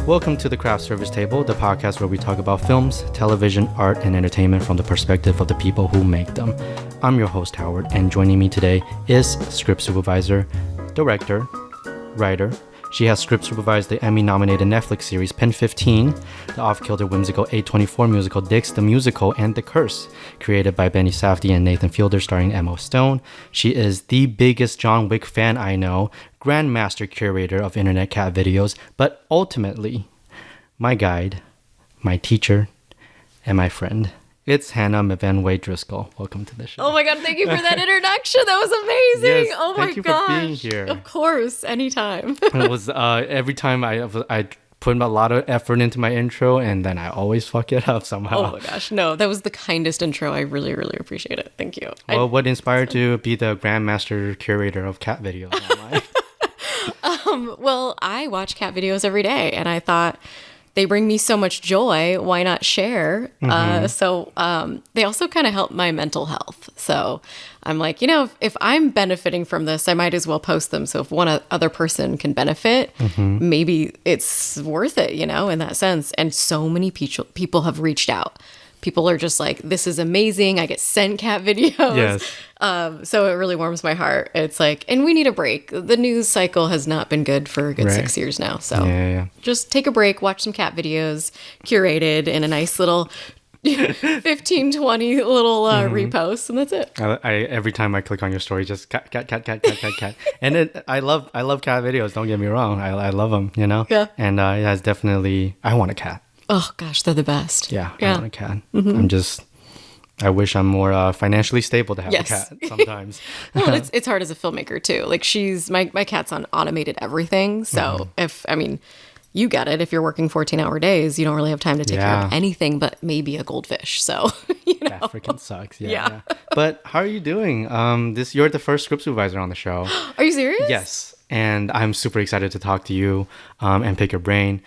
Welcome to the Craft Service Table, the podcast where we talk about films, television, art, and entertainment from the perspective of the people who make them. I'm your host, Howard, and joining me today is script supervisor, director, writer. She has script supervised the Emmy-nominated Netflix series Pen 15, the off-kilter whimsical A24 musical Dix the Musical, and The Curse, created by Benny Safdie and Nathan Fielder starring Emma Stone. She is the biggest John Wick fan I know, grandmaster curator of internet cat videos, but ultimately, my guide, my teacher, and my friend. It's Hannah Myvanwy Driscoll. Welcome to the show. Oh my God, thank you for that introduction. That was amazing. Yes, oh my thank you gosh. for being here. Of course, anytime. It was every time I put a lot of effort into my intro and then I always fuck it up somehow. Oh my gosh, no, that was the kindest intro. I really, really appreciate it. Thank you. Well, what inspired you to be the grandmaster curator of cat videos online? Well, I watch cat videos every day and I thought, they bring me so much joy. Why not share? So they also kind of help my mental health. So I'm like, if I'm benefiting from this, I might as well post them. So if one other person can benefit, maybe it's worth it, in that sense. And so many people have reached out. People are just like, this is amazing. I get sent cat videos. Yes. So it really warms my heart. It's like, and we need a break. The news cycle has not been good for a good 6 years now. So just take a break, watch some cat videos curated in a nice little 15, 20 little reposts, and that's it. I every time I click on your story, just cat. And I love cat videos. Don't get me wrong. I love them, Yeah. And it's definitely, I want a cat. Oh gosh, they're the best. Yeah. I want a cat. I wish I'm more financially stable to have a cat sometimes. Well, it's hard as a filmmaker too. Like my cat's on automated everything. So you get it. If you're working 14-hour days, you don't really have time to take care of anything but maybe a goldfish. So, That freaking sucks. Yeah. But how are you doing? You're the first script supervisor on the show. Are you serious? Yes. And I'm super excited to talk to you and pick your brain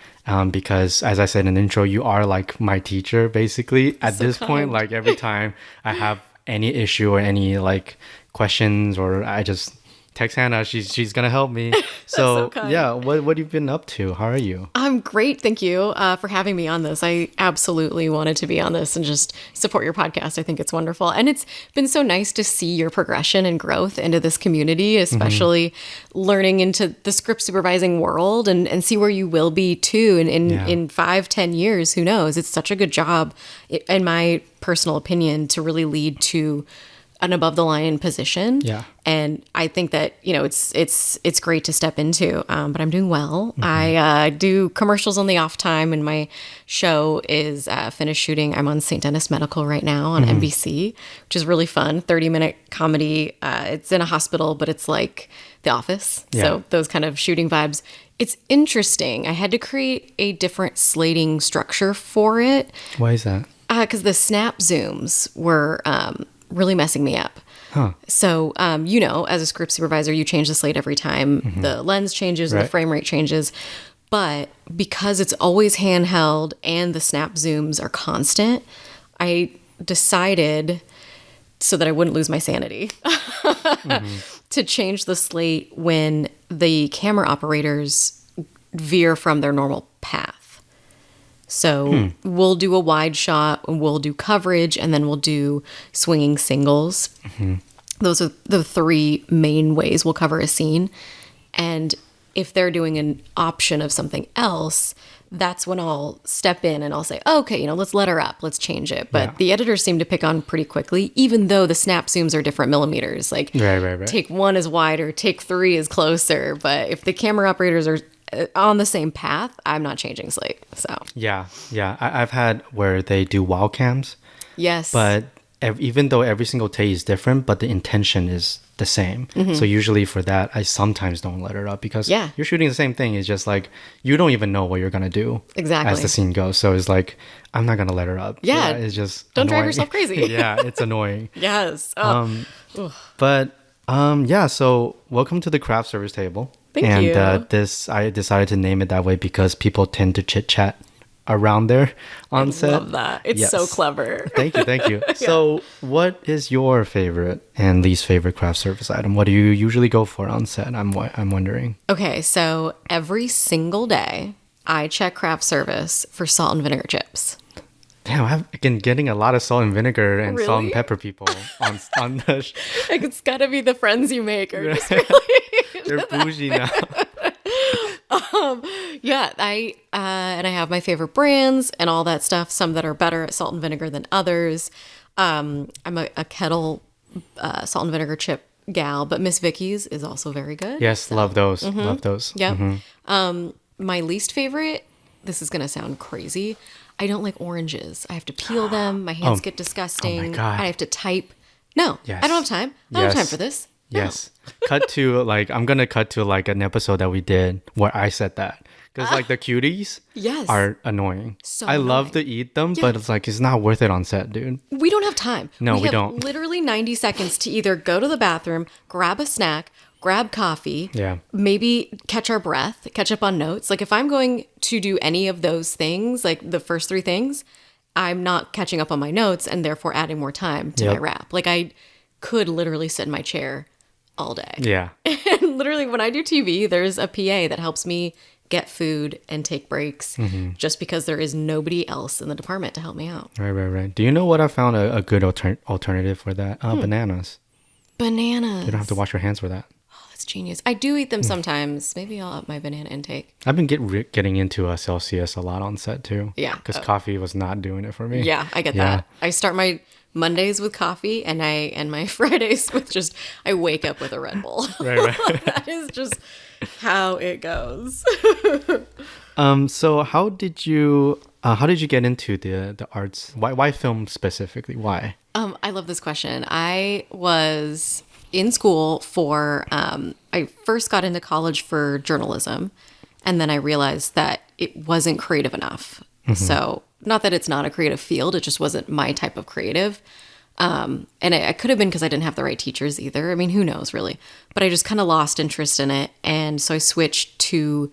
because, as I said in the intro, you are like my teacher, basically. At this point, like every time I have any issue or any like questions or I just text Hannah, she's gonna help me. So yeah, what have you been up to? How are you? I'm great, thank you for having me on this. I absolutely wanted to be on this and just support your podcast. I think it's wonderful, and it's been so nice to see your progression and growth into this community, especially learning into the script supervising world and see where you will be too in 5-10 years. Who knows? It's such a good job, in my personal opinion, to really lead to an above the line position. Yeah. And I think that, it's great to step into, but I'm doing well. I do commercials on the off time and my show is finished shooting. I'm on St. Denis Medical right now on NBC, which is really fun. 30-minute comedy. It's in a hospital, but it's like The Office. Yeah. So those kind of shooting vibes. It's interesting. I had to create a different slating structure for it. Why is that? Because the snap zooms were really messing me up. So, as a script supervisor, you change the slate every time the lens changes or the frame rate changes. But because it's always handheld and the snap zooms are constant, I decided, so that I wouldn't lose my sanity, to change the slate when the camera operators veer from their normal path. So we'll do a wide shot, and we'll do coverage, and then we'll do swinging singles. Those are the three main ways we'll cover a scene. And if they're doing an option of something else, that's when I'll step in and I'll say, okay, let's let her up. Let's change it. But the editors seem to pick on pretty quickly, even though the snap zooms are different millimeters. Like take 1 is wider, take 3 is closer. But if the camera operators are on the same path, I'm not changing slate. So I've had where they do wall cams. Yes. But even though every single take is different, but the intention is the same. So usually for that, I sometimes don't let it up because you're shooting the same thing. It's just like you don't even know what you're gonna do as the scene goes. So it's like I'm not gonna let her up. Yeah, it's just don't annoying. Drive yourself crazy. Yeah, it's annoying. Yes. So welcome to the craft service table. Thank you. I decided to name it that way because people tend to chit chat around there on set. I love that. It's so clever. Thank you. So what is your favorite and least favorite craft service item? What do you usually go for on set? I'm wondering. Okay, so every single day I check craft service for salt and vinegar chips. Damn, I've been getting a lot of salt and vinegar and salt and Really? pepper people on the... Like, it's gotta be the friends you make are just really... They're bougie now. Yeah, and I have my favorite brands and all that stuff. Some that are better at salt and vinegar than others. I'm a kettle salt and vinegar chip gal, but Miss Vicky's is also very good. Yes, so. love those. Love those. Yeah. My least favorite, this is gonna sound crazy, I don't like oranges. I have to peel them. My hands get disgusting. Oh my God. I have to type. No, Yes. I don't have time. I don't have time for this. No. Yes. I'm going to cut to like an episode that we did where I said that. Because like the cuties Yes. are annoying. So I love to annoying. eat them, but it's like, it's not worth it on set, dude. We don't have time. No, we have don't. Literally 90 seconds to either go to the bathroom, grab a snack, grab coffee, Yeah. maybe catch our breath, catch up on notes. Like if I'm going to do any of those things, like the first three things, I'm not catching up on my notes and therefore adding more time to my Yep. wrap. Like I could literally sit in my chair all day. Yeah. And literally when I do TV, there's a PA that helps me get food and take breaks just because there is nobody else in the department to help me out. Right. Do you know what I found a good alternative for that? Bananas. Bananas. You don't have to wash your hands for that. Oh, that's genius. I do eat them sometimes. Maybe I'll up my banana intake. I've been getting into a Celsius a lot on set too. Yeah. Because coffee was not doing it for me. Yeah, I get Yeah. that. I start my Mondays with coffee and I end my Fridays with just I wake up with a Red Bull. Right. That is just how it goes. So how did you get into the arts? Why film specifically? Why? I love this question. I was in school for I first got into college for journalism, and then I realized that it wasn't creative enough. So not that it's not a creative field, it just wasn't my type of creative. And I could have been because I didn't have the right teachers either. I mean, who knows really? But I just kind of lost interest in it. And so I switched to,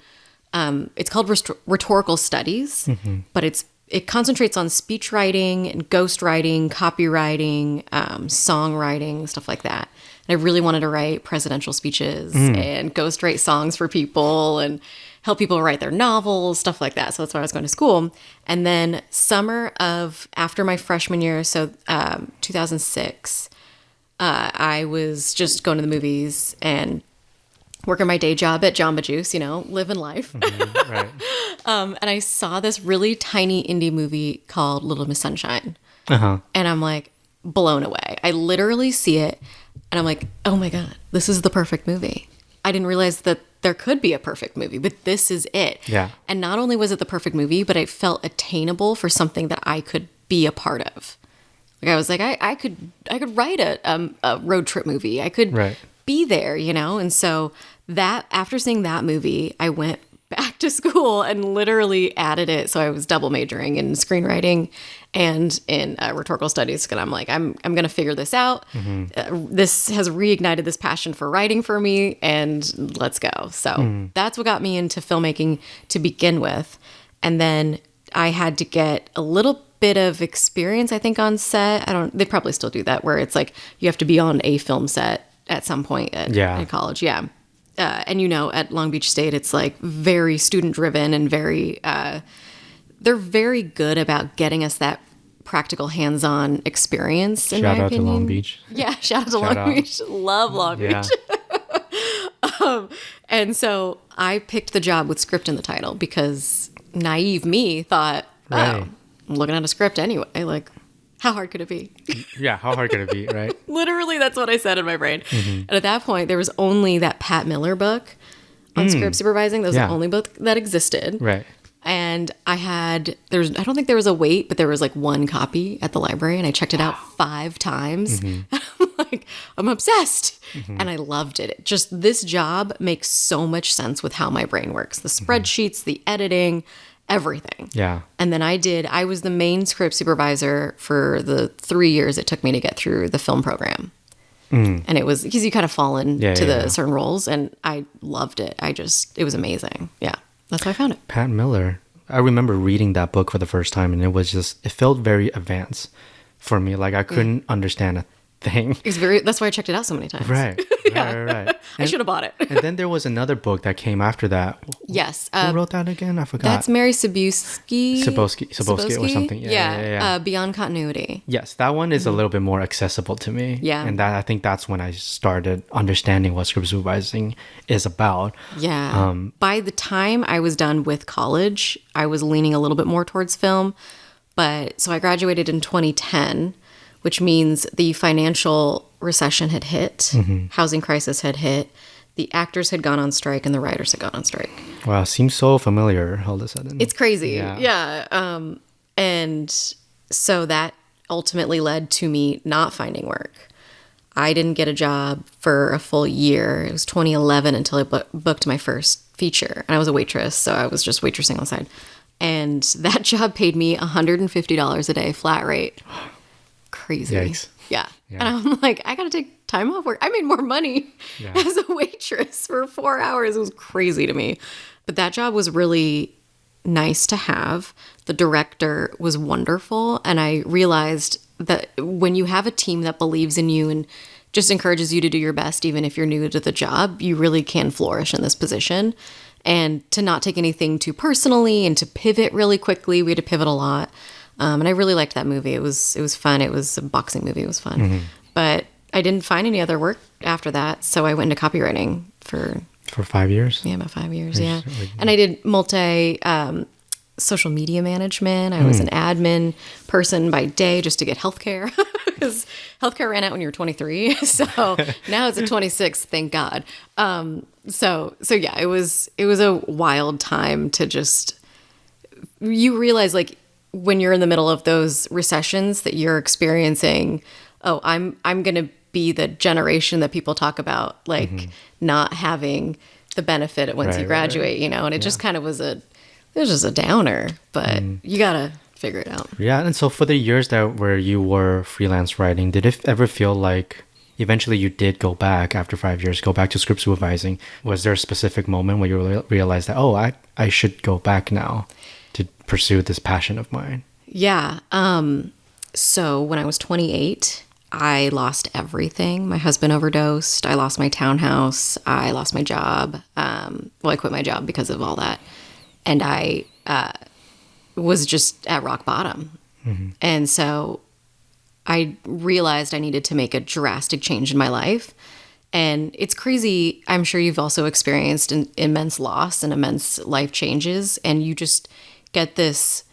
it's called rhetorical studies, but it concentrates on speech writing and ghostwriting, copywriting, songwriting, stuff like that. And I really wanted to write presidential speeches and ghostwrite songs for people and help people write their novels, stuff like that. So that's why I was going to school. And then summer of after my freshman year, so 2006, I was just going to the movies and working my day job at Jamba Juice, living life. Right. And I saw this really tiny indie movie called Little Miss Sunshine. Uh-huh. And I'm like blown away. I literally see it and I'm like, oh my God, this is the perfect movie. I didn't realize that there could be a perfect movie, but this is it. Yeah. And not only was it the perfect movie, but it felt attainable for something that I could be a part of. Like I was like, I could write a road trip movie. I could be there, And so that after seeing that movie, I went back to school and literally added it. So I was double majoring in screenwriting and in rhetorical studies. And I'm like, I'm going to figure this out. This has reignited this passion for writing for me and let's go. So that's what got me into filmmaking to begin with. And then I had to get a little bit of experience, I think, on set. They probably still do that where it's like you have to be on a film set at some point at college. Yeah. And at Long Beach State, it's like very student driven and very, they're very good about getting us that practical hands-on experience. In Shout my out opinion. to Long Beach. Yeah. Shout out to Long Beach. Love Long Beach. And so I picked the job with script in the title because naive me thought, I'm looking at a script anyway. Like, how hard could it be? Yeah, how hard could it be, right? Literally, that's what I said in my brain. And at that point, there was only that Pat Miller book on script supervising. That was the only book that existed. Right. And I don't think there was a wait, but there was like one copy at the library and I checked it out 5 times. I'm like, I'm obsessed. And I loved it. Just this job makes so much sense with how my brain works. The spreadsheets, the editing, everything. Yeah. And then I was the main script supervisor for the 3 years it took me to get through the film program. And it was because you kind of fall into certain roles and I loved it. It was amazing. Yeah. That's how I found it. Pat Miller. I remember reading that book for the first time and it felt very advanced for me. Like I couldn't understand thing. That's why I checked it out so many times. Right. Yeah. Right. I should have bought it. And then there was another book that came after that. Yes. Who wrote that again? I forgot. That's Mary Sabowski or something. Yeah. Beyond Continuity. Yes, that one is a little bit more accessible to me. Yeah. And I think that's when I started understanding what script supervising is about. Yeah. By the time I was done with college, I was leaning a little bit more towards film. But so I graduated in 2010, which means the financial recession had hit, housing crisis had hit, the actors had gone on strike, and the writers had gone on strike. Wow, seems so familiar all of a sudden. It's crazy. Yeah. And so that ultimately led to me not finding work. I didn't get a job for a full year. It was 2011 until I booked my first feature. And I was a waitress, so I was just waitressing on the side. And that job paid me $150 a day, flat rate. Crazy. Yikes. Yeah. And I'm like, I got to take time off work. I made more money as a waitress for 4 hours. It was crazy to me. But that job was really nice to have. The director was wonderful. And I realized that when you have a team that believes in you and just encourages you to do your best, even if you're new to the job, you really can flourish in this position. And to not take anything too personally and to pivot really quickly. We had to pivot a lot. And I really liked that movie. It was fun. It was a boxing movie. It was fun. But I didn't find any other work after that. So I went into copywriting for 5 years. Yeah, about 5 years. Yeah. And I did social media management. I was an admin person by day just to get healthcare because healthcare ran out when you were 23. So now it's at 26. Thank God. So yeah, it was a wild time to just, you realize like when you're in the middle of those recessions that you're experiencing, I'm going to be the generation that people talk about, like not having the benefit once you graduate, you know, and it just kind of was it was just a downer, but you got to figure it out. Yeah. And so for the years where you were freelance writing, did it ever feel like eventually you did go back after 5 years, go back to script supervising? Was there a specific moment where you realized that, I should go back now to pursue this passion of mine? Yeah. So when I was 28, I lost everything. My husband overdosed. I lost my townhouse. I lost my job. I quit my job because of all that. And I was just at rock bottom. And so I realized I needed to make a drastic change in my life. And it's crazy. I'm sure you've also experienced an immense loss and immense life changes. And you just get this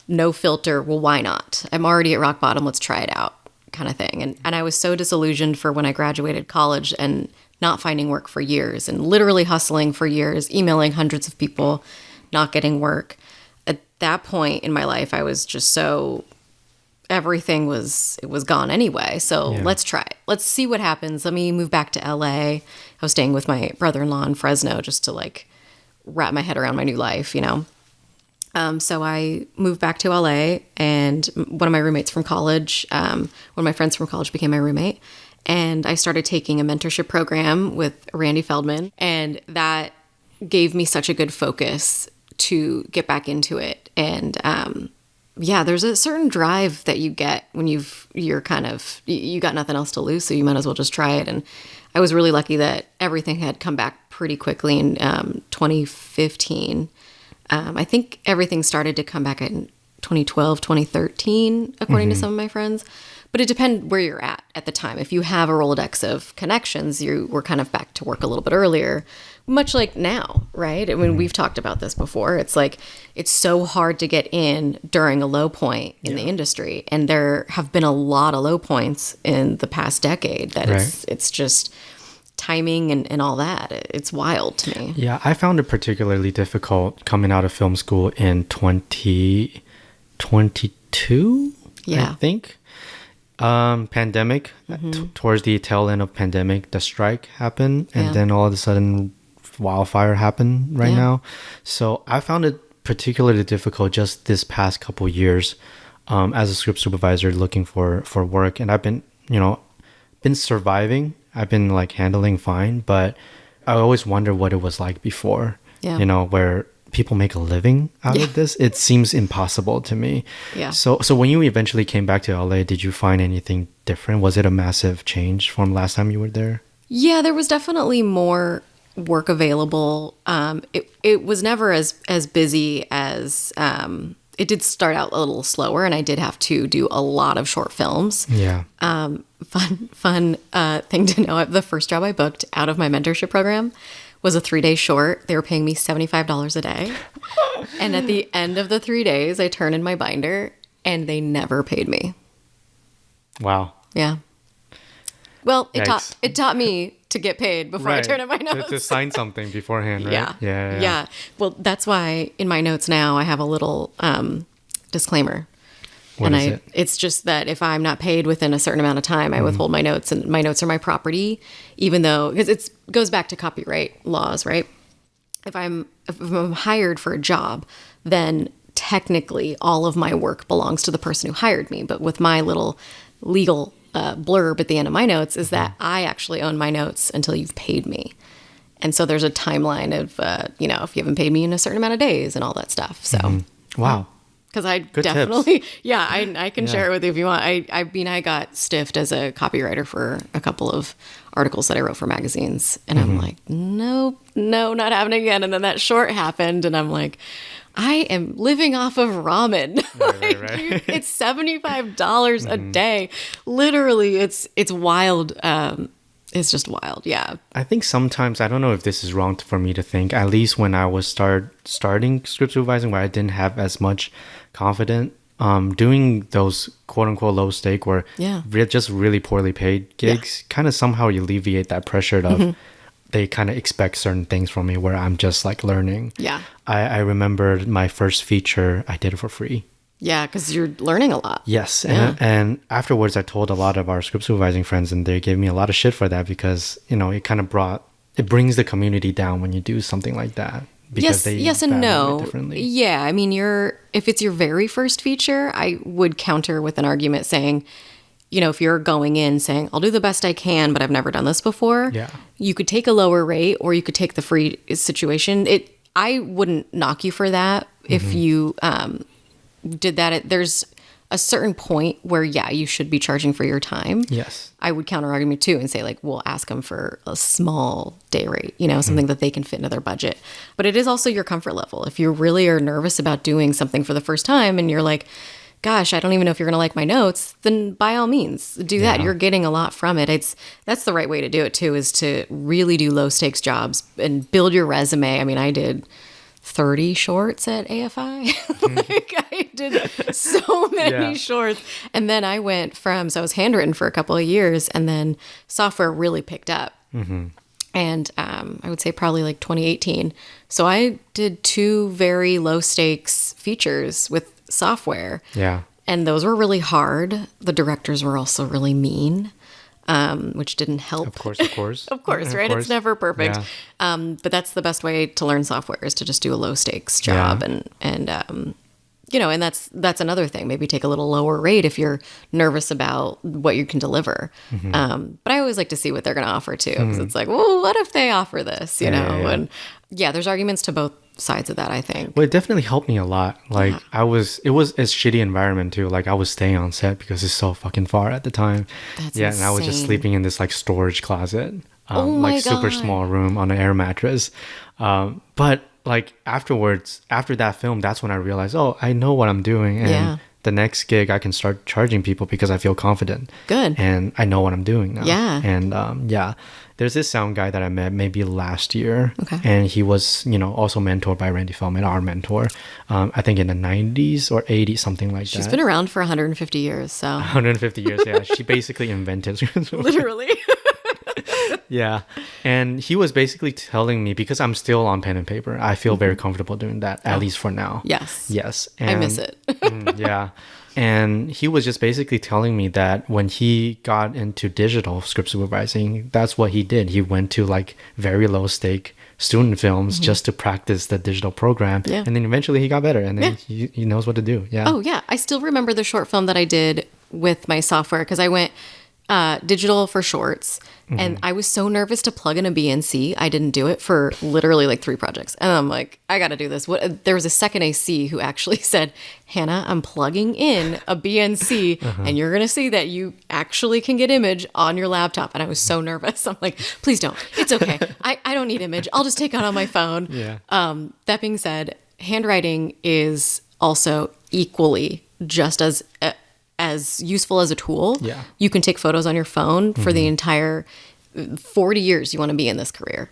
no filter, well, why not? I'm already at rock bottom. Let's try it out kind of thing. And I was so disillusioned for when I graduated college and not finding work for years and literally hustling for years, emailing hundreds of people, not getting work. At that point in my life, I was just so, everything was gone anyway. So let's try it. Let's see what happens. Let me move back to LA. I was staying with my brother-in-law in Fresno just to like wrap my head around my new life, you know? So I moved back to LA, and one of my roommates from college, one of my friends from college became my roommate, and I started taking a mentorship program with Randy Feldman, and that gave me such a good focus to get back into it. And there's a certain drive that you get when you got nothing else to lose, so you might as well just try it. And I was really lucky that everything had come back pretty quickly in 2015. I think everything started to come back in 2012, 2013, according to some of my friends. But it depends where you're at the time. If you have a Rolodex of connections, you were kind of back to work a little bit earlier, much like now, right? I mean, we've talked about this before. It's like, it's so hard to get in during a low point in the industry. And there have been a lot of low points in the past decade that it's just timing and all that. It's wild to me. Yeah, I found it particularly difficult coming out of film school in 2022, I think. Pandemic, towards the tail end of pandemic, the strike happened, and then all of a sudden wildfire happened now. So I found it particularly difficult just this past couple years as a script supervisor looking for work. And I've been surviving. I've been like handling fine, but I always wonder what it was like before, where people make a living out of this. It seems impossible to me. Yeah. So when you eventually came back to LA, did you find anything different? Was it a massive change from last time you were there? Yeah, there was definitely more work available. It was never as busy as it did start out a little slower, and I did have to do a lot of short films. Yeah. Fun thing to know. The first job I booked out of my mentorship program was a 3-day short. They were paying me $75 a day. And at the end of the 3 days, I turned in my binder and they never paid me. Wow. Yeah. Well, it taught me to get paid before I turn in my notes. To sign something beforehand, right? Yeah. Well, that's why in my notes now I have a little disclaimer. What is it? It's just that if I'm not paid within a certain amount of time, I withhold my notes, and my notes are my property, even though, because it goes back to copyright laws, right? If I'm hired for a job, then technically all of my work belongs to the person who hired me. But with my little legal blurb at the end of my notes is that I actually own my notes until you've paid me. And so there's a timeline of, if you haven't paid me in a certain amount of days and all that stuff. So, wow. Because I Good definitely, tips. I can share it with you if you want. I got stiffed as a copywriter for a couple of articles that I wrote for magazines. And I'm like, no, not happening again. And then that short happened. And I'm like, I am living off of ramen. Right. It's $75 a day. Literally, it's wild. It's just wild. Yeah. I think sometimes, I don't know if this is wrong for me to think, at least when I was starting script supervising, where I didn't have as much confidence, doing those quote unquote low stake or just really poorly paid gigs kind of somehow alleviate that pressure of they kind of expect certain things from me where I'm just like learning. Yeah. I remember my first feature, I did it for free. Yeah, because you're learning a lot. Yes. And afterwards, I told a lot of our script supervising friends, and they gave me a lot of shit for that because, it kind of brings the community down when you do something like that. Because yes and no. It differently. Yeah, I mean, if it's your very first feature, I would counter with an argument saying, if you're going in saying, I'll do the best I can, but I've never done this before, you could take a lower rate or you could take the free situation. I wouldn't knock you for that if you did that. There's a certain point where, you should be charging for your time. Yes. I would counter argument too and say, like, we'll ask them for a small day rate, something that they can fit into their budget. But it is also your comfort level. If you really are nervous about doing something for the first time and you're like, gosh, I don't even know if you're going to like my notes, then by all means do that. You're getting a lot from it. That's the right way to do it too, is to really do low stakes jobs and build your resume. I mean, I did 30 shorts at AFI. I did so many shorts. And then I went so I was handwritten for a couple of years, and then software really picked up. And I would say probably like 2018. So I did 2 very low stakes features with software. Yeah. And those were really hard. The directors were also really mean. Which didn't help. Of course. Of course, right? It's never perfect. Yeah. But that's the best way to learn software, is to just do a low stakes job. And that's another thing. Maybe take a little lower rate if you're nervous about what you can deliver. But I always like to see what they're going to offer too. Because it's like, well, what if they offer this, And there's arguments to both sides of that, I think. Well, it definitely helped me a lot. Like it was a shitty environment too. Like I was staying on set because it's so fucking far at the time. That's insane. And I was just sleeping in this like storage closet, God. Super small room on an air mattress. But like afterwards, after that film, that's when I realized, I know what I'm doing. And the next gig I can start charging people because I feel confident. Good. And I know what I'm doing now. Yeah. And there's this sound guy that I met maybe last year. Okay. And he was, also mentored by Randy Feldman, our mentor. I think in the 90s or 80s, something like that. She's been around for 150 years, so. 150 years, yeah. She basically invented. Literally. Yeah. And he was basically telling me, because I'm still on pen and paper, I feel very comfortable doing that, at least for now. Yes. And, I miss it. Yeah. And he was just basically telling me that when he got into digital script supervising, that's what he did. He went to like very low stake student films just to practice the digital program. Yeah. And then eventually he got better, and then he knows what to do. Yeah. Oh, yeah. I still remember the short film that I did with my software, because I went digital for shorts. And I was so nervous to plug in a BNC. I didn't do it for literally like 3 projects. And I'm like, I got to do this. There was a second AC who actually said, Hannah, I'm plugging in a BNC and you're going to see that you actually can get image on your laptop. And I was so nervous. I'm like, please don't. It's okay. I don't need image. I'll just take it on my phone. Yeah. That being said, handwriting is also equally just as useful as a tool. Yeah. You can take photos on your phone for the entire 40 years you want to be in this career.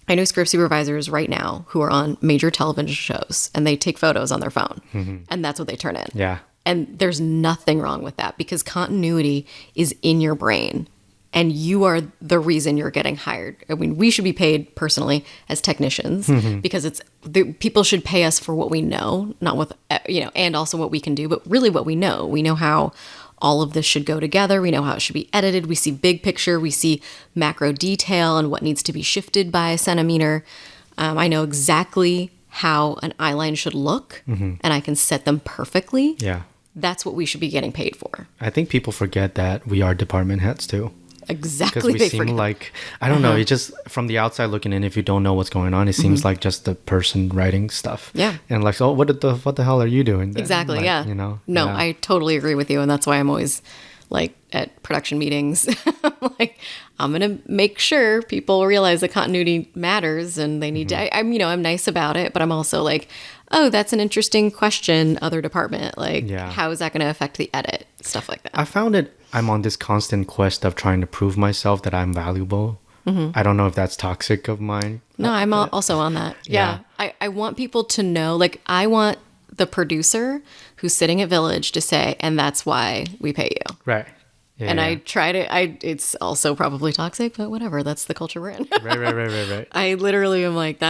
I know script supervisors right now who are on major television shows and they take photos on their phone and that's what they turn in. Yeah. And there's nothing wrong with that because continuity is in your brain and you are the reason you're getting hired. I mean, we should be paid personally as technicians because people should pay us for what we know, not with, and also what we can do, but really what we know. We know how all of this should go together. We know how it should be edited. We see big picture. We see macro detail and what needs to be shifted by a centimeter. I know exactly how an eyeline should look and I can set them perfectly. Yeah. That's what we should be getting paid for. I think people forget that we are department heads too. Exactly. Because we seem like, I don't know, it just, from the outside looking in, if you don't know what's going on, it seems like just the person writing stuff. Yeah. And like, so what the hell are you doing then? Exactly, like, yeah. You know? No, yeah. I totally agree with you. And that's why I'm always like at production meetings, like, I'm going to make sure people realize that continuity matters and they need to, I'm nice about it, but I'm also like, oh, that's an interesting question, other department. Like, how is that going to affect the edit? Stuff like that. I found it, I'm on this constant quest of trying to prove myself that I'm valuable. I don't know if that's toxic of mine. No, I'm also on that. Yeah. I want people to know, like, I want the producer who's sitting at Village to say, and that's why we pay you. Right. Yeah, and I try to, it's also probably toxic, but whatever. That's the culture we're in. Right. I literally am like,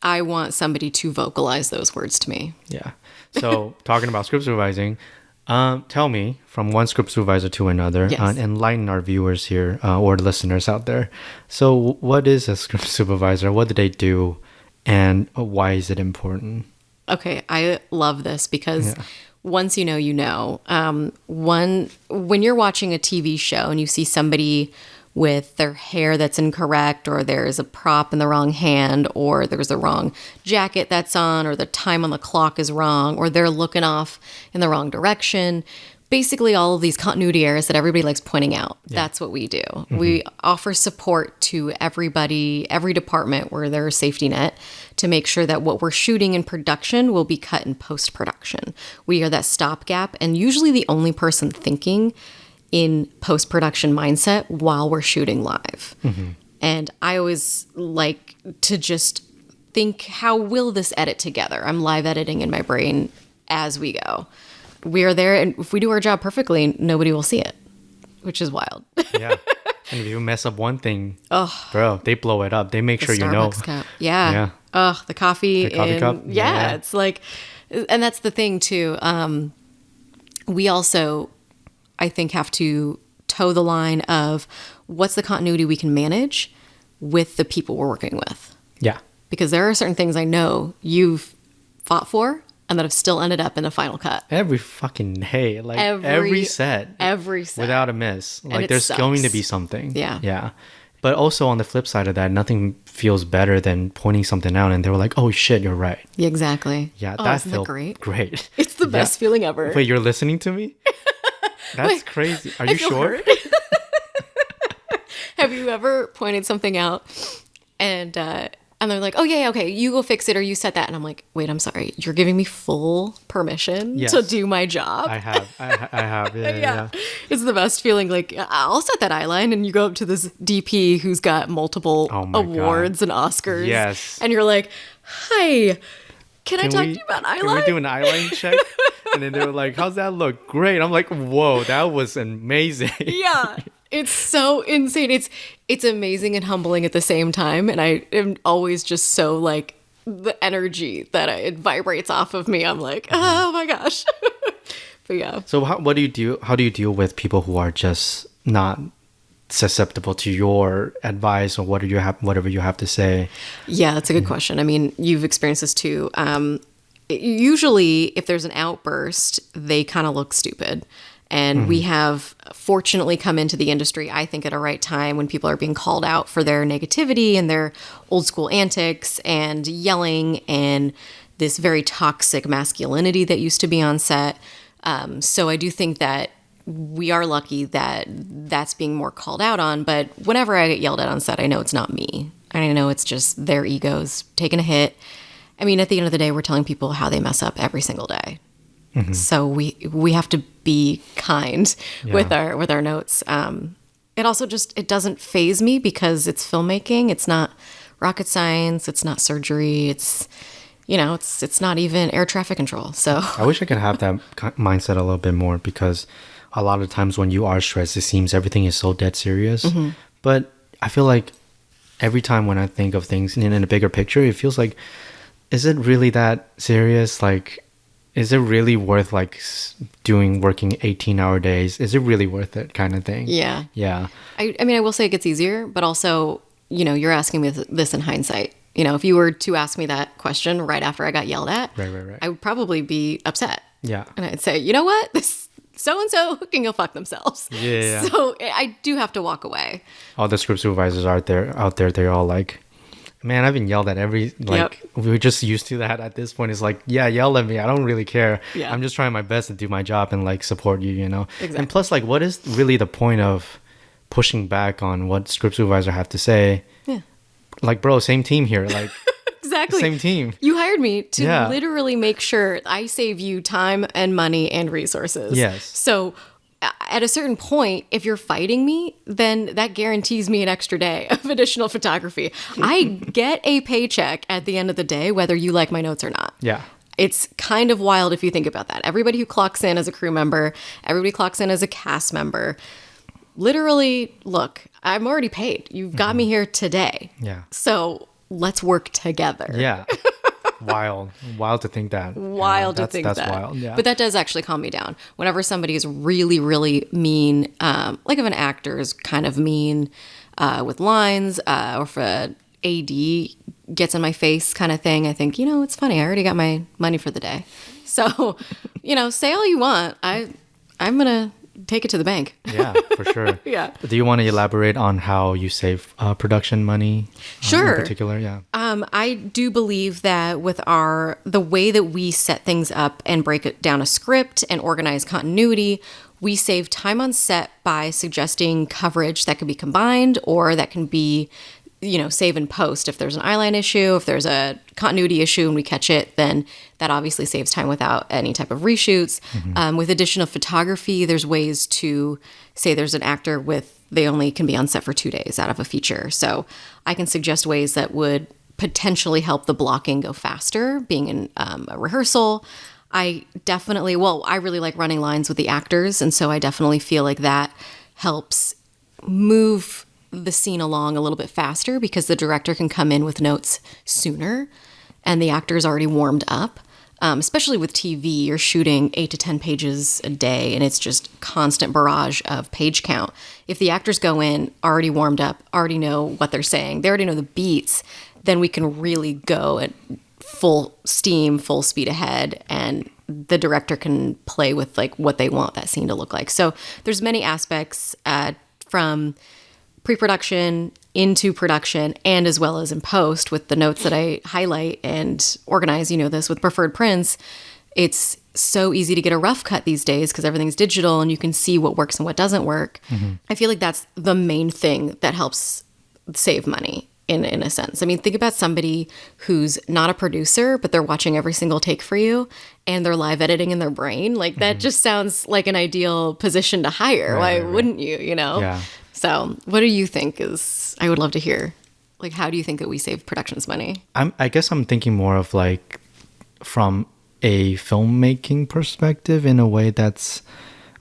I want somebody to vocalize those words to me. Yeah. So talking about script supervising, tell me from one script supervisor to another, enlighten our viewers here or listeners out there. So what is a script supervisor? What do they do? And why is it important? Okay. I love this because once you know, when you're watching a TV show and you see somebody with their hair that's incorrect, or there's a prop in the wrong hand, or there's the wrong jacket that's on, or the time on the clock is wrong, or they're looking off in the wrong direction. Basically, all of these continuity errors that everybody likes pointing out. That's what we do. We offer support to everybody, every department where there's a safety net to make sure that what we're shooting in production will be cut in post-production. We are that stopgap and usually the only person thinking in post-production mindset while we're shooting live. And I always like to just think, how will this edit together? I'm live editing in my brain as we go. We are there, and if we do our job perfectly, nobody will see it, which is wild. Yeah. And if you mess up one thing, bro, they blow it up. They make sure you know. Cup. Yeah. The coffee. The coffee cup. Yeah, it's like, and that's the thing too. We also, I think, have to toe the line of what's the continuity we can manage with the people we're working with. Yeah. Because there are certain things I know you've fought for and that have still ended up in the final cut. Every fucking day. Like every set. Without a miss. Like there's going to be something. Yeah. Yeah. But also on the flip side of that, nothing feels better than pointing something out and they were like, oh shit, you're right. Yeah, exactly. Yeah, that felt great. It's the best feeling ever. Wait, you're listening to me? That's crazy. Are you sure? Have you ever pointed something out and they're like, oh yeah, okay, you go fix it or you set that. And I'm like, wait, I'm sorry. You're giving me full permission to do my job? I have. Yeah. It's the best feeling. Like, I'll set that eyeline and you go up to this DP who's got multiple awards and Oscars. Yes. And you're like, hi, can I talk to you about eyeline? Can we do an eyeline check? And then they were like, how's that look? Great. I'm like, whoa, that was amazing. Yeah. It's so insane. It's amazing and humbling at the same time. And I am always just so like the energy that it vibrates off of me. I'm like, oh my gosh. But yeah. So how do you deal with people who are just not susceptible to your advice or whatever you have to say? Yeah, that's a good question. I mean, you've experienced this too. Usually if there's an outburst, they kind of look stupid. And we have fortunately come into the industry, I think, at a right time when people are being called out for their negativity and their old school antics and yelling and this very toxic masculinity that used to be on set. So I do think that we are lucky that that's being more called out on. But whenever I get yelled at on set, I know it's not me. I know it's just their egos taking a hit. I mean, at the end of the day, we're telling people how they mess up every single day. So we have to be kind with our notes. It also it doesn't faze me because it's filmmaking. It's not rocket science. It's not surgery. It's not even air traffic control. So I wish I could have that mindset a little bit more, because a lot of times when you are stressed, it seems everything is so dead serious. But I feel like every time when I think of things in a bigger picture, it feels like, is it really that serious? Like, is it really worth working 18-hour days? Is it really worth it, kind of thing? Yeah. I mean, I will say it gets easier, but also, you're asking me this in hindsight. If you were to ask me that question right after I got yelled at, right. I would probably be upset. Yeah. And I'd say, you know what? This so-and-so can go fuck themselves. Yeah. So I do have to walk away. All the script supervisors out there, they're all like, man, I've been yelled at we're just used to that at this point. It's like, yeah, yell at me. I don't really care. Yeah. I'm just trying my best to do my job and support you, Exactly. And plus, what is really the point of pushing back on what script supervisors have to say? Yeah. Bro, same team here. Exactly. Same team. You hired me to literally make sure I save you time and money and resources. Yes. So at a certain point, if you're fighting me, then that guarantees me an extra day of additional photography. I get a paycheck at the end of the day, whether you like my notes or not. Yeah. It's kind of wild if you think about that. Everybody who clocks in as a crew member, everybody clocks in as a cast member. Literally, look, I'm already paid. You've got me here today. Yeah. So let's work together. Yeah. Wild to think that. That's wild. Yeah. But that does actually calm me down. Whenever somebody is really, really mean, if an actor is kind of mean with lines, or if a AD gets in my face kind of thing, I think, it's funny. I already got my money for the day. So, say all you want. I'm going to take it to the bank. Yeah, for sure. Yeah. Do you want to elaborate on how you save production money? Sure. In particular, yeah. I do believe that with the way that we set things up and break it down a script and organize continuity, we save time on set by suggesting coverage that can be combined or that can be save and post. If there's an eyeline issue, if there's a continuity issue and we catch it, then that obviously saves time without any type of reshoots. With additional photography, there's ways to say there's an actor they only can be on set for 2 days out of a feature. So I can suggest ways that would potentially help the blocking go faster, being in a rehearsal. I really like running lines with the actors. And so I definitely feel like that helps move the scene along a little bit faster because the director can come in with notes sooner and the actor's already warmed up. Especially with TV, you're shooting 8 to 10 pages a day and it's just constant barrage of page count. If the actors go in already warmed up, already know what they're saying, they already know the beats, then we can really go at full steam, full speed ahead, and the director can play with what they want that scene to look like. So there's many aspects from pre-production into production and as well as in post with the notes that I highlight and organize, this with preferred prints. It's so easy to get a rough cut these days because everything's digital and you can see what works and what doesn't work. I feel like that's the main thing that helps save money in a sense. I mean, think about somebody who's not a producer, but they're watching every single take for you and they're live editing in their brain. That just sounds like an ideal position to hire. Why wouldn't you, Yeah. So what do you think I would love to hear. How do you think that we save productions money? I guess I'm thinking more of from a filmmaking perspective in a way that's,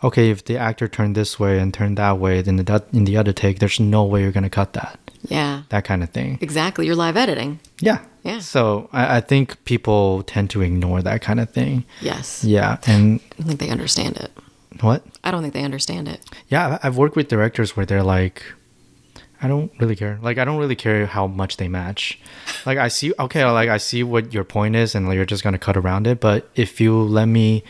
okay, if the actor turned this way and turned that way, then in the other take, there's no way you're going to cut that. Yeah. That kind of thing. Exactly. You're live editing. Yeah. Yeah. So I think people tend to ignore that kind of thing. Yes. Yeah. And I don't think they understand it. What? I don't think they understand it. Yeah. I've worked with directors where they're like, I don't really care. I don't really care how much they match. I see, okay, I see what your point is and you're just going to cut around it. But if you let me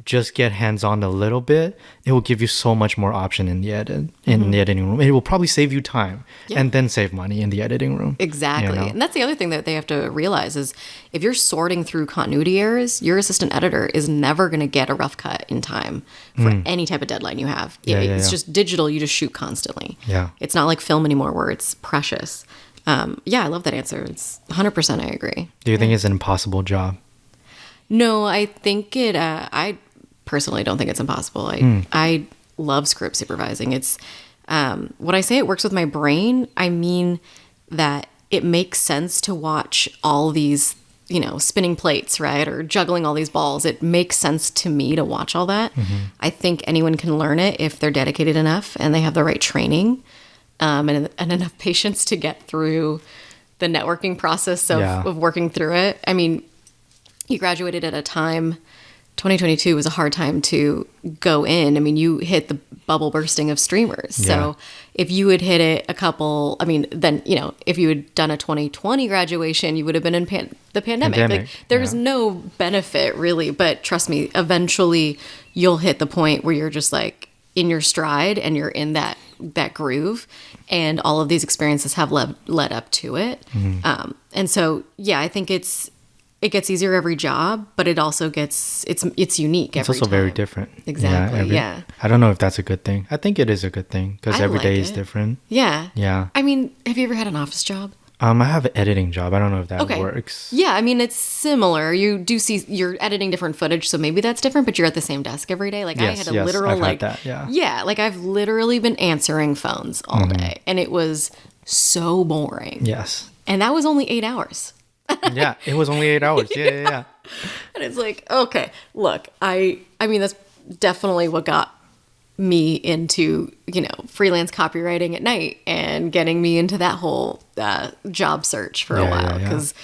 just get hands-on a little bit, it will give you so much more option in the editing room. It will probably save you time and then save money in the editing room. Exactly. You know? And that's the other thing that they have to realize is if you're sorting through continuity errors, your assistant editor is never going to get a rough cut in time for any type of deadline you have. It's just digital. You just shoot constantly. Yeah. It's not like film anymore where it's precious. I love that answer. It's 100% I agree. Do you think it's an impossible job? No, I think I personally don't think it's impossible. I love script supervising. It's when I say it works with my brain, I mean that it makes sense to watch all these, spinning plates, right? Or juggling all these balls. It makes sense to me to watch all that. I think anyone can learn it if they're dedicated enough and they have the right training and enough patience to get through the networking process of working through it. I mean, you graduated at a time, 2022 was a hard time to go in. I mean, you hit the bubble bursting of streamers. Yeah. So if you had hit it then, if you had done a 2020 graduation, you would have been in the pandemic. Like, there's no benefit really, but trust me, eventually you'll hit the point where you're just like in your stride and you're in that groove, and all of these experiences have led up to it. And so, I think it gets easier every job, but it also gets it's unique every time. It's also very different. Exactly. I don't know if that's a good thing. I think it is a good thing because every day is different. Yeah. I mean, have you ever had an office job? I have an editing job. I don't know if that works. Yeah, I mean, it's similar. You do see you're editing different footage, so maybe that's different, but you're at the same desk every day. Like I had a literal I've had that, like I've literally been answering phones all day, and it was so boring. Yes. And that was only 8 hours. Yeah, it was only 8 hours. Yeah. And it's like, okay, look, I mean, that's definitely what got me into, freelance copywriting at night and getting me into that whole job search for a while. Because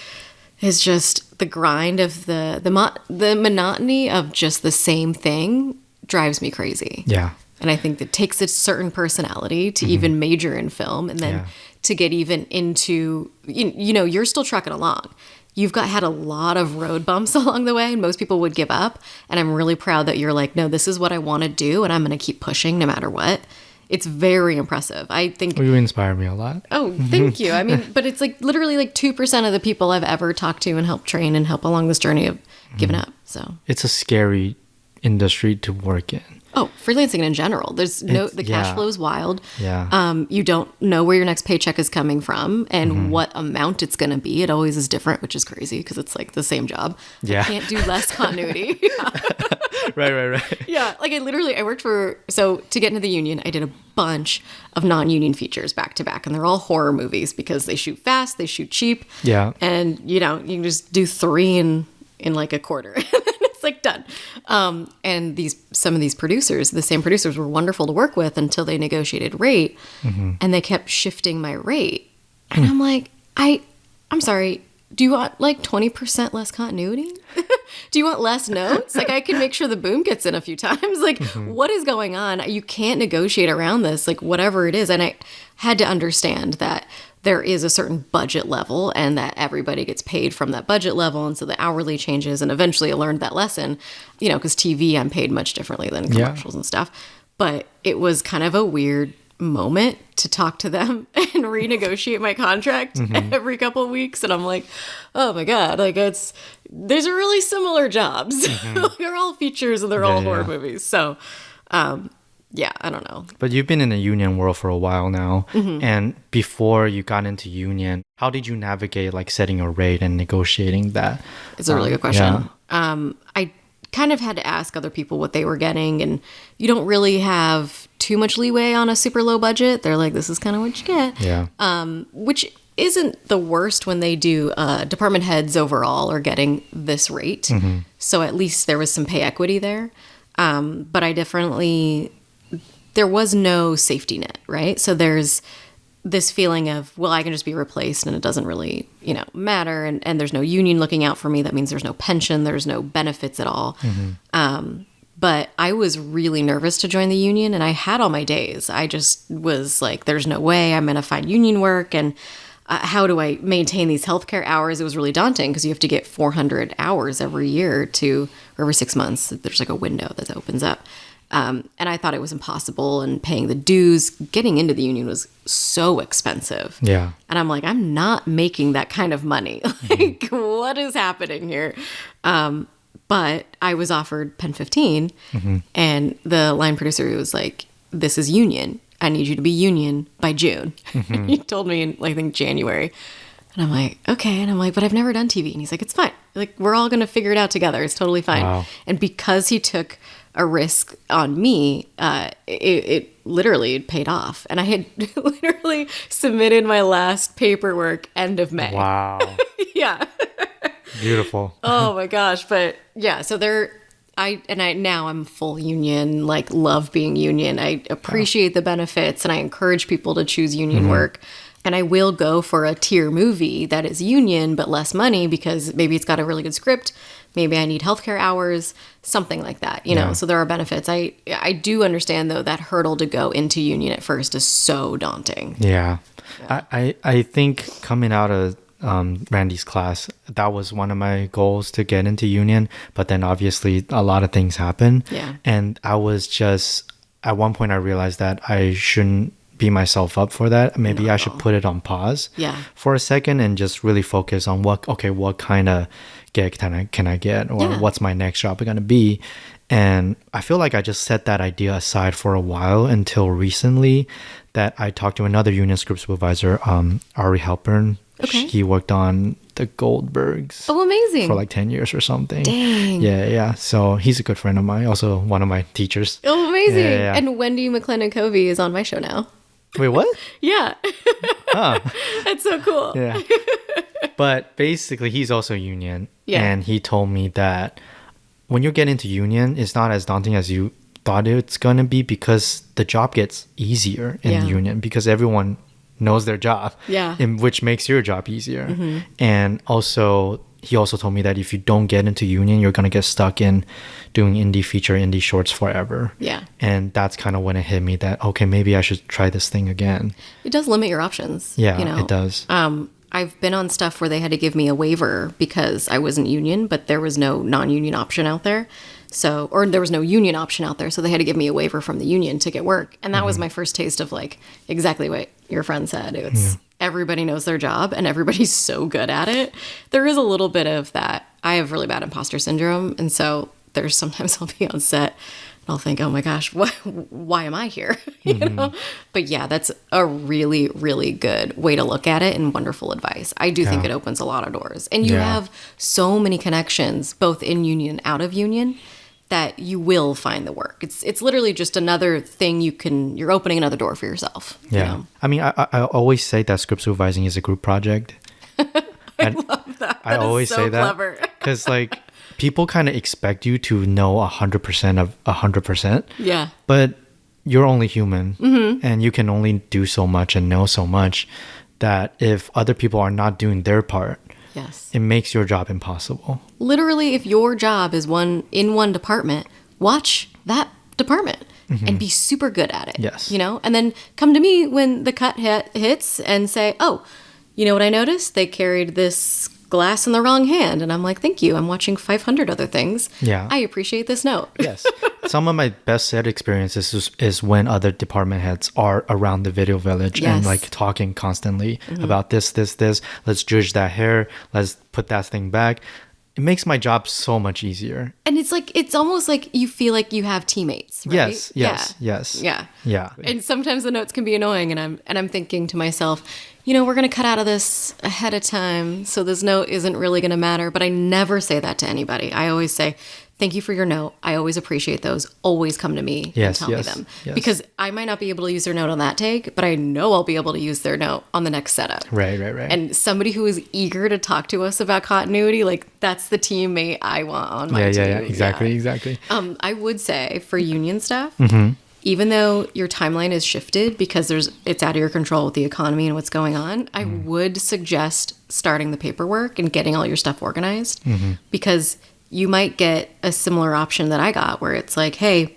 it's just the grind of the monotony of just the same thing drives me crazy. Yeah. And I think it takes a certain personality to even major in film, and then to get even into, you're still trucking along. You've had a lot of road bumps along the way, and most people would give up. And I'm really proud that you're like, no, this is what I want to do, and I'm going to keep pushing no matter what. It's very impressive. I think you inspire me a lot. Oh, thank you. I mean, but it's like literally like 2% of the people I've ever talked to and helped train and help along this journey have given up. So it's a scary industry to work in. Oh, freelancing in general. The cash flow is wild. Yeah. You don't know where your next paycheck is coming from and what amount it's going to be. It always is different, which is crazy because it's like the same job. Yeah. I can't do less continuity. Right. Yeah. Like I worked so to get into the union, I did a bunch of non-union features back to back, and they're all horror movies because they shoot fast, they shoot cheap. Yeah. And, you can just do 3 in like a quarter. Like done. And some of these producers, the same producers, were wonderful to work with until they negotiated rate, and they kept shifting my rate. And I'm like, I'm sorry, do you want like 20% less continuity? Do you want less notes? Like I can make sure the boom gets in a few times. Like what is going on? You can't negotiate around this, like whatever it is. And I had to understand that there is a certain budget level and that everybody gets paid from that budget level. And so the hourly changes, and eventually I learned that lesson, because TV, I'm paid much differently than commercials and stuff. But it was kind of a weird moment to talk to them and renegotiate my contract every couple of weeks. And I'm like, oh my God, like these are really similar jobs. They're all features and they're all horror movies. So, I don't know. But you've been in the union world for a while now. And before you got into union, how did you navigate like setting a rate and negotiating that? It's a really good question. I kind of had to ask other people what they were getting, and you don't really have too much leeway on a super low budget. They're like, this is kind of what you get. Yeah. Which isn't the worst when they do department heads overall are getting this rate. So at least there was some pay equity there. But I definitely... there was no safety net, right? So there's this feeling of, well, I can just be replaced and it doesn't really, matter. And there's no union looking out for me. That means there's no pension. There's no benefits at all. But I was really nervous to join the union, and I had all my days. I just was like, there's no way I'm going to find union work. And how do I maintain these healthcare hours? It was really daunting because you have to get 400 hours every year or every 6 months. There's like a window that opens up. And I thought it was impossible, and paying the dues, getting into the union was so expensive. Yeah. And I'm like, I'm not making that kind of money. Like, what is happening here? But I was offered Pen 15, and the line producer was like, this is union. I need you to be union by June. He told me in, I think, January. And I'm like, okay. And I'm like, but I've never done TV. And he's like, it's fine. Like, we're all going to figure it out together. It's totally fine. Wow. And because he took a risk on me, it literally paid off. And I had literally submitted my last paperwork end of May. Wow. Yeah. Beautiful. Oh my gosh. But yeah, so now I'm full union, like love being union. I appreciate the benefits, and I encourage people to choose union work. And I will go for a tier movie that is union but less money because maybe it's got a really good script. Maybe I need healthcare hours, something like that, you know. So there are benefits. I do understand, though, that hurdle to go into union at first is so daunting. Yeah. I think coming out of Randy's class, that was one of my goals, to get into union. But then obviously a lot of things happen. Yeah. And I was just, at one point I realized that I shouldn't beat myself up for that. Maybe I should put it on pause for a second and just really focus on what kind of gig can I get, or what's my next job going to be. And I feel like I just set that idea aside for a while until recently that I talked to another union script supervisor, Ari Halpern. Okay. He worked on the Goldbergs. Oh, amazing. For like 10 years or something. Dang. Yeah. So he's a good friend of mine, also one of my teachers. Oh, amazing. Yeah. And Wendy McLennan-Covey is on my show now. Wait, what? Yeah. Huh. That's so cool. Yeah. But basically, he's also union. Yeah. And he told me that when you get into union, it's not as daunting as you thought it's going to be, because the job gets easier in union because everyone knows their job. Yeah. Which makes your job easier. And also, he also told me that if you don't get into union, you're going to get stuck in doing indie feature, indie shorts forever. Yeah. And that's kind of when it hit me that, okay, maybe I should try this thing again. It does limit your options. Yeah, you know? it does. I've been on stuff where they had to give me a waiver because I wasn't union, but there was no non-union option out there. So, or there was no union option out there. So they had to give me a waiver from the union to get work. And that was my first taste of like exactly what your friend said. It's everybody knows their job and everybody's so good at it. There is a little bit of that. I have really bad imposter syndrome. And so there's sometimes I'll be on set and I'll think, oh my gosh, why am I here? You know? But yeah, that's a really, really good way to look at it and wonderful advice. I do think it opens a lot of doors. And you have so many connections, both in union and out of union, that you will find the work. It's literally just another thing you're opening another door for yourself. Yeah. You know? I mean, I always say that script supervising is a group project. I love that. I always so say that clever. because like people kind of expect you to know 100% of 100%. Yeah. But you're only human and you can only do so much and know so much that if other people are not doing their part, Yes. it makes your job impossible. Literally, if your job is in one department, watch that department and be super good at it. Yes. You know, and then come to me when the cut hits and say, oh, you know what I noticed? They carried this glass in the wrong hand. And I'm like, thank you. I'm watching 500 other things. Yeah. I appreciate this note. Yes. Some of my best set experiences is when other department heads are around the video village and like talking constantly about this. Let's judge that hair. Let's put that thing back. It makes my job so much easier. And it's almost like you feel like you have teammates, right? Yes. Yeah. And sometimes the notes can be annoying and I'm thinking to myself, you know, we're going to cut out of this ahead of time, so this note isn't really going to matter. But I never say that to anybody. I always say, thank you for your note. I always appreciate those. Always come to me and tell me them. Yes. Because I might not be able to use their note on that take, but I know I'll be able to use their note on the next setup. Right. And somebody who is eager to talk to us about continuity, like that's the teammate I want on my team. Yeah. Exactly. I would say for union staff, even though your timeline is shifted because it's out of your control with the economy and what's going on, I would suggest starting the paperwork and getting all your stuff organized because you might get a similar option that I got where it's like, hey,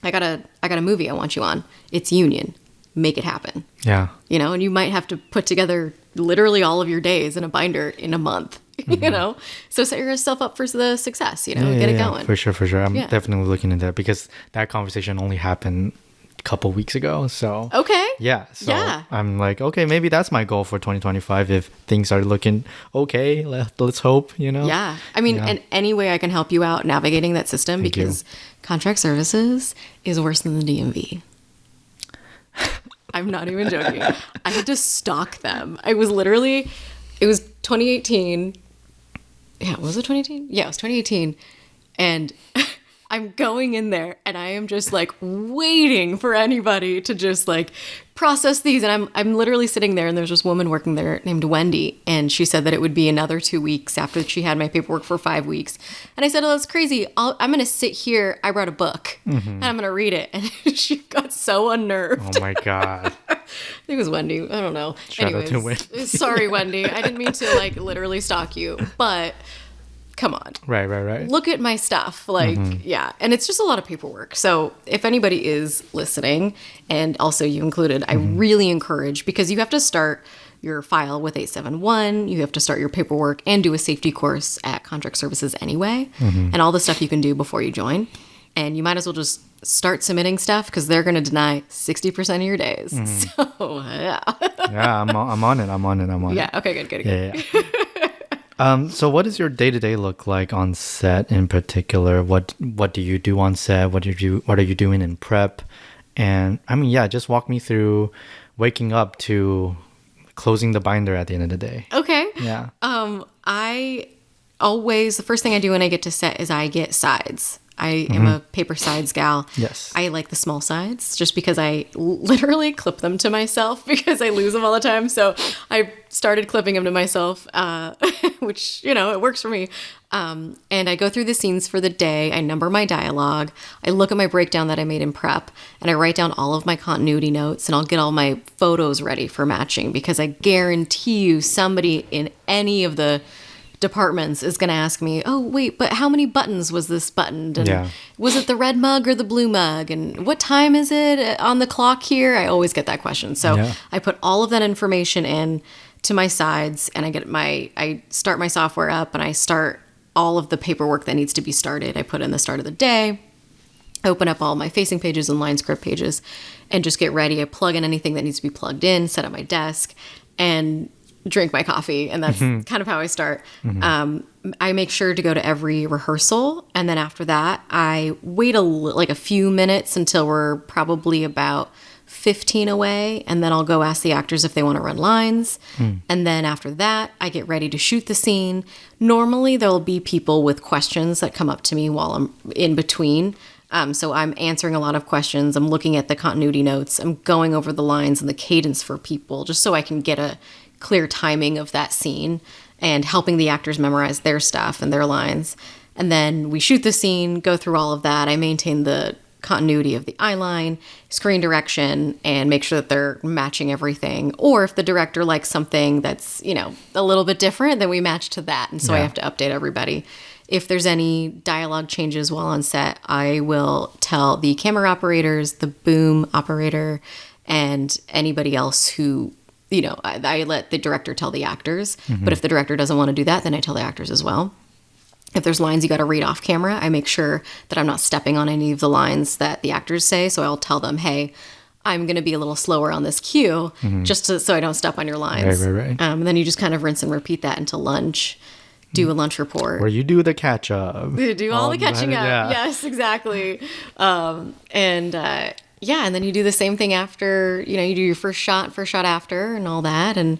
I got a movie I want you on. It's union. make it happen. Yeah. You know, and you might have to put together literally all of your days in a binder in a month, you know? So set yourself up for the success, you know, get it going. For sure. I'm definitely looking into that because that conversation only happened a couple weeks ago. So, okay. Yeah. So I'm like, okay, maybe that's my goal for 2025 if things are looking okay. Let's hope, you know? Yeah. I mean, in any way I can help you out navigating that system because contract services is worse than the DMV. I'm not even joking. I had to stalk them. It was 2018. Yeah, was it 2018? Yeah, it was 2018. And I'm going in there and I am just like waiting for anybody to just like process these. And I'm literally sitting there and there's this woman working there named Wendy. And she said that it would be another 2 weeks after she had my paperwork for 5 weeks. And I said, oh, that's crazy. I'm going to sit here. I brought a book and I'm going to read it. And she got so unnerved. Oh my God. I think it was Wendy. I don't know. Shout out to Wendy. Sorry, Wendy. I didn't mean to like literally stalk you, but come on. Right. Look at my stuff. Like, yeah. And it's just a lot of paperwork. So if anybody is listening, and also you included, I really encourage, because you have to start your file with 871, you have to start your paperwork and do a safety course at Contract Services anyway, and all the stuff you can do before you join. And you might as well just start submitting stuff because they're going to deny 60% of your days. So, yeah. Yeah, I'm on it. Yeah, okay, good. Yeah. So what does your day-to-day look like on set in particular? What do you do on set? What are you doing in prep? And I mean, just walk me through waking up to closing the binder at the end of the day. Okay. Yeah. The first thing I do when I get to set is I get sides. I am a paper sides gal. Yes. I like the small sides just because I literally clip them to myself because I lose them all the time. So I started clipping them to myself, which, you know, it works for me. And I go through the scenes for the day. I number my dialogue. I look at my breakdown that I made in prep and I write down all of my continuity notes and I'll get all my photos ready for matching because I guarantee you somebody in any of the departments is going to ask me, oh, wait, but how many buttons was this buttoned? And was it the red mug or the blue mug? And what time is it on the clock here? I always get that question. So I put all of that information in to my sides and I start my software up and I start all of the paperwork that needs to be started. I put in the start of the day, open up all my facing pages and line script pages and just get ready. I plug in anything that needs to be plugged in, set up my desk and drink my coffee, and that's kind of how I start. I make sure to go to every rehearsal, and then after that, I wait a few minutes until we're probably about 15 away, and then I'll go ask the actors if they want to run lines. And then after that, I get ready to shoot the scene. Normally, there'll be people with questions that come up to me while I'm in between. So I'm answering a lot of questions. I'm looking at the continuity notes. I'm going over the lines and the cadence for people, just so I can get a clear timing of that scene and helping the actors memorize their stuff and their lines. And then we shoot the scene, go through all of that. I maintain the continuity of the eye line, screen direction, and make sure that they're matching everything. Or if the director likes something that's, you know, a little bit different, then we match to that. And so I have to update everybody. If there's any dialogue changes while on set, I will tell the camera operators, the boom operator, and anybody else who, you know, I let the director tell the actors. But if the director doesn't want to do that, then I tell the actors as well. If there's lines you got to read off camera, I make sure that I'm not stepping on any of the lines that the actors say. So I'll tell them, hey, I'm going to be a little slower on this cue so I don't step on your lines. Right. And then you just kind of rinse and repeat that until lunch. Do a lunch report. Where you do the catch up. Do all the catching up. Yeah. Yes, exactly. And then you do the same thing after, you know, you do your first shot after and all that. And,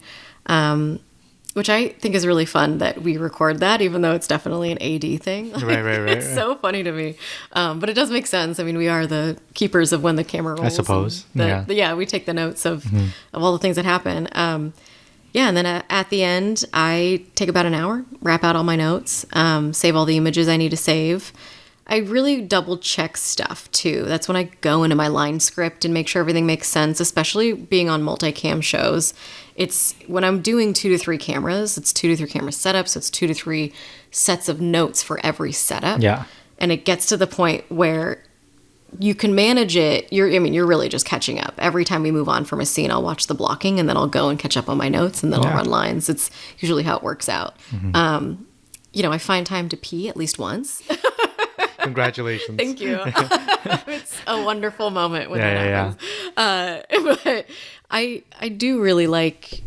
which I think is really fun that we record that, even though it's definitely an AD thing. Right. It's so funny to me. But it does make sense. I mean, we are the keepers of when the camera rolls. I suppose. We take the notes of all the things that happen. And then at the end, I take about an hour, wrap out all my notes, save all the images I need to save. I really double check stuff too. That's when I go into my line script and make sure everything makes sense, especially being on multicam shows. It's when I'm doing 2 to 3 cameras, it's 2 to 3 camera setups. So it's 2 to 3 sets of notes for every setup. Yeah. And it gets to the point where you can manage it. You're really just catching up. Every time we move on from a scene, I'll watch the blocking and then I'll go and catch up on my notes and then I'll run lines. It's usually how it works out. I find time to pee at least once. Congratulations. Thank you. It's a wonderful moment when that happens. But I do really like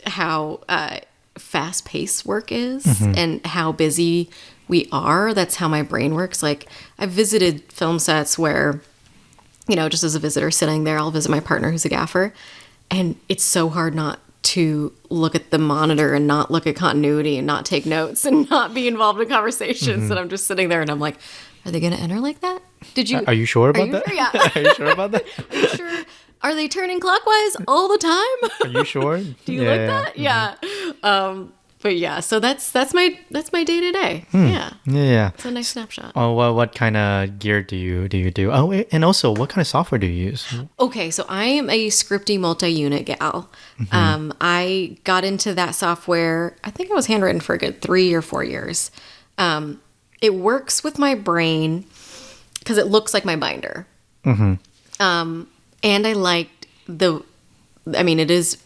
how fast-paced work is and how busy we are. That's how my brain works. Like, I've visited film sets where, just as a visitor sitting there, I'll visit my partner who's a gaffer, and it's so hard not to look at the monitor and not look at continuity and not take notes and not be involved in conversations. And I'm just sitting there and I'm like, are they going to enter like that? Are you sure about that? Sure? Yeah. Are you sure about that? Are you sure? Are they turning clockwise all the time? Are you sure? Do you like that? Yeah. But yeah, so that's my day to day. Yeah. Yeah. It's a nice snapshot. Oh, well, what kind of gear do you do? Oh, and also, what kind of software do you use? Okay, so I am a Scripty multi-unit gal. I got into that software, I think I was handwritten for a good 3 or 4 years. It works with my brain because it looks like my binder. And I liked it is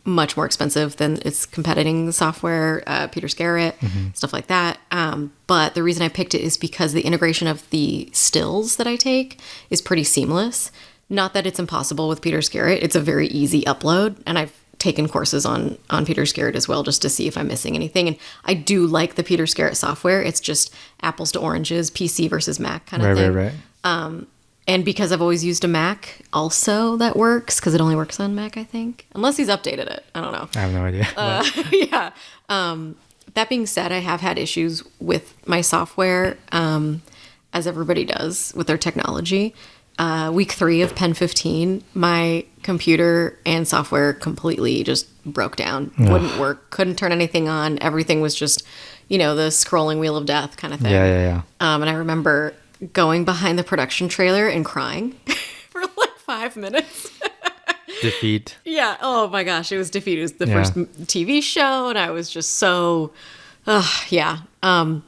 much more expensive than its competing software, Peter Scarrett, stuff like that. But the reason I picked it is because the integration of the stills that I take is pretty seamless. Not that it's impossible with Peter Scarrett. It's a very easy upload. And I've taken courses on Peter Scarrett as well, just to see if I'm missing anything. And I do like the Peter Scarrett software. It's just apples to oranges, PC versus Mac kind of thing. Right. And because I've always used a Mac also, that works, because it only works on Mac, I think. Unless he's updated it. I don't know. I have no idea. Yeah. That being said, I have had issues with my software, as everybody does with their technology. Week 3 of Pen 15, my computer and software completely just broke down. Wouldn't work. Couldn't turn anything on. Everything was just, the scrolling wheel of death kind of thing. Yeah. And I remember going behind the production trailer and crying for like 5 minutes. Defeat. Yeah. Oh my gosh. It was Defeat. It was the first TV show. And I was just so, yeah. I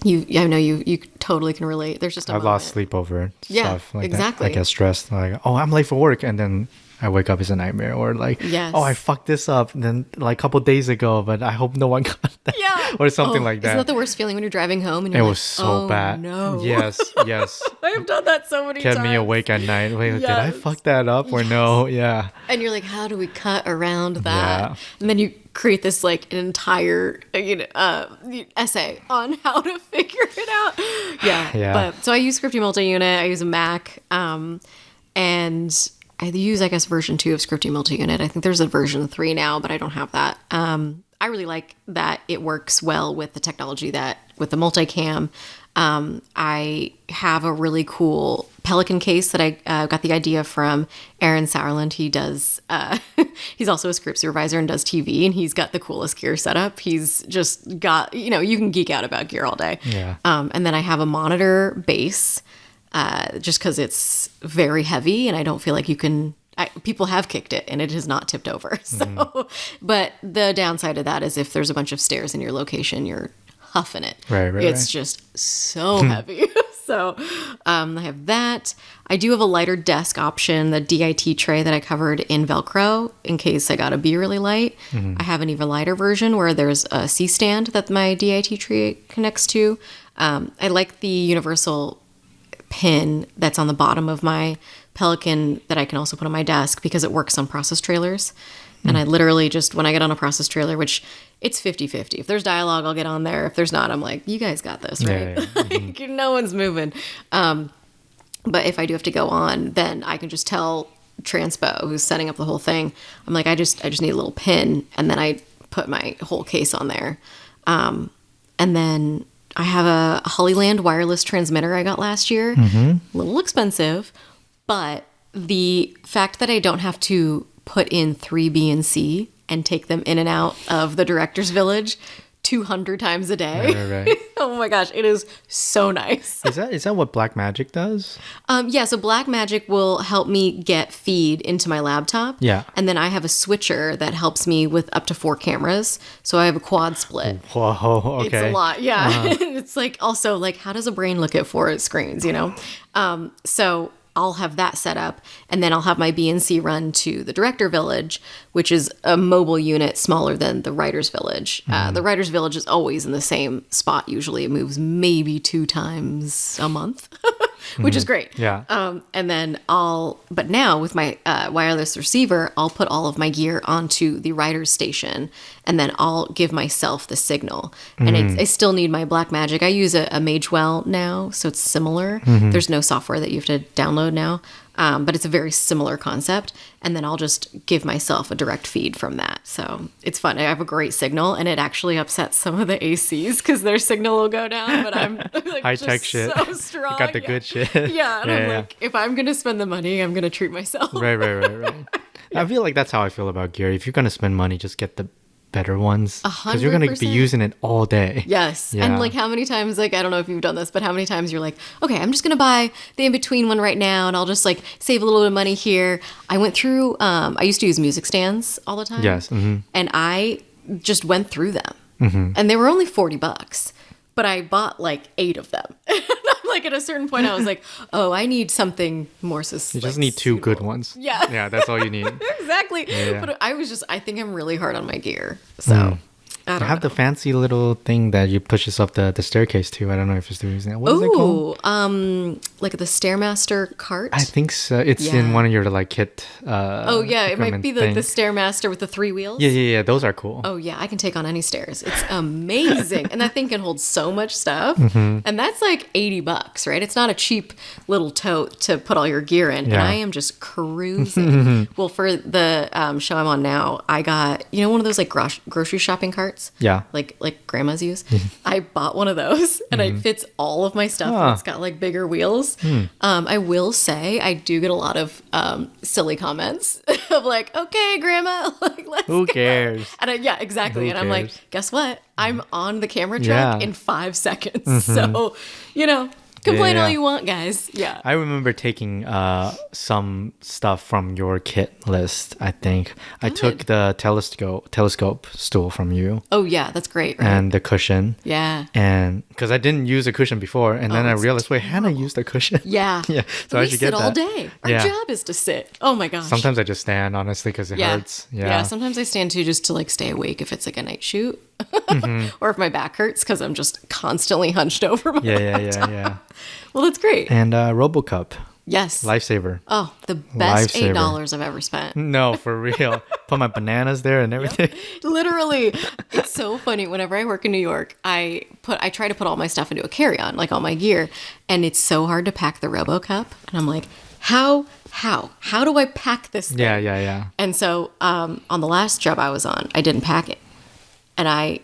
know you totally can relate. There's just I've lost sleep over stuff like exactly. that. I get stressed. Like, oh, I'm late for work. And then I wake up, it's a nightmare. Or like, oh, I fucked this up. And then like a couple days ago, but I hope no one got that. Yeah. Or something like that. Isn't that the worst feeling when you're driving home? And you're was so bad. No. Yes. I have done that so many times. Kept me awake at night. Wait, did I fuck that up or no? Yeah. And you're like, how do we cut around that? Yeah. And then you create this like an entire essay on how to figure it out. Yeah. But so I use Scripty multi-unit. I use a Mac, and I use, I guess, version 2 of Scripty multi-unit. I think there's a version 3 now, but I don't have that. I really like that it works well with the technology with the multicam. I have a really cool Pelican case that I got the idea from Aaron Sauerland. He does, he's also a script supervisor and does TV, and he's got the coolest gear setup. He's just got, you can geek out about gear all day. Yeah. And then I have a monitor base, just because it's very heavy and I don't feel like people have kicked it and it has not tipped over. So, but the downside of that is if there's a bunch of stairs in your location, you're huffing it. Right. It's just so heavy. So I have that. I do have a lighter desk option, the DIT tray that I covered in Velcro in case I got to be really light. I have an even lighter version where there's a C-stand that my DIT tray connects to. I like the universal pin that's on the bottom of my Pelican that I can also put on my desk because it works on process trailers. And I literally just, when I get on a process trailer, which it's 50-50. If there's dialogue, I'll get on there. If there's not, I'm like, you guys got this, right? Like, no one's moving. But if I do have to go on, then I can just tell Transpo, who's setting up the whole thing, I'm like, I just need a little pin. And then I put my whole case on there. And then I have a Hollyland wireless transmitter I got last year. A little expensive, but the fact that I don't have to put in 3 B and C and take them in and out of the director's village 200 times a day. Right. Oh my gosh, it is so nice. Is that what Black Magic does? Yeah, so Black Magic will help me get feed into my laptop. Yeah. And then I have a switcher that helps me with up to 4 cameras. So I have a quad split. Whoa, okay. It's a lot, yeah. It's like also like, how does a brain look at 4 screens, you know? So I'll have that set up, and then I'll have my BNC run to the Director Village, which is a mobile unit smaller than the Writer's Village. The Writer's Village is always in the same spot. Usually it moves maybe 2 times a month, which is great. Yeah. And then but now with my wireless receiver, I'll put all of my gear onto the Writer's Station, and then I'll give myself the signal. And I still need my Black Magic. I use a Magewell now, so it's similar. There's no software that you have to download now, but it's a very similar concept. And then I'll just give myself a direct feed from that. So it's fun. I have a great signal, and it actually upsets some of the ACs because their signal will go down, but I'm like high-tech shit. So strong. You got the good shit. Yeah, and I'm like, if I'm going to spend the money, I'm going to treat myself. Right. I feel like that's how I feel about gear. If you're going to spend money, just get the better ones, because you're going to be using it all day. Yes. Yeah. And like how many times, like, I don't know if you've done this, but how many times you're like, okay, I'm just going to buy the in-between one right now, and I'll just like save a little bit of money here. I went through, I used to use music stands all the time. Yes. And I just went through them, and they were only $40, but I bought like 8 of them. Like at a certain point, I was like, "Oh, I need something more sustainable." You just need 2 good ones. Yeah, that's all you need. Exactly. Yeah. But I think I'm really hard on my gear. So I have the fancy little thing that you push us up the staircase to. I don't know if you're still using that. What is it called? Like the Stairmaster cart. I think so. It's in one of your like kit. It might be the Stairmaster with the 3 wheels. Yeah. Those are cool. Oh yeah, I can take on any stairs. It's amazing, and that thing can hold so much stuff. And that's like $80, right? It's not a cheap little tote to put all your gear in. Yeah. And I am just cruising. Well, for the show I'm on now, I got one of those like grocery shopping carts. Yeah. Like grandmas use. I bought one of those, and it fits all of my stuff. And it's got like bigger wheels. I will say I do get a lot of silly comments of like, okay, grandma, like let's Who go. cares? And exactly. Who I'm like, cares? guess what? I'm on the camera track Yeah. in 5 seconds. So, complain all you want, guys. Yeah. I remember taking some stuff from your kit list. I think I took the telescope stool from you. Oh yeah, that's great. Right? And the cushion. Yeah. And because I didn't use a cushion before, and then I realized, wait, Hannah used the cushion. Yeah. Yeah. So I should get sit that. all day. Our job is to sit. Oh my gosh. Sometimes I just stand, honestly, because it hurts. Yeah. Sometimes I stand too just to like stay awake if it's like a night shoot, or if my back hurts because I'm just constantly hunched over my laptop. Yeah. Well, that's great. And RoboCup. Yes. Lifesaver. Oh, the best Lifesaver. $8 I've ever spent. No, for real. Put my bananas there and everything. Literally. It's so funny. Whenever I work in New York, I try to put all my stuff into a carry-on, like all my gear, and it's so hard to pack the RoboCup. And I'm like, how do I pack this thing? Yeah. And so on the last job I was on, I didn't pack it. And I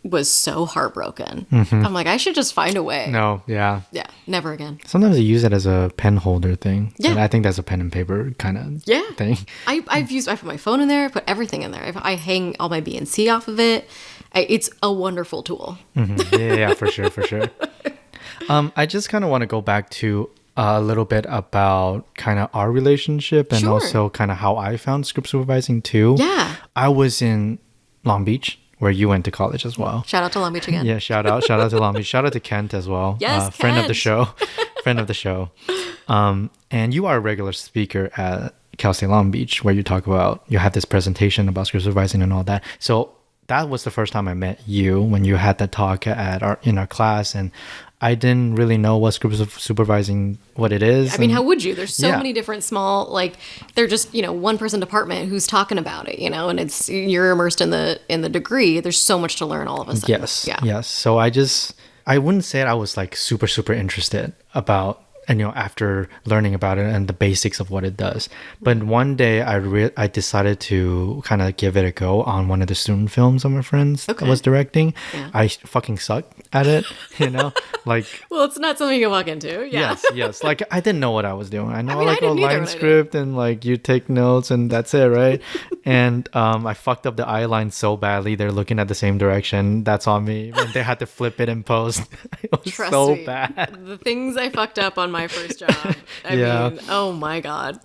was so heartbroken. I'm like, I should just find a way. No, yeah. Yeah, never again. Sometimes I use it as a pen holder thing. Yeah. And I think that's a pen and paper kind of thing. I put my phone in there, I put everything in there. I hang all my BNC off of it. It's a wonderful tool. Yeah, for sure. I just kind of want to go back to a little bit about kind of our relationship and also kind of how I found script supervising too. Yeah. I was in Long Beach, where you went to college as well. Shout out to Long Beach again. Yeah, shout out to Long Beach. Shout out to Kent as well. Yes, friend of Kent. the show. And you are a regular speaker at Cal State Long Beach, where you talk about, you had this presentation about script supervising and all that. So that was the first time I met you, when you had that talk in our class, and I didn't really know what script supervising, what it is. I mean, how would you? There's so Yeah. many different small, like, they're just, one person department who's talking about it, and you're immersed in the degree. There's so much to learn all of a sudden. Yes. So I wouldn't say I was like super, super interested about, and after learning about it and the basics of what it does. But one day I decided to kind of give it a go on one of the student films of my friends was directing. Yeah. I fucking sucked at it, like. Well, it's not something you walk into. Yeah. Yes. Like, I didn't know what I was doing. I know I like a didn't either line when I did. script and like you take notes and that's it, right? And I fucked up the eye line so badly. They're looking at the same direction. That's on me. And they had to flip it in post. It was Trust so me, bad. the things I fucked up on my first job. I mean, oh my God.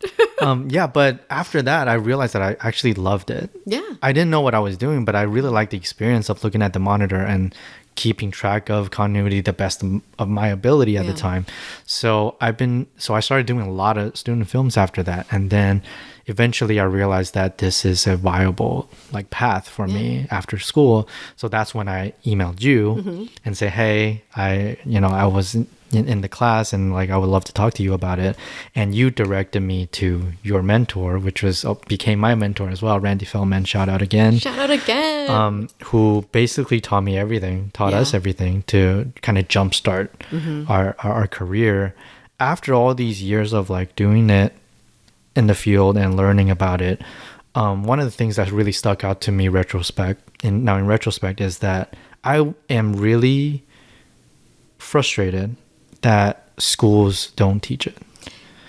Yeah, but after that, I realized that I actually loved it. Yeah. I didn't know what I was doing, but I really liked the experience of looking at the monitor and keeping track of continuity the best of my ability at the time. So I started doing a lot of student films after that, and then eventually I realized that this is a viable like path for me after school. So that's when I emailed you and say, hey, I was in the class and like I would love to talk to you about it. And you directed me to your mentor, which became my mentor as well, Randy Feldman. Shout out again. Who basically taught us everything to kind of jumpstart our career. After all these years of like doing it in the field and learning about it, one of the things that really stuck out to me in retrospect is that I am really frustrated that schools don't teach it.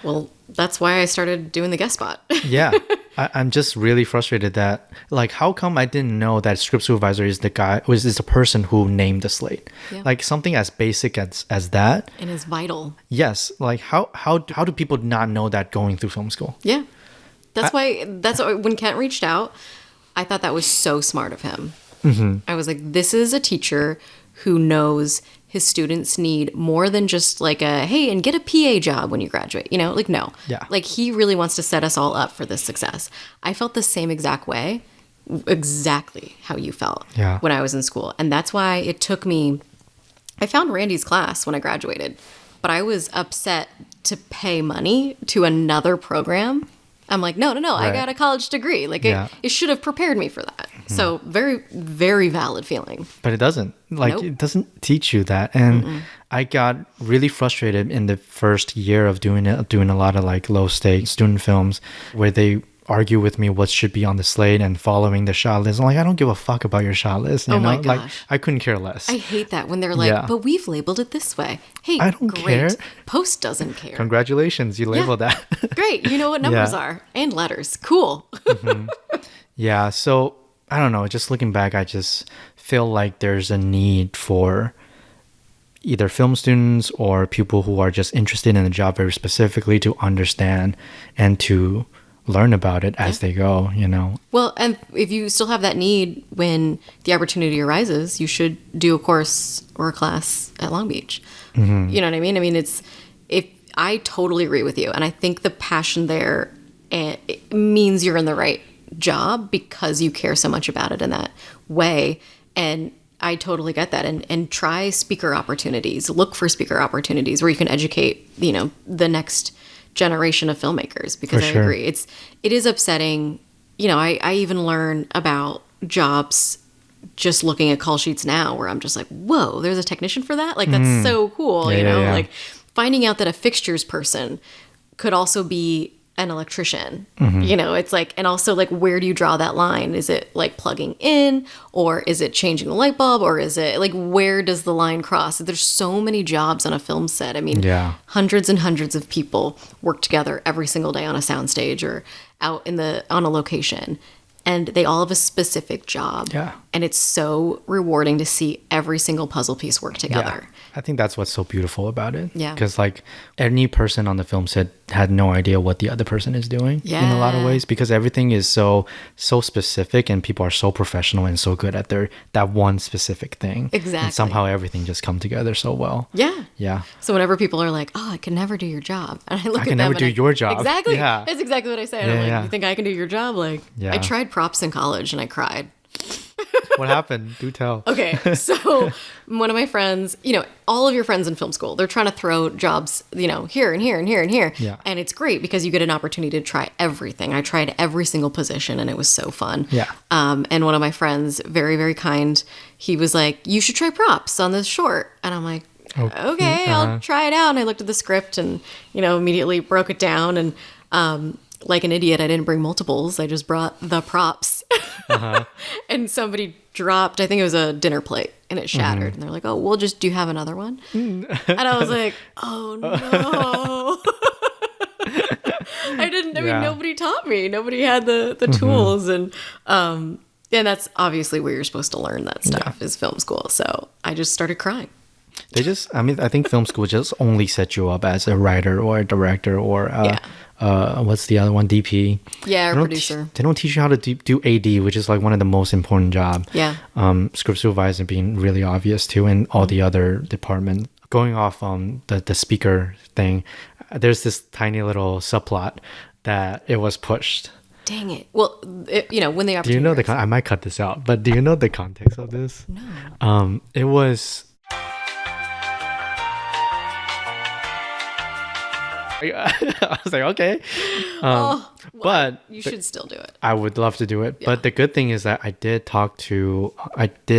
Well, that's why I started doing the guest spot. Yeah. I'm just really frustrated that, like, how come I didn't know that script supervisor is the person who named the slate? Yeah. Like, something as basic as that. And is vital. Yes. Like, how do people not know that going through film school? Yeah. That's why when Kent reached out, I thought that was so smart of him. Mm-hmm. I was like, this is a teacher who knows his students need more than just like hey, and get a PA job when you graduate, like, no. Yeah. Like, he really wants to set us all up for this success. I felt the same exact way, exactly how you felt when I was in school. And that's why it took me, I found Randy's class when I graduated, but I was upset to pay money to another program. I'm like, no, right. I got a college degree. Like, it should have prepared me for that. Mm-hmm. So very, very valid feeling. But it doesn't. Like, It doesn't teach you that. And I got really frustrated in the first year of doing a lot of like low stake student films where they argue with me what should be on the slate and following the shot list. I'm like, I don't give a fuck about your shot list. You know? My gosh. Like, I couldn't care less. I hate that when they're like, but we've labeled it this way. Hey, I don't care. Post doesn't care. Congratulations, you labeled that. Great. You know what numbers are and letters. Cool. Yeah. So I don't know. Just looking back, I just feel like there's a need for either film students or people who are just interested in the job very specifically to understand and to learn about it as they go, Well, and if you still have that need when the opportunity arises, you should do a course or a class at Long Beach. Mm-hmm. You know what I mean? I mean, I totally agree with you. And I think the passion there it means you're in the right job because you care so much about it in that way. And I totally get that. And try speaker opportunities, look for speaker opportunities where you can educate, the next generation of filmmakers, because I agree. It is upsetting. I even learn about jobs just looking at call sheets now where I'm just like, whoa, there's a technician for that? Like, that's so cool. Like finding out that a fixtures person could also be an electrician, it's like, and also like, where do you draw that line? Is it like plugging in, or is it changing the light bulb, or is it like, where does the line cross? There's so many jobs on a film set. I mean, hundreds and hundreds of people work together every single day on a soundstage or out on a location, and they all have a specific job. Yeah. And it's so rewarding to see every single puzzle piece work together. Yeah. I think that's what's so beautiful about it. Yeah. Because like any person on the film set had no idea what the other person is doing in a lot of ways, because everything is so specific and people are so professional and so good at that one specific thing. Exactly. And somehow everything just come together so well. Yeah. Yeah. So whenever people are like, oh, I can never do your job. And I look at them, I can never do your job. Exactly. Yeah. That's exactly what I say. And I'm like, you think I can do your job? Like, I tried props in college and I cried. What happened? Do tell. Okay, so one of my friends, all of your friends in film school, they're trying to throw jobs, here and here and here and here. Yeah. And it's great because you get an opportunity to try everything. I tried every single position and it was so fun. Yeah. And one of my friends, very, very kind, he was like, you should try props on this short. And I'm like, okay, I'll try it out. And I looked at the script and, immediately broke it down. And like an idiot, I didn't bring multiples. I just brought the props. And somebody dropped, I think it was a dinner plate, and it shattered. And they're like, oh, do you have another one? And I was like, oh no. I didn't I mean, nobody taught me. Nobody had the tools. And that's obviously where you're supposed to learn that stuff is film school. So I just started crying. I think film school just only set you up as a writer or a director or what's the other one? DP. Yeah, or producer. They don't teach you how to do AD, which is like one of the most important jobs. Yeah. Script supervisor being really obvious too, and all the other departments. Going off the speaker thing, there's this tiny little subplot that it was pushed. Dang it. Well, when the opportunity... Do you know I might cut this out, but do you know the context of this? No. It was... I was like, okay. But you should still do it. I would love to do it. Yeah. But the good thing is that I did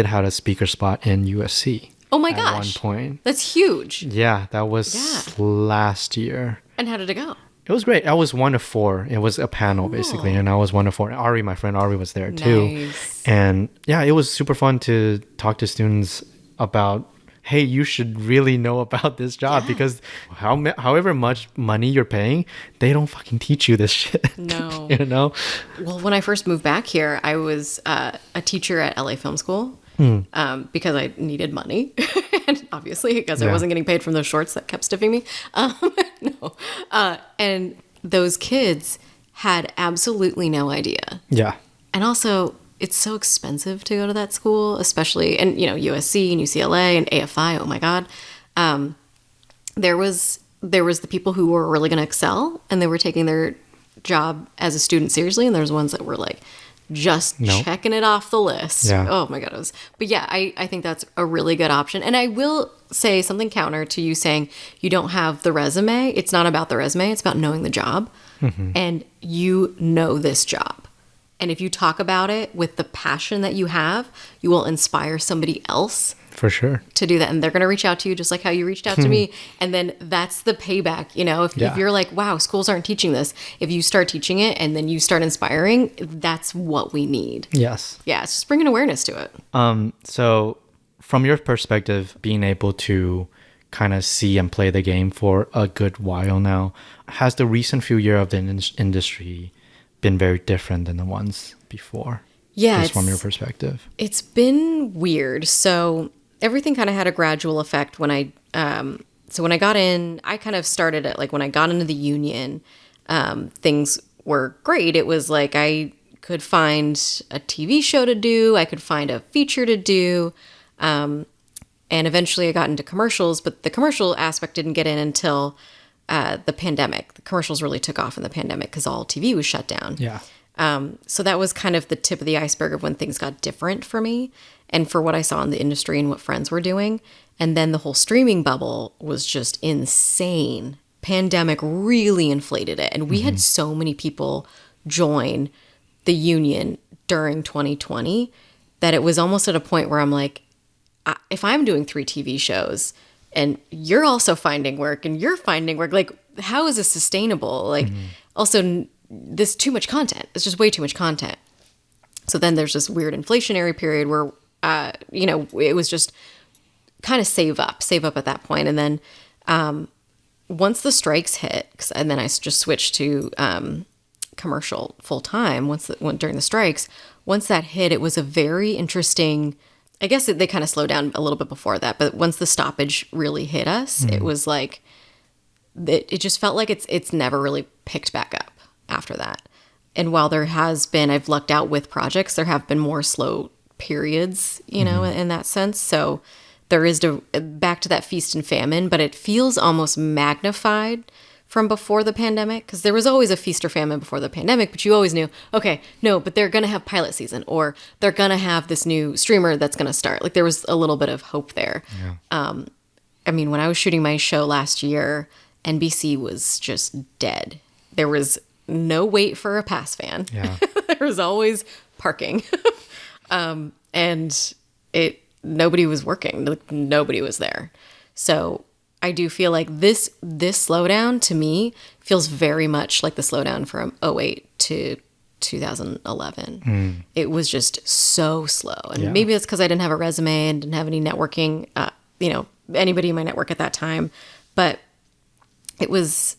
have a speaker spot in USC. Oh my gosh. At one point. That's huge. Yeah, that was last year. And how did it go? It was great. I was one of 4. It was a panel basically, and I was one of 4. Ari, my friend Ari, was there too. Nice. And yeah, it was super fun to talk to students about, hey, you should really know about this job because however much money you're paying, they don't fucking teach you this shit. No. You know? Well, when I first moved back here, I was a teacher at LA Film School because I needed money. And obviously, because I wasn't getting paid from those shorts that kept stiffing me. And those kids had absolutely no idea. Yeah. And also... it's so expensive to go to that school, especially, and USC and UCLA and AFI. Oh my God. There was the people who were really going to excel and they were taking their job as a student seriously. And there's ones that were like just checking it off the list. Yeah. Oh my God. But yeah, I think that's a really good option. And I will say something counter to you saying you don't have the resume. It's not about the resume. It's about knowing the job and you know this job. And if you talk about it with the passion that you have, you will inspire somebody else. For sure. To do that. And they're going to reach out to you just like how you reached out to me. And then that's the payback. If you're like, wow, schools aren't teaching this. If you start teaching it and then you start inspiring, that's what we need. Yes. Yeah. It's just bringing awareness to it. So from your perspective, being able to kind of see and play the game for a good while now, has the recent few years of the industry been very different than the ones before? Yeah, just from your perspective. It's been weird. So everything kind of had a gradual effect when I got in. I kind of started it like when I got into the union. Things were great. It was like I could find a TV show to do. I could find a feature to do. And eventually I got into commercials, but the commercial aspect didn't get in until the pandemic. The commercials really took off in the pandemic because all TV was shut down. Yeah. So that was kind of the tip of the iceberg of when things got different for me and for what I saw in the industry and what friends were doing. And then the whole streaming bubble was just insane. Pandemic really inflated it. And we had so many people join the union during 2020 that it was almost at a point where I'm like, if I'm doing 3 TV shows and you're also finding work and you're finding work, like, how is this sustainable? Like, also, there's too much content. It's just way too much content. So then there's this weird inflationary period where, it was just kind of save up at that point. And then once the strikes hit, and then I just switched to commercial full time during the strikes. Once that hit, it was a very interesting. I guess they kind of slowed down a little bit before that, but once the stoppage really hit us, it was like it just felt like it's never really picked back up after that. And while there has been, I've lucked out with projects, there have been more slow periods, in that sense. So there is back to that feast and famine, but it feels almost magnified from before the pandemic, because there was always a feast or famine before the pandemic, but you always knew, okay, no, but they're going to have pilot season, or they're going to have this new streamer that's going to start. Like, there was a little bit of hope there. Yeah. I mean, when I was shooting my show last year, NBC was just dead. There was no wait for a pass fan. Yeah. There was always parking. And nobody was working. Like, nobody was there. So I do feel like this slowdown to me feels very much like the slowdown from 2008 to 2011. It was just so slow. And maybe it's because I didn't have a resume and didn't have any networking, anybody in my network at that time. But it was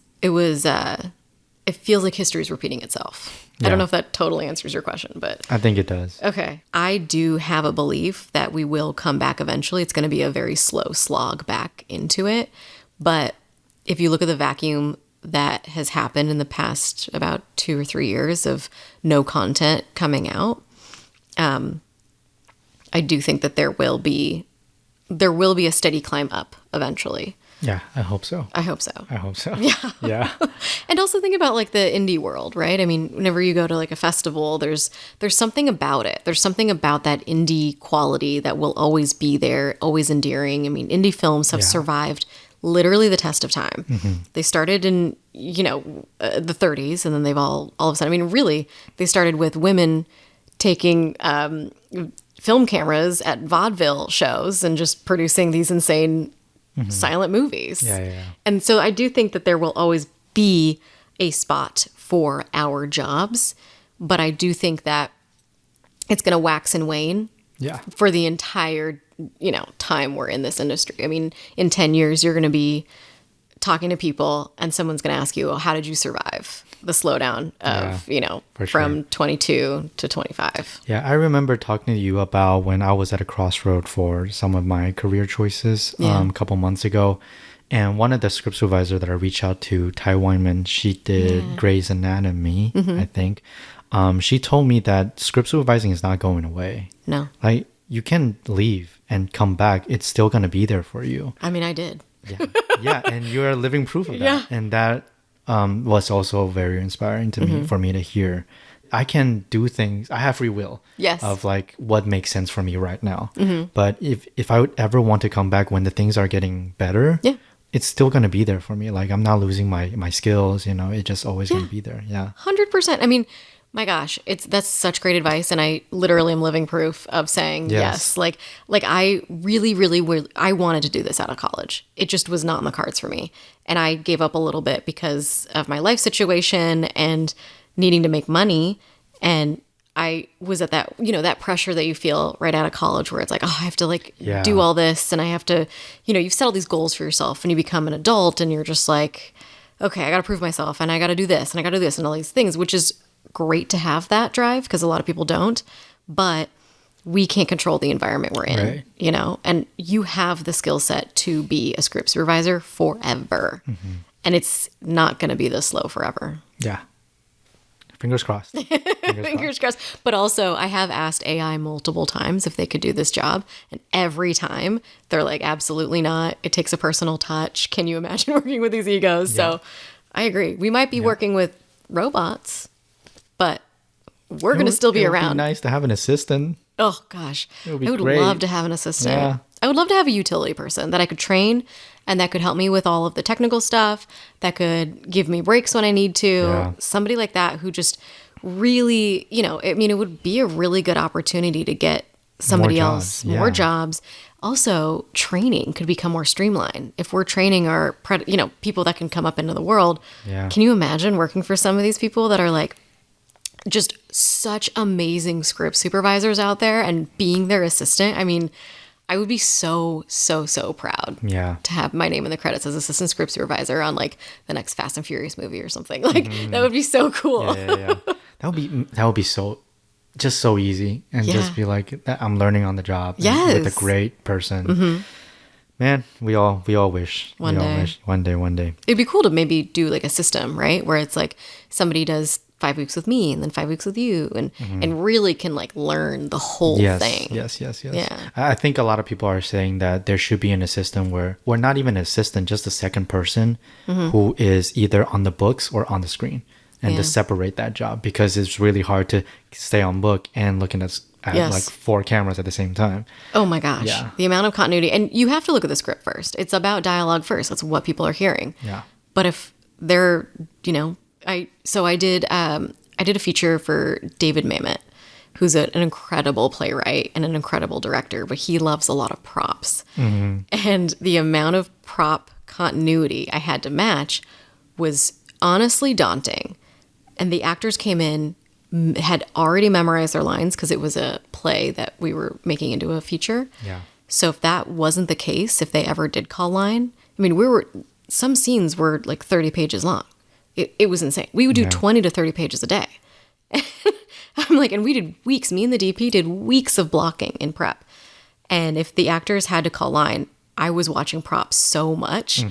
it feels like history is repeating itself. I don't know if that totally answers your question, but I think it does. Okay. I do have a belief that we will come back eventually. It's going to be a very slow slog back into it. But if you look at the vacuum that has happened in the past about 2 or 3 years of no content coming out, I do think that there will be a steady climb up eventually. Yeah, I hope so. I hope so. I hope so. Yeah. Yeah. And also think about like the indie world, right? I mean, whenever you go to like a festival, there's something about it. There's something about that indie quality that will always be there, always endearing. I mean, indie films have survived literally the test of time. They started in, the 30s, and then they've all of a sudden, I mean, really, they started with women taking film cameras at vaudeville shows and just producing these insane silent movies. Yeah. And so I do think that there will always be a spot for our jobs, but I do think that it's going to wax and wane for the entire, time we're in this industry. I mean, in 10 years, you're going to be talking to people and someone's going to ask you, well, how did you survive the slowdown of, from 22 to 25? Yeah, I remember talking to you about when I was at a crossroad for some of my career choices a couple months ago. And one of the script supervisors that I reached out to, Ty Weinman, she did Grey's Anatomy, I think. She told me that script supervising is not going away. No. Like, you can leave and come back. It's still going to be there for you. I mean, I did. Yeah, and you're living proof of that. Yeah. And that was also very inspiring to me, for me to hear. I can do things. I have free will. Yes. Of like what makes sense for me right now. But if I would ever want to come back when the things are getting better, it's still going to be there for me. Like, I'm not losing my skills, it's just always going to be there. Yeah. 100%. I mean, my gosh, that's such great advice, and I literally am living proof of saying yes. Like I really I wanted to do this out of college. It just was not in the cards for me, and I gave up a little bit because of my life situation and needing to make money. And I was at that, that pressure that you feel right out of college, where it's like, oh, I have to do all this, and I have to, you've set all these goals for yourself, and you become an adult, and you're just like, okay, I got to prove myself, and I got to do this, and I got to do this, and all these things, which is great to have that drive, because a lot of people don't, but we can't control the environment we're in, and you have the skill set to be a script supervisor forever. And it's not going to be this slow forever. Yeah. Fingers crossed. Fingers crossed. But also, I have asked AI multiple times if they could do this job, and every time they're like, absolutely not. It takes a personal touch. Can you imagine working with these egos? So I agree. We might be working with robots, but we're going to still be around. It would be nice to have an assistant. Oh, gosh. I would great. love to have an assistant. Yeah. I would love to have a utility person that I could train and that could help me with all of the technical stuff, that could give me breaks when I need to. Yeah. Somebody like that who just really, it would be a really good opportunity to get somebody else more jobs. Also, training could become more streamlined. If we're training our, people that can come up into the world, can you imagine working for some of these people that are like, just such amazing script supervisors out there and being their assistant? I mean, I would be so proud to have my name in the credits as assistant script supervisor on like the next Fast and Furious movie or something. Like that would be so cool. Yeah. That would be so easy, and just be like, I'm learning on the job with a great person. Man, we all wish one day. It'd be cool to maybe do like a system, right, where it's like somebody does 5 weeks with me and then 5 weeks with you, and really can like learn the whole thing. Yes. Yeah. I think a lot of people are saying that there should be an assistant where we're not even an assistant, just a second person who is either on the books or on the screen, and to separate that job, because it's really hard to stay on book and looking at like 4 cameras at the same time. Oh my gosh. Yeah. The amount of continuity, and you have to look at the script first. It's about dialogue first. That's what people are hearing. Yeah. But if they're, I did a feature for David Mamet, who's an incredible playwright and an incredible director, but he loves a lot of props. And the amount of prop continuity I had to match was honestly daunting. And the actors came in, had already memorized their lines because it was a play that we were making into a feature. Yeah. So if that wasn't the case, if they ever did call line, I mean, some scenes were like 30 pages long. it was insane. We would do 20 to 30 pages a day. I'm like, and we did weeks. Me and the DP did weeks of blocking in prep. And if the actors had to call line, I was watching props so much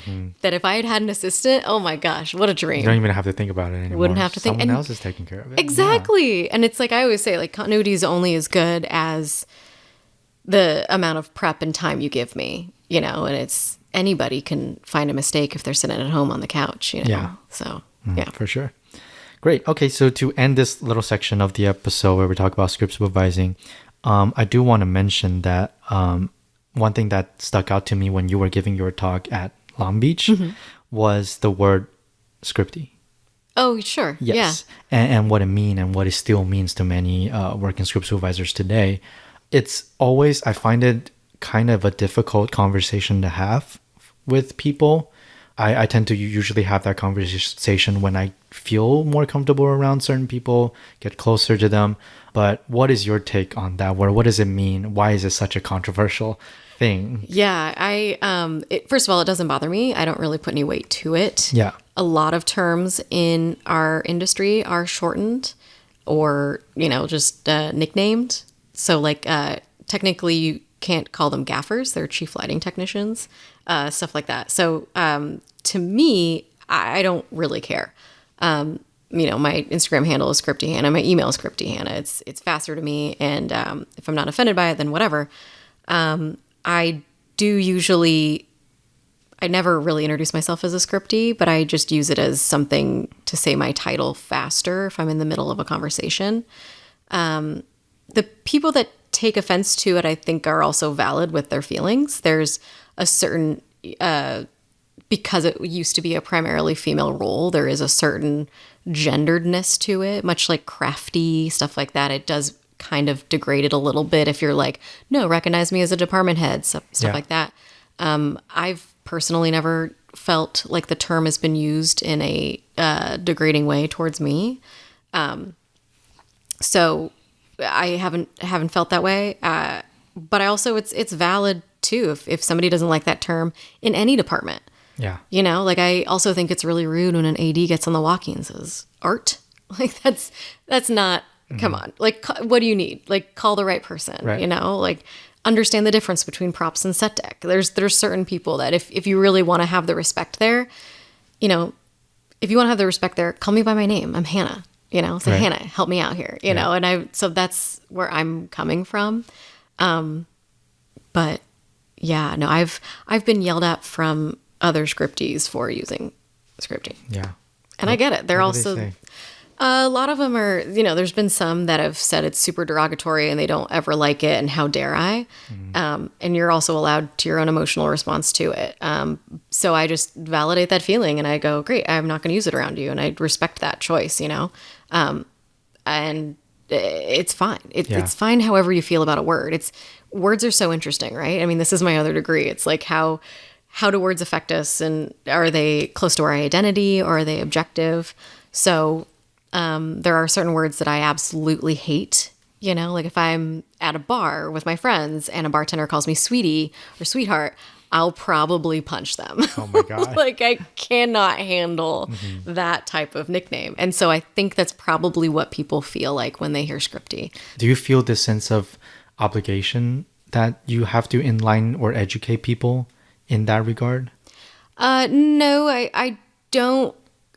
that if I had had an assistant, oh my gosh, what a dream. You don't even have to think about it anymore. Wouldn't have to think. Someone else is taking care of it. Exactly. Yeah. And it's like I always say, like, continuity is only as good as the amount of prep and time you give me, you know, and it's anybody can find a mistake if they're sitting at home on the couch, you know. Yeah. So, yeah. For sure. Great. Okay, so to end this little section of the episode where we talk about script supervising, I do want to mention that one thing that stuck out to me when you were giving your talk at Long Beach was the word scripty. Oh, sure. Yes. Yeah. And what it means and what it still means to many working script supervisors today. It's always, I find it kind of a difficult conversation to have with people. I tend to usually have that conversation when I feel more comfortable around certain people, get closer to them. But what is your take on that? What does it mean? Why is it such a controversial thing? Yeah, first of all, it doesn't bother me. I don't really put any weight to it. Yeah. A lot of terms in our industry are shortened or, you know, just nicknamed. So like technically you can't call them gaffers. They're chief lighting technicians, stuff like that. So to me, I don't really care. You know, my Instagram handle is Scripty Hannah. My email is Scripty Hannah. It's faster to me. And if I'm not offended by it, then whatever. I never really introduce myself as a scripty, but I just use it as something to say my title faster if I'm in the middle of a conversation. The people that take offense to it, I think, are also valid with their feelings. There's a certain, because it used to be a primarily female role, there is a certain genderedness to it, much like crafty, stuff like that. It does kind of degrade it a little bit if you're like, no, recognize me as a department head, stuff like that. I've personally never felt like the term has been used in a degrading way towards me. So I haven't felt that way. But I also, it's valid too if somebody doesn't like that term in any department. Yeah. You know, like I also think it's really rude when an AD gets on the walkie and says art. Like that's not, come on. Like, what do you need? Like, call the right person, right. You know, like understand the difference between props and set deck. There's certain people that if you really want to have the respect there, you know, if you want to have the respect there, call me by my name. I'm Hannah, you know, say, right. Hannah, help me out here, you know? And so that's where I'm coming from. But yeah, no, I've been yelled at from other scripties for using scripting. Yeah. And I get it. They're also, a lot of them are, you know, there's been some that have said it's super derogatory and they don't ever like it and how dare I. Mm-hmm. And you're also allowed to your own emotional response to it. So I just validate that feeling and I go, great, I'm not going to use it around you. And I respect that choice, you know? And it's fine. It's fine however you feel about a word. Words are so interesting, right? I mean, this is my other degree. It's like how do words affect us, and are they close to our identity or are they objective? So there are certain words that I absolutely hate, you know, like if I'm at a bar with my friends and a bartender calls me sweetie or sweetheart, I'll probably punch them. Oh my God. Like I cannot handle that type of nickname. And so I think that's probably what people feel like when they hear scripty. Do you feel this sense of obligation that you have to inline or educate people in that regard? No, I don't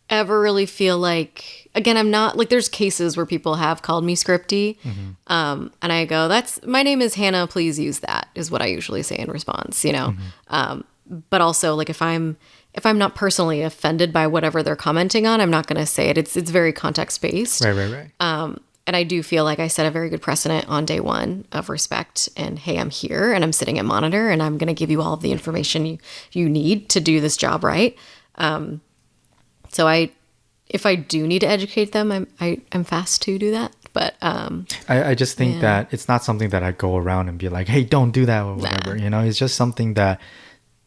ever really feel like, again, I'm not like, there's cases where people have called me scripty. And I go, my name is Hannah, please use that, is what I usually say in response, you know? But also like if I'm not personally offended by whatever they're commenting on, I'm not going to say it. It's very context based. Right. And I do feel like I set a very good precedent on day one of respect and, hey, I'm here and I'm sitting at monitor and I'm going to give you all of the information you need to do this job right. So if I do need to educate them, I'm fast to do that. But I just think that it's not something that I go around and be like, hey, don't do that or whatever. You know, it's just something that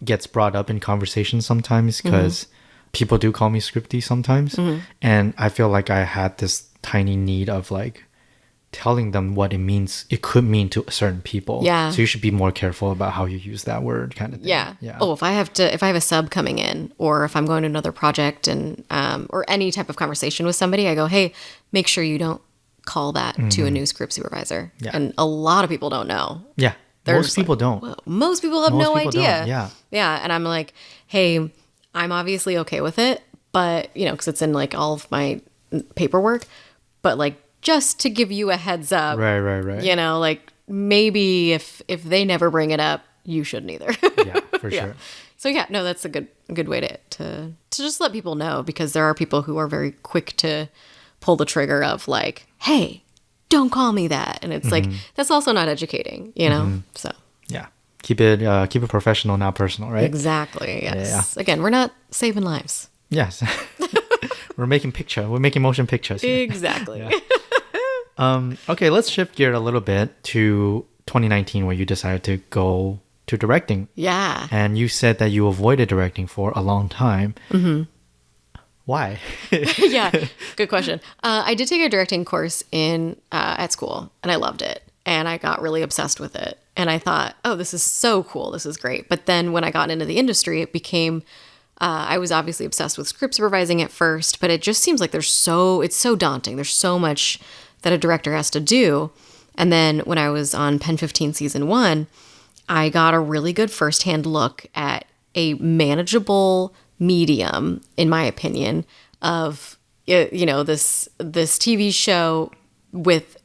gets brought up in conversation sometimes because people do call me scripty sometimes. And I feel like I had this tiny need of like telling them what it could mean to certain people. Yeah. So you should be more careful about how you use that word, kind of thing. Yeah. Oh, if I have a sub coming in, or if I'm going to another project and or any type of conversation with somebody, I go, hey, make sure you don't call that to a new script supervisor. Yeah. And a lot of people don't know. Yeah. Most people don't. Well, most people have no idea. Yeah. Yeah. And I'm like, hey, I'm obviously okay with it, but, you know, because it's in like all of my paperwork, but like just to give you a heads up. Right. You know, like maybe if they never bring it up, you shouldn't either. Yeah, for sure. So yeah, no, that's a good way to just let people know, because there are people who are very quick to pull the trigger of like, hey, don't call me that. And it's like, that's also not educating, you know? So yeah. Keep it professional, not personal, right? Exactly. Yes. Yeah. Again, we're not saving lives. Yes. We're making motion pictures here. Exactly. Okay, let's shift gear a little bit to 2019, where you decided to go to directing. Yeah. And you said that you avoided directing for a long time. Why? Yeah, good question. I did take a directing course at school, and I loved it. And I got really obsessed with it. And I thought, oh, this is so cool. This is great. But then when I got into the industry, it became... I was obviously obsessed with script supervising at first, but it just seems like it's so daunting. There's so much that a director has to do. And then when I was on Pen 15 season 1, I got a really good firsthand look at a manageable medium, in my opinion, of, you know, this TV show with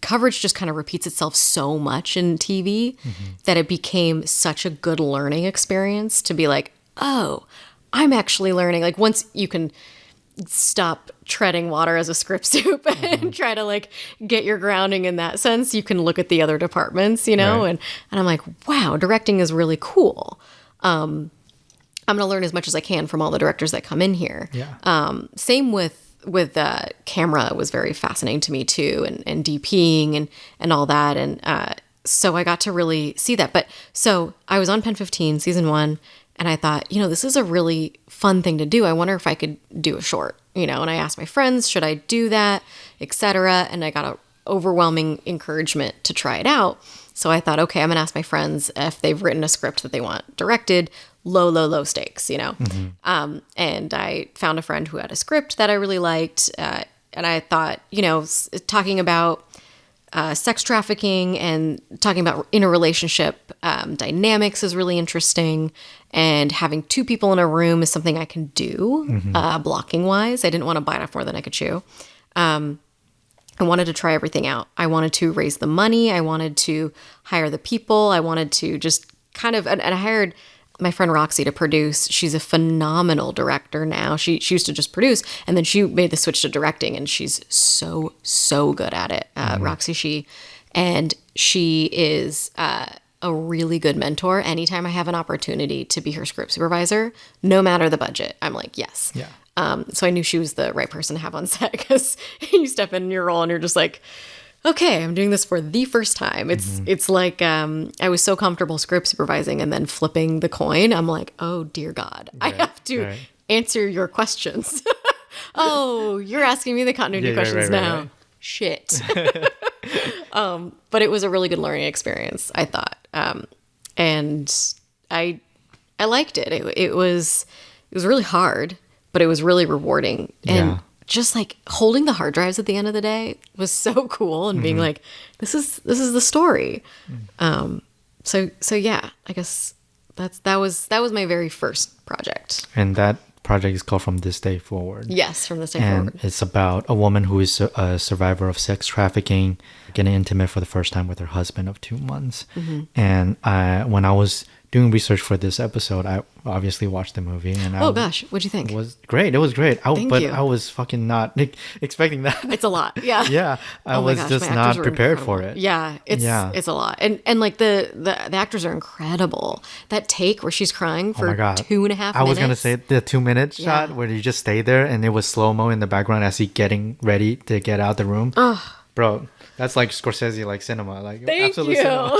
coverage just kind of repeats itself so much in TV that it became such a good learning experience to be like, oh, I'm actually learning. Like once you can stop treading water as a script soup and try to like get your grounding in that sense, you can look at the other departments, you know, Right. and I'm like, wow, directing is really cool. I'm going to learn as much as I can from all the directors that come in here. Yeah. Same with camera was very fascinating to me too, and DPing and all that. And so I got to really see that. But so I was on Pen 15 season 1, and I thought, you know, this is a really fun thing to do. I wonder if I could do a short, you know, and I asked my friends, should I do that, etc. And I got an overwhelming encouragement to try it out. So I thought, okay, I'm going to ask my friends if they've written a script that they want directed, low stakes, you know. And I found a friend who had a script that I really liked. And I thought, you know, talking about sex trafficking and talking about interrelationship dynamics is really interesting. And having 2 people in a room is something I can do, blocking wise. I didn't want to bite off more than I could chew. I wanted to try everything out. I wanted to raise the money. I wanted to hire the people. I wanted to just kind of, and I hired my friend Roxy to produce. She's a phenomenal director now. She used to just produce, and then she made the switch to directing, and she's so good at it. Roxy, she is a really good mentor. Anytime I have an opportunity to be her script supervisor, no matter the budget, I'm like, yes. Yeah. So I knew she was the right person to have on set, because you step in your role and you're just like, okay, I'm doing this for the first time. It's like I was so comfortable script supervising and then flipping the coin. I'm like, oh dear God, I have to answer your questions. Oh, you're asking me the continuity questions now. Right. Shit. But it was a really good learning experience, I thought, and I liked it. It was really hard, but it was really rewarding. And just like holding the hard drives at the end of the day was so cool, and being like, this is the story. So yeah, I guess that was my very first project. And that project is called From This Day Forward. Yes, From This Day Forward. And it's about a woman who is a survivor of sex trafficking, getting intimate for the first time with her husband of 2 months. And when I was doing research for this episode, I obviously watched the movie. And gosh, what'd you think? It was great. It was great. Thank you. I was fucking not expecting that. It's a lot. Yeah. Yeah. I was just not prepared for it. Yeah. It's a lot. And like the actors are incredible. That take where she's crying for 2.5 minutes. I was going to say the 2-minute shot where you just stay there and it was slow-mo in the background as he getting ready to get out the room. Bro, that's like Scorsese, like cinema. Like Thank absolute you. cinema.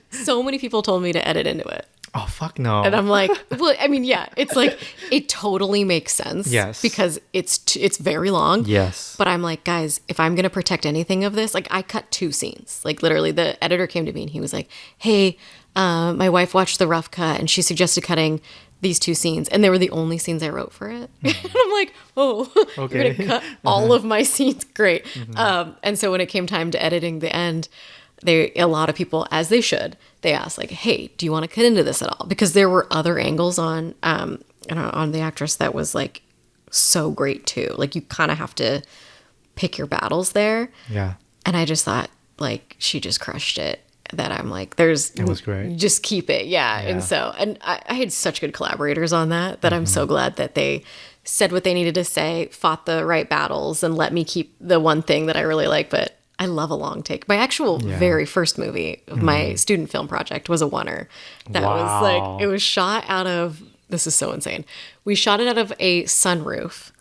So many people told me to edit into it. Oh, fuck no. And I'm like, well, I mean, yeah, it's like, it totally makes sense. Yes. Because it's very long. Yes. But I'm like, guys, if I'm going to protect anything of this, like I cut 2 scenes. Like literally the editor came to me and he was like, hey, my wife watched the rough cut and she suggested cutting these 2 scenes. And they were the only scenes I wrote for it. And I'm like, oh, okay. You're going to cut all of my scenes. Great. And so when it came time to editing the end, a lot of people, as they should, they asked like, hey, do you want to cut into this at all? Because there were other angles on the actress that was like so great too. Like you kind of have to pick your battles there. Yeah. And I just thought like she just crushed it. That I'm like, it was great. Just keep it. Yeah. And I had such good collaborators on that I'm so glad that they said what they needed to say, fought the right battles, and let me keep the one thing that I really like. But I love a long take. My actual very first movie of my student film project was a oneer. That was like, it was shot out of, this is so insane. We shot it out of a sunroof.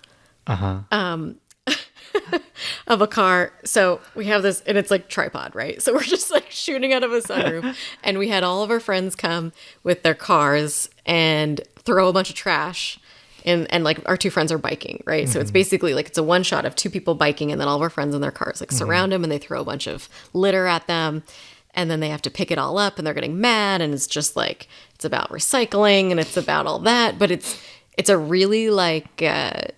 Of a car. So we have this, and it's like tripod, right? So we're just like shooting out of a sunroof. And we had all of our friends come with their cars and throw a bunch of trash. And like our 2 friends are biking, right? So it's basically like it's a one shot of 2 people biking, and then all of our friends in their cars like surround them, and they throw a bunch of litter at them, and then they have to pick it all up, and they're getting mad, and it's just like it's about recycling and it's about all that, but it's a really like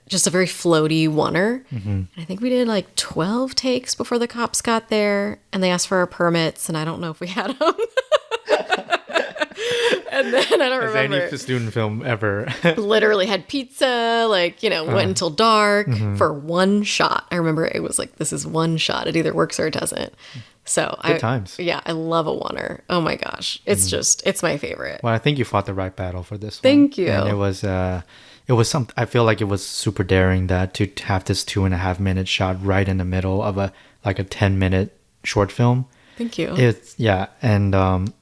just a very floaty oneer. And I think we did like 12 takes before the cops got there, and they asked for our permits, and I don't know if we had them. And then I don't remember. Any student film ever. Literally had pizza, like, went until dark for one shot. I remember it was like, this is one shot. It either works or it doesn't. So Good times. Yeah, I love a oneer. Oh my gosh. It's it's my favorite. Well, I think you fought the right battle for this one. Thank you. And it was something, I feel like it was super daring that to have this 2.5 minute shot right in the middle of a 10-minute short film. Thank you. And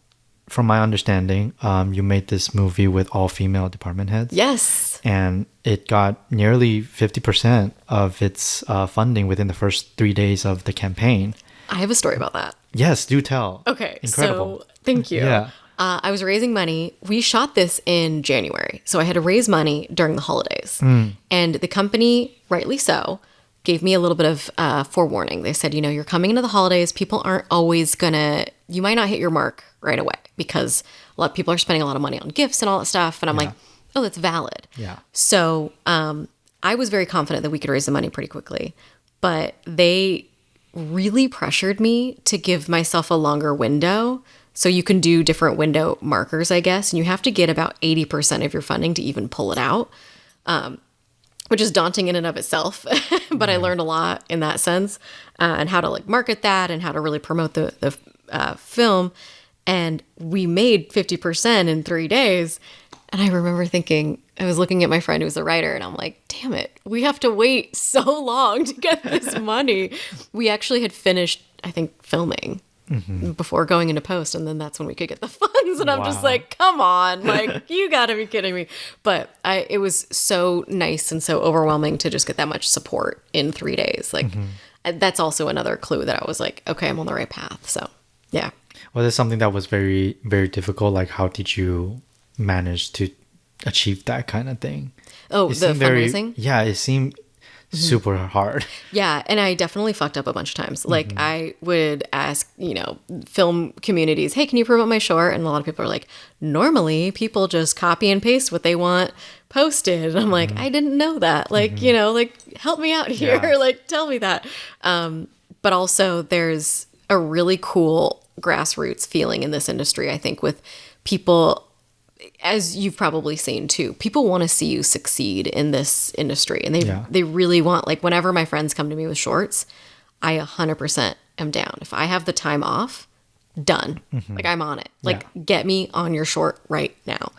from my understanding, you made this movie with all female department heads. Yes. And it got nearly 50% of its funding within the first 3 days of the campaign. I have a story about that. Yes, do tell. Okay. Incredible. So, thank you. Yeah. I was raising money. We shot this in January. So I had to raise money during the holidays. And the company, rightly so, gave me a little bit of forewarning. They said, you're coming into the holidays. People aren't always you might not hit your mark right away because a lot of people are spending a lot of money on gifts and all that stuff. And I'm like, oh, that's valid. Yeah. So I was very confident that we could raise the money pretty quickly. But they really pressured me to give myself a longer window. So you can do different window markers, I guess. And you have to get about 80% of your funding to even pull it out. Which is daunting in and of itself, but I learned a lot in that sense, and how to market that and how to really promote the film. And we made 50% in 3 days. And I remember thinking, I was looking at my friend who was a writer, and I'm like, damn it, we have to wait so long to get this money. We actually had finished, I think, filming before going into post, and then that's when we could get the funds. And I'm just like, come on, you gotta be kidding me. But it was so nice and so overwhelming to just get that much support in 3 days. That's also another clue that I was like, okay, I'm on the right path. So yeah. Well, there's something that was very, very difficult. Like, how did you manage to achieve that kind of thing? Oh, the fundraising? Yeah, it seemed super hard. Yeah, and I definitely fucked up a bunch of times. I would ask, film communities, hey, can you promote my short? And a lot of people are like, normally people just copy and paste what they want posted. And I'm like, I didn't know that. Help me out here. Yeah. Tell me that. But also there's a really cool grassroots feeling in this industry, I think, with people, as you've probably seen too, people want to see you succeed in this industry. And they really want, whenever my friends come to me with shorts, I 100% am down. If I have the time off, done. I'm on it. Get me on your short right now.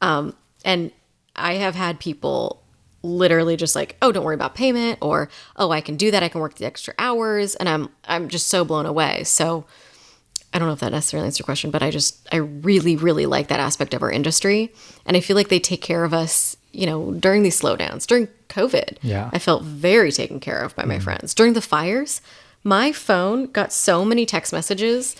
Yeah. And I have had people literally just oh, don't worry about payment, or, oh, I can do that. I can work the extra hours. And I'm just so blown away. So I don't know if that necessarily answers your question, but I really, really like that aspect of our industry. And I feel like they take care of us, during these slowdowns, during COVID. Yeah. I felt very taken care of by my friends. During the fires, my phone got so many text messages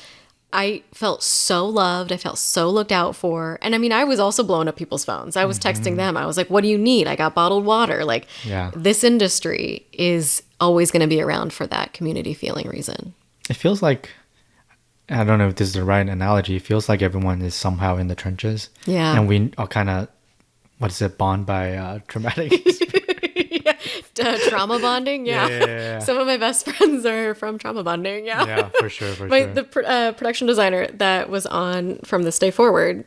I felt so loved. I felt so looked out for. And I mean, I was also blowing up people's phones. I was texting them. I was like, what do you need? I got bottled water. Like, this industry is always going to be around for that community feeling reason. It feels like, I don't know if this is the right analogy. It feels like everyone is somehow in the trenches. Yeah. And we are kind of, what is it, bond by traumatic trauma bonding. Yeah. Some of my best friends are from trauma bonding. Yeah, for sure. The production designer that was on from this day forward,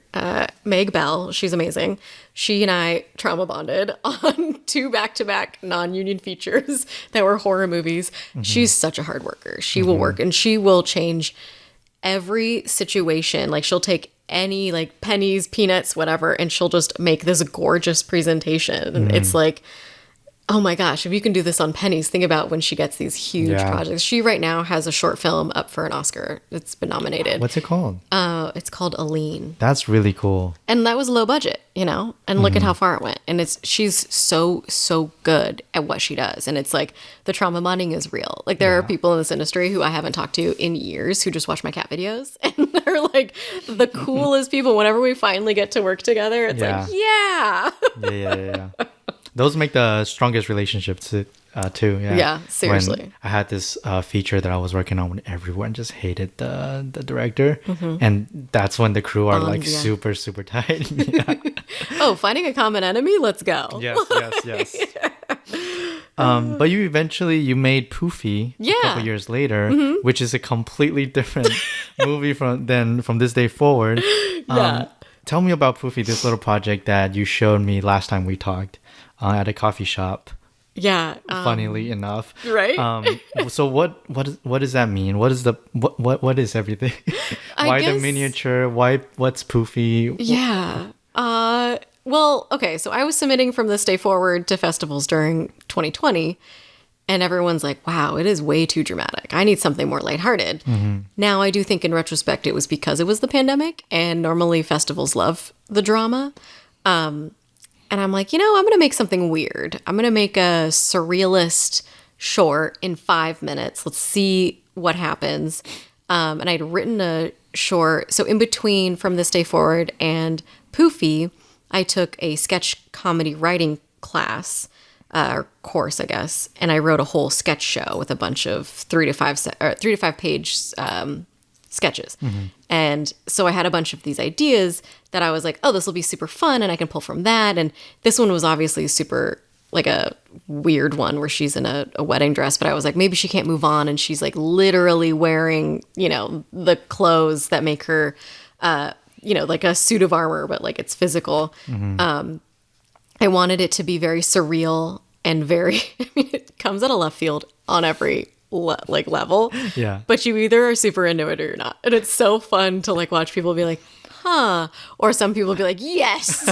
Meg Bell, she's amazing. She and I trauma bonded on 2 back-to-back non-union features that were horror movies. She's such a hard worker. She will work and she will change every situation. Like, she'll take any, like, pennies, peanuts, whatever, and she'll just make this gorgeous presentation. And it's like, oh my gosh, if you can do this on pennies, think about when she gets these huge projects. She right now has a short film up for an Oscar. It's been nominated. What's it called? It's called Aline. That's really cool. And that was low budget, you know? And look at how far it went. And she's so good at what she does. And it's like, the trauma bonding is real. Like, there are people in this industry who I haven't talked to in years who just watch my cat videos. And they're like the coolest people. Whenever we finally get to work together, it's like, yeah. Those make the strongest relationships too. Yeah, seriously. When I had this feature that I was working on when everyone just hated the director. And that's when the crew are like super, super tight. Oh, finding a common enemy? Let's go. Yes. But you made POOOFY a couple years later, which is a completely different movie from this day forward. Tell me about POOOFY, this little project that you showed me last time we talked at a coffee shop. Funnily enough, right? So what does that mean? What is everything? Why the miniature? What's POOOFY? Yeah. Well, okay. So I was submitting from this day forward to festivals during 2020, and everyone's like, "Wow, it is way too dramatic. I need something more lighthearted." Now I do think in retrospect it was because it was the pandemic, and normally festivals love the drama. And I'm like, I'm going to make something weird. I'm going to make a surrealist short in 5 minutes. Let's see what happens. And I'd written a short. So in between From This Day Forward and POOOFY, I took a sketch comedy writing class, or course, I guess. And I wrote a whole sketch show with a bunch of 3 to 5 page sketches. And so I had a bunch of these ideas that I was like, oh, this will be super fun and I can pull from that. And this one was obviously super like a weird one where she's in a wedding dress, but I was like, maybe she can't move on. And she's like literally wearing, the clothes that make her, like a suit of armor, but like it's physical. I wanted it to be very surreal and very, it comes out of left field on every level. But you either are super into it or you're not. And it's so fun to like watch people be like, huh, or some people be like, yes.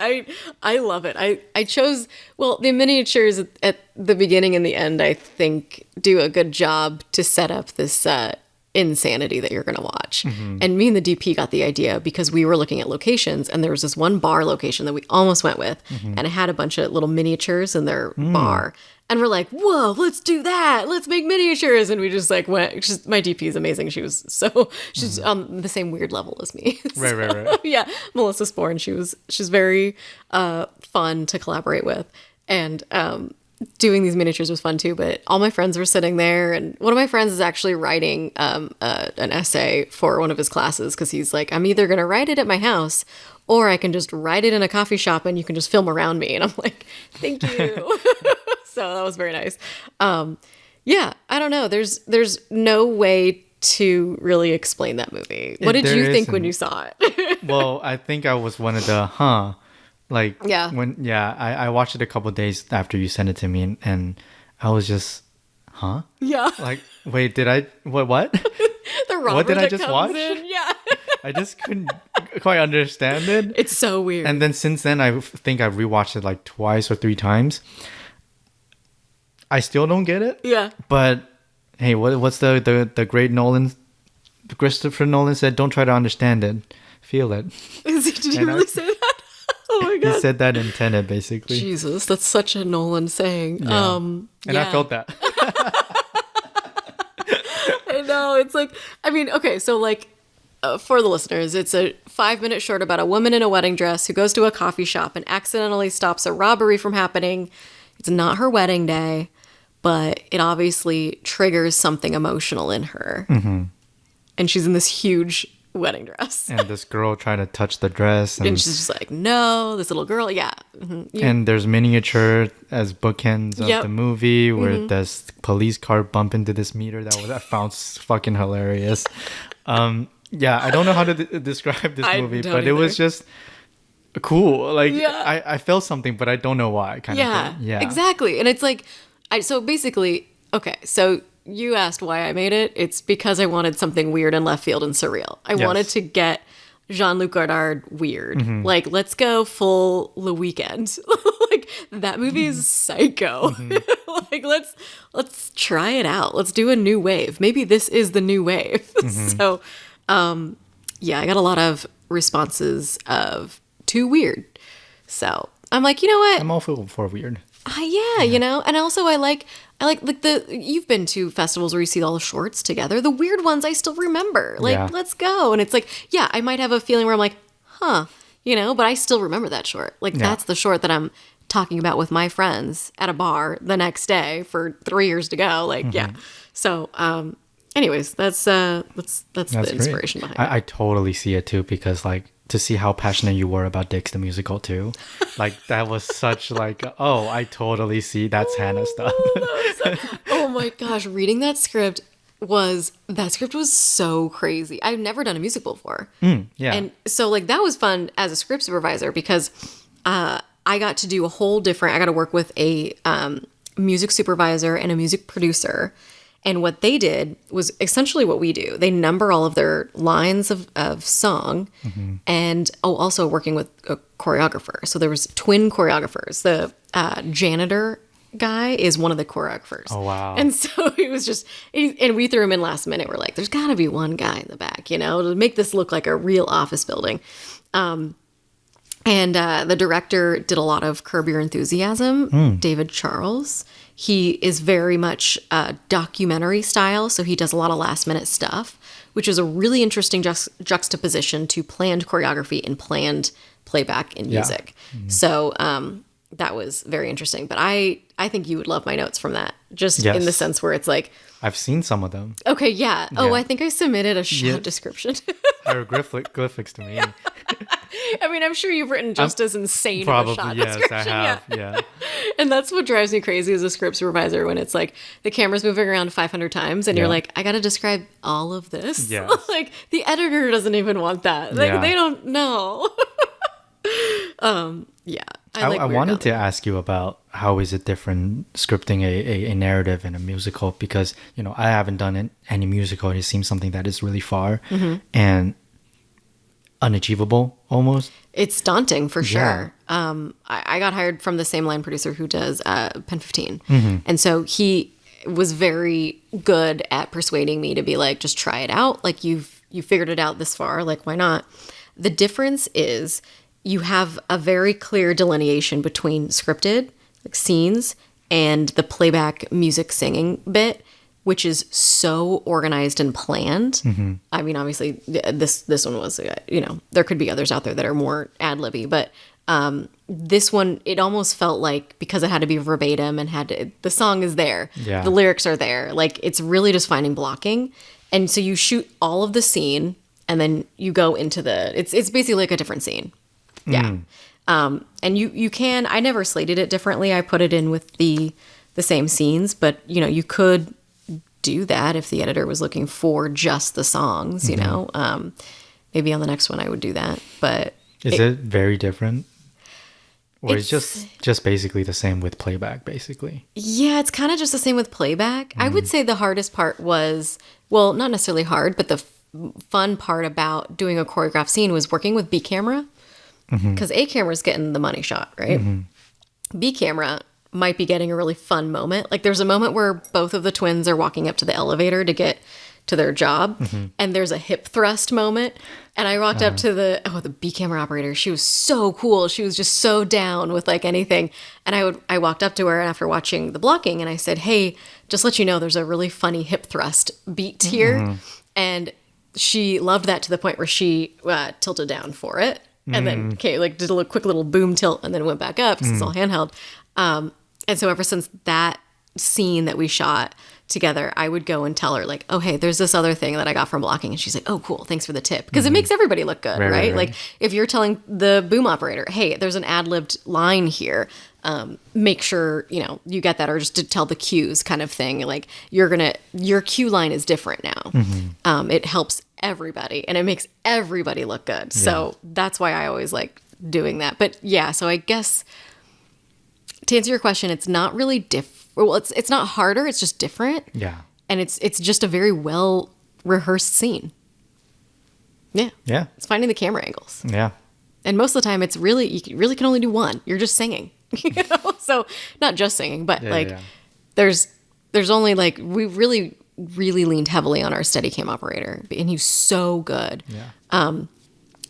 I love it. I chose, the miniatures at the beginning and the end, I think do a good job to set up this insanity that you're going to watch. And me and the DP got the idea because we were looking at locations and there was this one bar location that we almost went with and it had a bunch of little miniatures in their bar. And we're like, whoa, let's do that. Let's make miniatures. And we just like went, my DP is amazing. She's on the same weird level as me. Right. Yeah. Melissa Sporn, she's very fun to collaborate with. And doing these miniatures was fun too, but all my friends were sitting there. And one of my friends is actually writing an essay for one of his classes because he's like, I'm either going to write it at my house or I can just write it in a coffee shop and you can just film around me. And I'm like, thank you. So that was very nice. I don't know. There's no way to really explain that movie. What did you think when you saw it? Well, I think I was one of the, I watched it a couple of days after you sent it to me and I was just, huh? Yeah. Like, wait, did I, what? The robber what did I that just comes watch? In. Yeah. I just couldn't quite understand it. It's so weird. And then since then, I think I've rewatched it like 2 or 3 times. I still don't get it. Yeah. But hey, what's the great Christopher Nolan said, don't try to understand it. Feel it. Did he really say that? Oh my God. He said that in Tenet, basically. Jesus, that's such a Nolan saying. Yeah. I felt that. know. It's like, I mean, okay, so like, for the listeners, it's a 5-minute short about a woman in a wedding dress who goes to a coffee shop and accidentally stops a robbery from happening. It's not her wedding day, but it obviously triggers something emotional in her. Mm-hmm. And she's in this huge wedding dress. And this girl trying to touch the dress. And she's just like, no, this little girl. Yeah. Mm-hmm. And there's miniature as bookends of the movie where this police car bump into this meter I found fucking hilarious. Yeah, I don't know how to describe this movie, but it was just cool. Like, I felt something, but I don't know why kind of thing. Yeah, exactly. And it's like, so basically, okay, so you asked why I made it. It's because I wanted something weird and left field and surreal. I wanted to get Jean-Luc Godard weird. Mm-hmm. Like, let's go full Le Weeknd. Like, that movie is psycho. Mm-hmm. Like, let's try it out. Let's do a new wave. Maybe this is the new wave. Mm-hmm. So, I got a lot of responses of too weird. So I'm like, you know what? I'm all for weird. You know, and also I like you've been to festivals where you see all the shorts together. The weird ones I still remember. Like, let's go. And it's like, I might have a feeling where I'm like, you know, but I still remember that short. Like, that's the short that I'm talking about with my friends at a bar the next day for 3 years to go. Like, So, anyways, that's the inspiration behind it. I totally see it too, because like, to see how passionate you were about Dicks the musical too. Like, that was such like, I totally see that's Hannah stuff. Oh my gosh, reading that script was so crazy. I've never done a musical before. And so like, that was fun as a script supervisor because I got to do I got to work with a music supervisor and a music producer. And what they did was essentially what we do. They number all of their lines of song and also working with a choreographer. So there was twin choreographers. The janitor guy is one of the choreographers. Oh, wow. And so it was just, and we threw him in last minute. We're like, there's got to be one guy in the back, you know, to make this look like a real office building. And the director did a lot of Curb Your Enthusiasm, David Charles. He is very much documentary style, so he does a lot of last minute stuff, which is a really interesting juxtaposition to planned choreography and planned playback in music. Mm-hmm. So that was very interesting. But I think you would love my notes from that, just in the sense where it's like... I've seen some of them. Okay, yeah. Oh, I think I submitted a shot description. Hieroglyphics to me. I mean, I'm sure you've written just as insane probably, of a shot yes, description. I have, yeah. And that's what drives me crazy as a script supervisor, when it's like the camera's moving around 500 times and you're like, I got to describe all of this. Yes. Like, the editor doesn't even want that. Like, they don't know. I wanted to ask you about how is it different scripting a narrative in a musical, because, you know, I haven't done any musical. It seems something that is really far and unachievable almost. It's daunting for sure. I got hired from the same line producer who does Pen 15. And so he was very good at persuading me to be like, just try it out. Like, you figured it out this far. Like, why not? The difference is you have a very clear delineation between scripted, like, scenes and the playback music singing bit, which is so organized and planned. I mean, obviously, this one was, you know, there could be others out there that are more ad-libby, but this one, it almost felt like, because it had to be verbatim and the song is there, the lyrics are there, like, it's really just finding blocking. And so you shoot all of the scene, and then you go into it's basically like a different scene. Yeah. And you can, I never slated it differently. I put it in with the same scenes, but, you know, you could do that if the editor was looking for just the songs, you know. Maybe on the next one I would do that. But is it very different? Or it's just basically the same with playback, basically? Yeah, it's kind of just the same with playback. I would say the hardest part was, well, not necessarily hard, but the fun part about doing a choreographed scene was working with B camera. Because A camera's getting the money shot, right? B camera might be getting a really fun moment. Like, there's a moment where both of the twins are walking up to the elevator to get to their job, and there's a hip thrust moment. And I walked up to the B camera operator. She was so cool. She was just so down with like anything. And I walked up to her after watching the blocking, and I said, "Hey, just let you know, there's a really funny hip thrust beat here." And she loved that to the point where she tilted down for it, and then did a quick little boom tilt, and then went back up because it's all handheld. And so ever since that scene that we shot together, I would go and tell her like, "Oh, hey, there's this other thing that I got from blocking." And she's like, "Oh, cool. Thanks for the tip." Because it makes everybody look good, right? Like if you're telling the boom operator, "Hey, there's an ad-libbed line here. Make sure, you get that," or just to tell the cues kind of thing. Like your cue line is different now. It helps everybody and it makes everybody look good. Yeah. So that's why I always like doing that. But yeah, so I guess to answer your question, it's not really different. Well, it's not harder. It's just different. Yeah. And it's just a very well rehearsed scene. Yeah. Yeah. It's finding the camera angles. Yeah. And most of the time, you really can only do one. You're just singing. So not just singing, but there's only like, we really leaned heavily on our Steadicam operator, and he's so good. Yeah.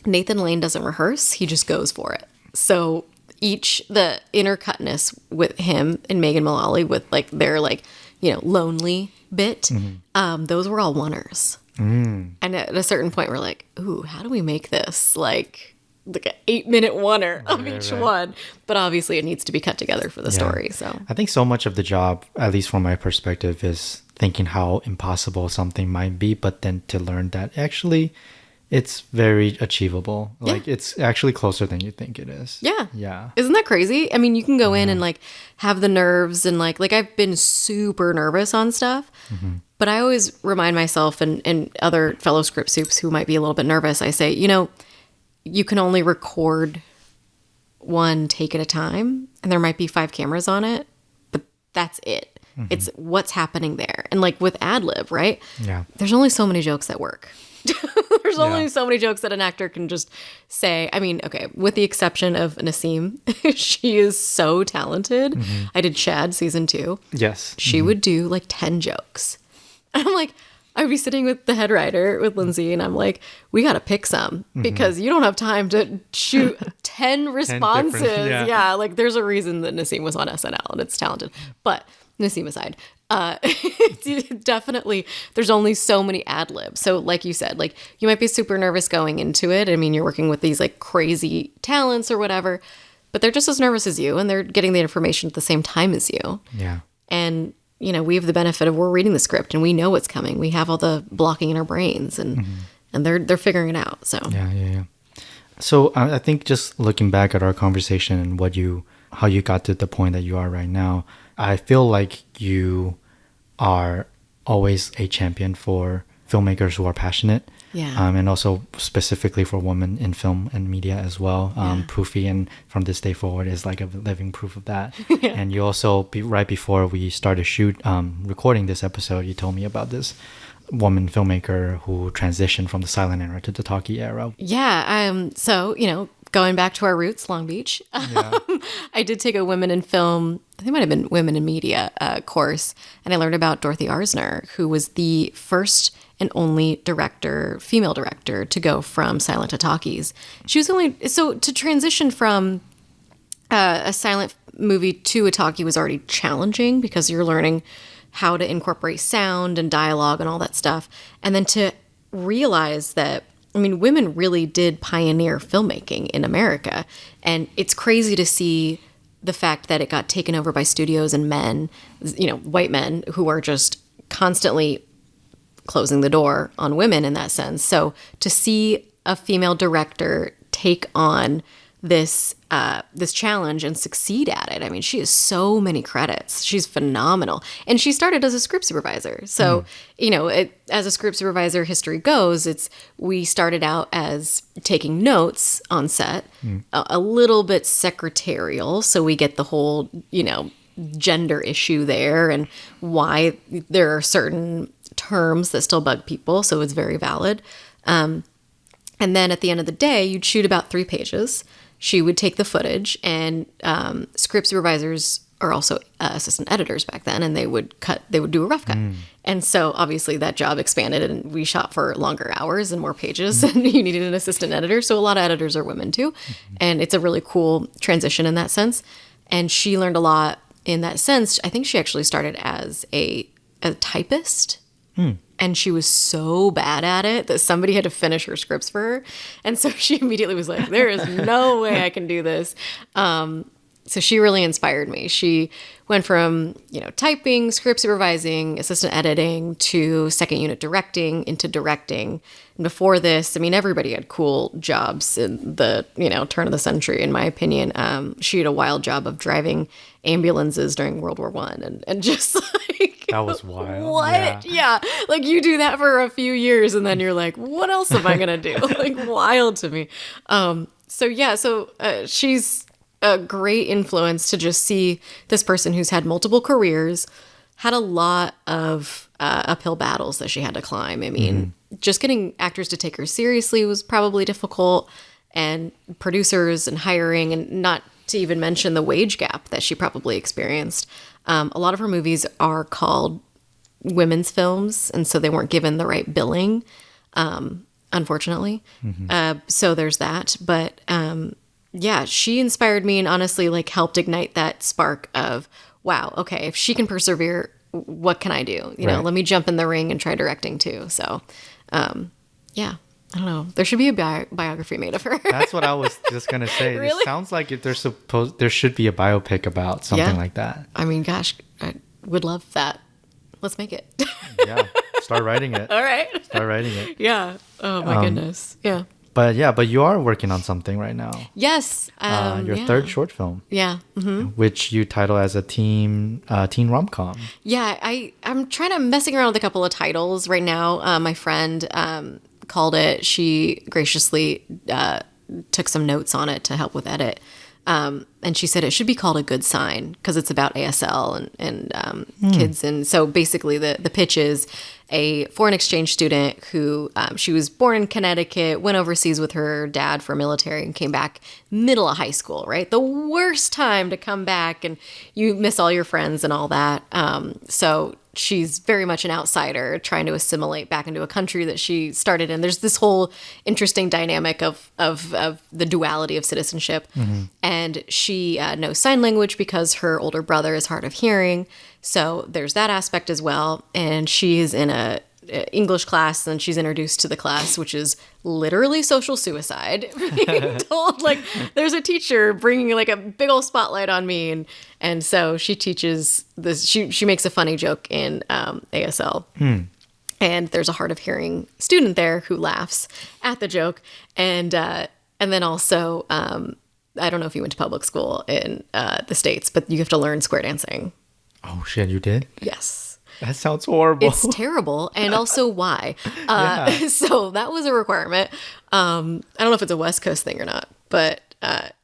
Nathan Lane doesn't rehearse. He just goes for it. So the intercutness with him and Megan Mullally with like their like, lonely bit, those were all oneers. And at a certain point we're like, ooh, how do we make this like an 8-minute oneer of each one? But obviously it needs to be cut together for the story. So I think so much of the job, at least from my perspective, is thinking how impossible something might be, but then to learn that actually it's very achievable. Like it's actually closer than you think it is. Yeah. Yeah. Isn't that crazy? I mean, you can go in and like have the nerves and like I've been super nervous on stuff, but I always remind myself and other fellow script soups who might be a little bit nervous, I say, you can only record one take at a time, and there might be 5 cameras on it, but that's it. It's what's happening there. And like with ad lib, right? Yeah. There's only so many jokes that work. There's only so many jokes that an actor can just say. I mean, okay, with the exception of Nassim, she is so talented. I did Chad season 2. Yes. She would do like 10 jokes. And I'm like, I'd be sitting with the head writer, with Lindsay, and I'm like, we got to pick some because you don't have time to shoot 10 responses. 10 yeah, like there's a reason that Nassim was on SNL and it's talented. But Nassim aside, definitely there's only so many ad libs. So like you said, like you might be super nervous going into it. I mean, you're working with these like crazy talents or whatever, but they're just as nervous as you and they're getting the information at the same time as you. Yeah. And we have the benefit of we're reading the script and we know what's coming. We have all the blocking in our brains and they're figuring it out. So yeah. So I think just looking back at our conversation and how you got to the point that you are right now, I feel like you are always a champion for filmmakers who are passionate. Yeah. And also specifically for women in film and media as well. POOOFY and From This Day Forward is like a living proof of that. Yeah. And you also, right before we started recording this episode, you told me about this woman filmmaker who transitioned from the silent era to the talkie era. Yeah. So, going back to our roots, Long Beach, I did take a women in film, I think it might have been women in media course. And I learned about Dorothy Arzner, who was the first and only female director to go from silent to talkies. She was to transition from a silent movie to a talkie was already challenging because you're learning how to incorporate sound and dialogue and all that stuff. And then to realize that, women really did pioneer filmmaking in America. And it's crazy to see the fact that it got taken over by studios and men, white men who are just constantly closing the door on women in that sense. So to see a female director take on this challenge and succeed at it. She has so many credits. She's phenomenal. And she started as a script supervisor. So, as a script supervisor history goes, we started out as taking notes on set, a little bit secretarial. So we get the whole, gender issue there and why there are certain terms that still bug people. So it's very valid. And then at the end of the day, you'd shoot about 3 pages. She would take the footage, and script supervisors are also assistant editors back then, and they would do a rough cut. And so obviously that job expanded, and we shot for longer hours and more pages, and you needed an assistant editor. So a lot of editors are women too. And it's a really cool transition in that sense. And she learned a lot in that sense. I think she actually started as a typist. And she was so bad at it that somebody had to finish her scripts for her. And so she immediately was like, there is no way I can do this. So she really inspired me. She went from, typing, script supervising, assistant editing to second unit directing into directing. And before this, everybody had cool jobs in the, turn of the century, in my opinion. She had a wild job of driving ambulances during World War I and just like... That was wild. What? Yeah. Like you do that for a few years and then you're like, what else am I going to do? Like wild to me. So she's a great influence to just see this person who's had multiple careers, had a lot of uphill battles that she had to climb. Just getting actors to take her seriously was probably difficult, and producers and hiring, and not to even mention the wage gap that she probably experienced. A lot of her movies are called women's films, and so they weren't given the right billing, unfortunately. So there's that. But yeah, she inspired me and honestly like helped ignite that spark of, wow, okay, if she can persevere, what can I do? Let me jump in the ring and try directing too. So, yeah, I don't know. There should be a biography made of her. That's what I was just going to say. Really? It sounds like there should be a biopic about something like that. Gosh, I would love that. Let's make it. Yeah. Start writing it. All right. Start writing it. Yeah. Oh my goodness. Yeah. But you are working on something right now. Yes. Your third short film. Yeah. Which you title as a teen rom-com. Yeah. I'm messing around with a couple of titles right now. My friend called it. She graciously took some notes on it to help with edit. And she said it should be called A Good Sign because it's about ASL and kids. And so basically the pitch is a foreign exchange student who she was born in Connecticut, went overseas with her dad for military and came back middle of high school, right? The worst time to come back, and you miss all your friends and all that. So she's very much an outsider trying to assimilate back into a country that she started in. There's this whole interesting dynamic of the duality of citizenship. And she knows sign language because her older brother is hard of hearing. So there's that aspect as well. And she is in a English class, and she's introduced to the class, which is literally social suicide. Being told, like, there's a teacher bringing like a big old spotlight on me, and so she teaches this. She makes a funny joke in ASL, and there's a hard of hearing student there who laughs at the joke, and then also I don't know if you went to public school in the States, but you have to learn square dancing. Oh shit, you did? Yes. That sounds horrible. It's terrible. And also why? So that was a requirement. I don't know if it's a West Coast thing or not, but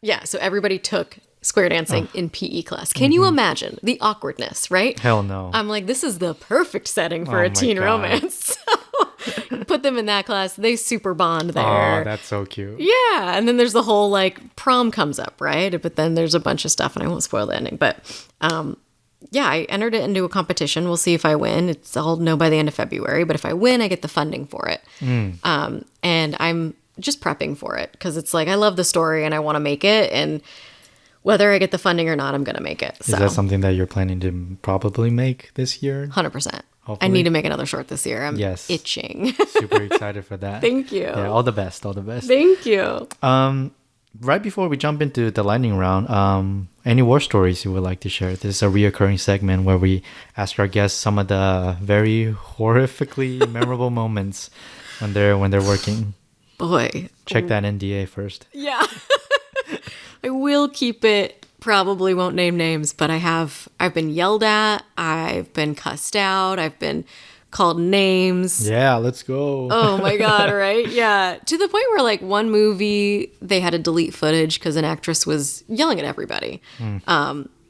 yeah. So everybody took square dancing in PE class. Can you imagine the awkwardness, right? Hell no. I'm like, this is the perfect setting for a teen romance. So put them in that class. They super bond there. Oh, that's so cute. Yeah. And then there's the whole like prom comes up, right? But then there's a bunch of stuff, and I won't spoil the ending. But yeah, I entered it into a competition. We'll see if I win. I'll know by the end of February. But if I win, I get the funding for it. And I'm just prepping for it because it's like I love the story and I want to make it. And whether I get the funding or not, I'm going to make it. So. Is that something that you're planning to probably make this year? 100%. Hopefully. I need to make another short this year. I'm itching. Super excited for that. Thank you. Yeah, all the best. All the best. Thank you. Right before we jump into the lightning round, any war stories you would like to share? This is a reoccurring segment where we ask our guests some of the very horrifically memorable moments when they're working. Boy. Check that NDA first. Yeah. I will keep it. Probably won't name names, but I've been yelled at. I've been cussed out. I've been called names. Yeah, let's go. Oh my God, right? Yeah. To the point where like one movie, they had to delete footage because an actress was yelling at everybody.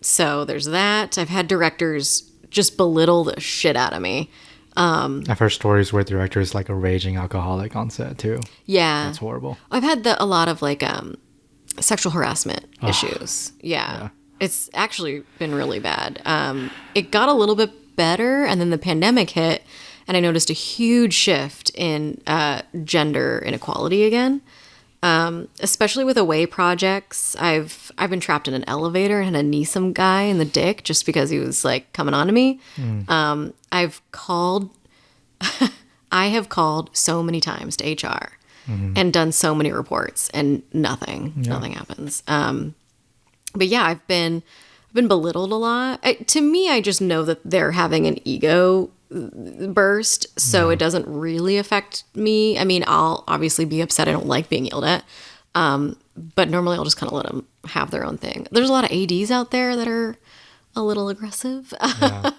So there's that. I've had directors just belittle the shit out of me. I've heard stories where the director is like a raging alcoholic on set too. Yeah. That's horrible. I've had a lot of like sexual harassment issues. Yeah. It's actually been really bad. It got a little bit better, and then the pandemic hit, and I noticed a huge shift in gender inequality again. Especially with away projects. I've been trapped in an elevator and had to knee some guy in the dick just because he was like coming on to me. I've called I have called so many times to HR and done so many reports, and nothing happens. But yeah, I've been belittled a lot. To me, I just know that they're having an ego burst, so it doesn't really affect me. I mean, I'll obviously be upset. I don't like being yelled at. But normally I'll just kind of let them have their own thing. There's a lot of ADs out there that are a little aggressive. Yeah.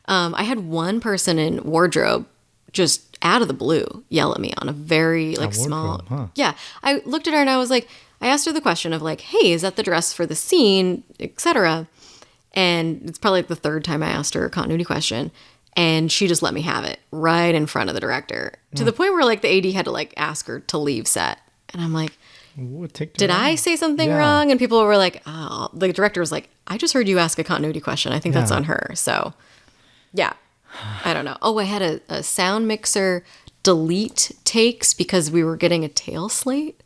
I had one person in wardrobe just out of the blue yell at me on a very like small. Huh. Yeah. I looked at her and I was like, I asked her the question of like, hey, is that the dress for the scene, etc. And it's probably like the third time I asked her a continuity question. And she just let me have it right in front of the director to the point where like the AD had to like ask her to leave set. And I'm like, did I say something wrong? And people were like, oh, the director was like, I just heard you ask a continuity question. I think that's on her. So yeah, I don't know. Oh, I had a sound mixer delete takes because we were getting a tail slate.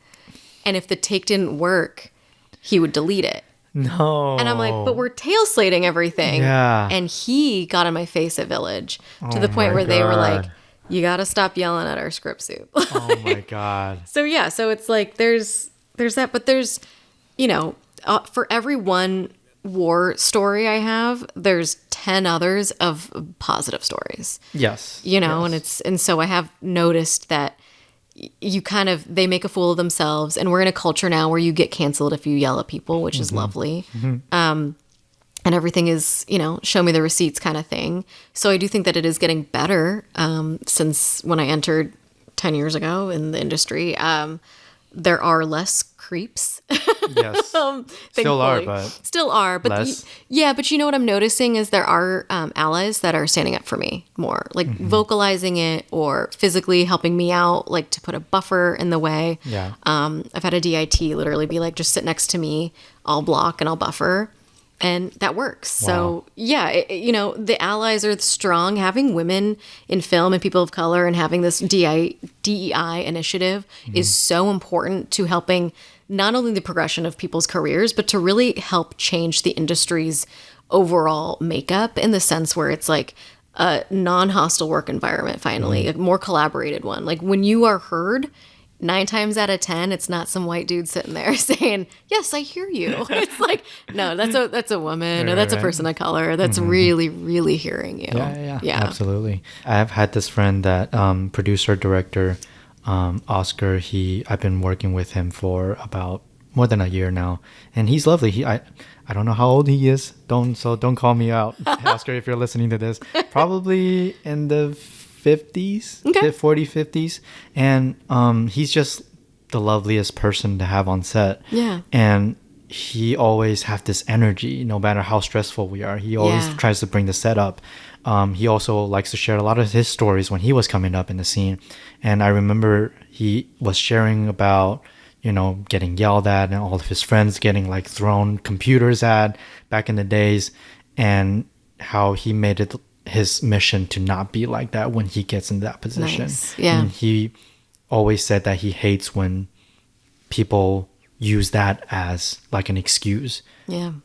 And if the take didn't work, he would delete it. No. And I'm like, but we're tail slating everything. Yeah. And he got in my face at Village to the point where they were like, you got to stop yelling at our script soup. Oh my God. So yeah, so it's like there's that, but there's, you know, for every one war story I have, there's 10 others of positive stories. Yes. You know, yes. and so I have noticed that they make a fool of themselves, and we're in a culture now where you get canceled if you yell at people, which is lovely. And everything is, you know, show me the receipts kind of thing. So I do think that it is getting better since when I entered 10 years ago in the industry. There are less creeps. Yes. Still are, but less. But you know what I'm noticing is there are allies that are standing up for me more, like vocalizing it or physically helping me out, like to put a buffer in the way. Yeah. I've had a DIT literally be like, just sit next to me, I'll block and I'll buffer. And that works. Wow. So yeah, you know, the allies are strong. Having women in film and people of color and having this DEI initiative is so important to helping not only the progression of people's careers, but to really help change the industry's overall makeup in the sense where it's like a non-hostile work environment, finally, a more collaborated one. Like when you are heard, 9 times out of 10, it's not some white dude sitting there saying, yes, I hear you. It's like, no, that's a woman or that's a person of color that's really, really hearing you. Yeah, absolutely. I've had this friend that producer, director, Oscar, I've been working with him for about more than a year now, and he's lovely. I don't know how old he is. Don't call me out, Oscar, if you're listening to this. Probably in the 50s, okay. 40, 50s. And he's just the loveliest person to have on set. Yeah. And he always have this energy, no matter how stressful we are. He always tries to bring the set up. He also likes to share a lot of his stories when he was coming up in the scene. And I remember he was sharing about, you know, getting yelled at and all of his friends getting like thrown computers at back in the days, and how he made it his mission to not be like that when he gets in that position. Nice. Yeah. And he always said that he hates when people use that as like an excuse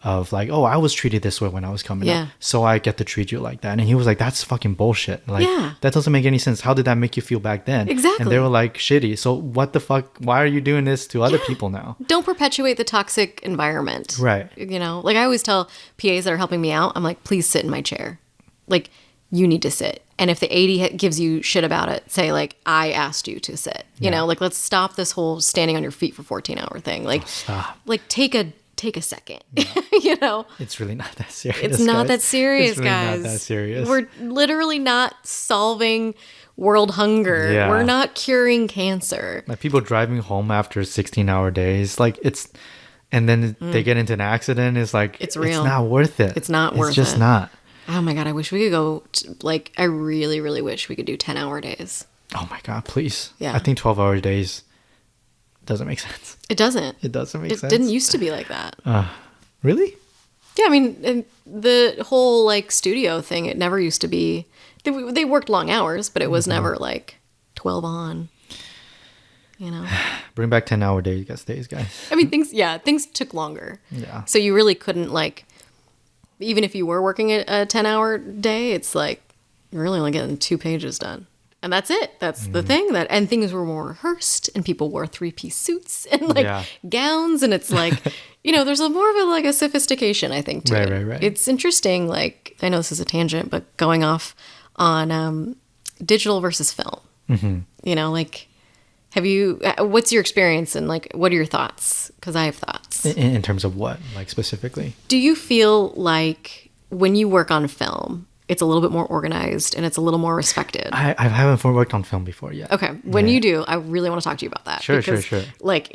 of like, oh, I was treated this way when I was coming up, so I get to treat you like that. And he was like, that's fucking bullshit. Like, that doesn't make any sense. How did that make you feel back then? Exactly. And they were like, shitty. So what the fuck? Why are you doing this to other people now? Don't perpetuate the toxic environment. Right. You know, like I always tell PAs that are helping me out, I'm like, please sit in my chair. Like, you need to sit. And if the AD gives you shit about it, say like, I asked you to sit. You know, like, let's stop this whole standing on your feet for 14-hour thing. Like, take a second. You know, it's really not that serious. It's not that serious, it's really guys. Not that serious. We're literally not solving world hunger. Yeah. We're not curing cancer. Like people driving home after 16-hour days, like and then they get into an accident. It's like, it's real. It's not worth it. It's not worth it. It's just not. Oh my God, I wish we could go, I really, really wish we could do 10-hour days. Oh my God, please. Yeah. I think 12-hour days doesn't make sense. It doesn't. It doesn't make sense. It didn't used to be like that. Really? Yeah, I mean, and the whole like studio thing, it never used to be, they worked long hours, but it was never like 12 on, you know. Bring back 10-hour days, guys. I mean, things took longer. Yeah. So you really couldn't like, even if you were working a 10-hour day, it's like, you're really only getting 2 pages done. And that's it. That's the thing. And things were more rehearsed, and people wore 3-piece suits and like gowns. And it's like, you know, there's more of a sophistication, I think, to it. Right. It's interesting. Like, I know this is a tangent, but going off on digital versus film, you know, like, what's your experience and like, what are your thoughts? Because I have thoughts. In terms of what, like specifically? Do you feel like when you work on film, it's a little bit more organized and it's a little more respected? I haven't worked on film before yet. Okay. When you do, I really want to talk to you about that. Sure. Like,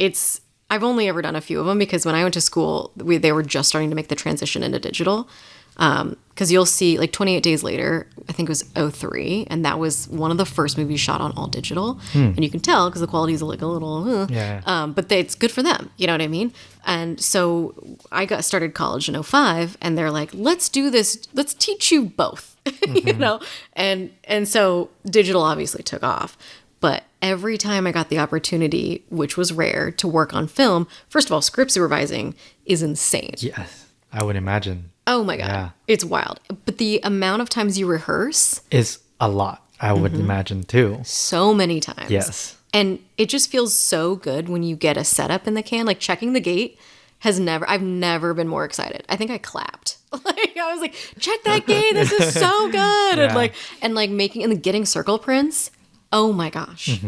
I've only ever done a few of them because when I went to school, they were just starting to make the transition into digital. Because you'll see, like, 28 Days Later, I think it was 2003, and that was one of the first movies shot on all digital. And you can tell because the quality is like a little, but it's good for them. You know what I mean? And so I started college in 2005, and they're like, let's do this. Let's teach you both, you know? And so digital obviously took off. But every time I got the opportunity, which was rare, to work on film, first of all, script supervising is insane. Yes, I would imagine. Oh my God. Yeah. It's wild. But the amount of times you rehearse is a lot, I would imagine too. So many times. Yes. And it just feels so good when you get a setup in the can. Like, checking the gate I've never been more excited. I think I clapped. Like, I was like, check that gate. This is so good. And making and getting circle prints. Oh my gosh.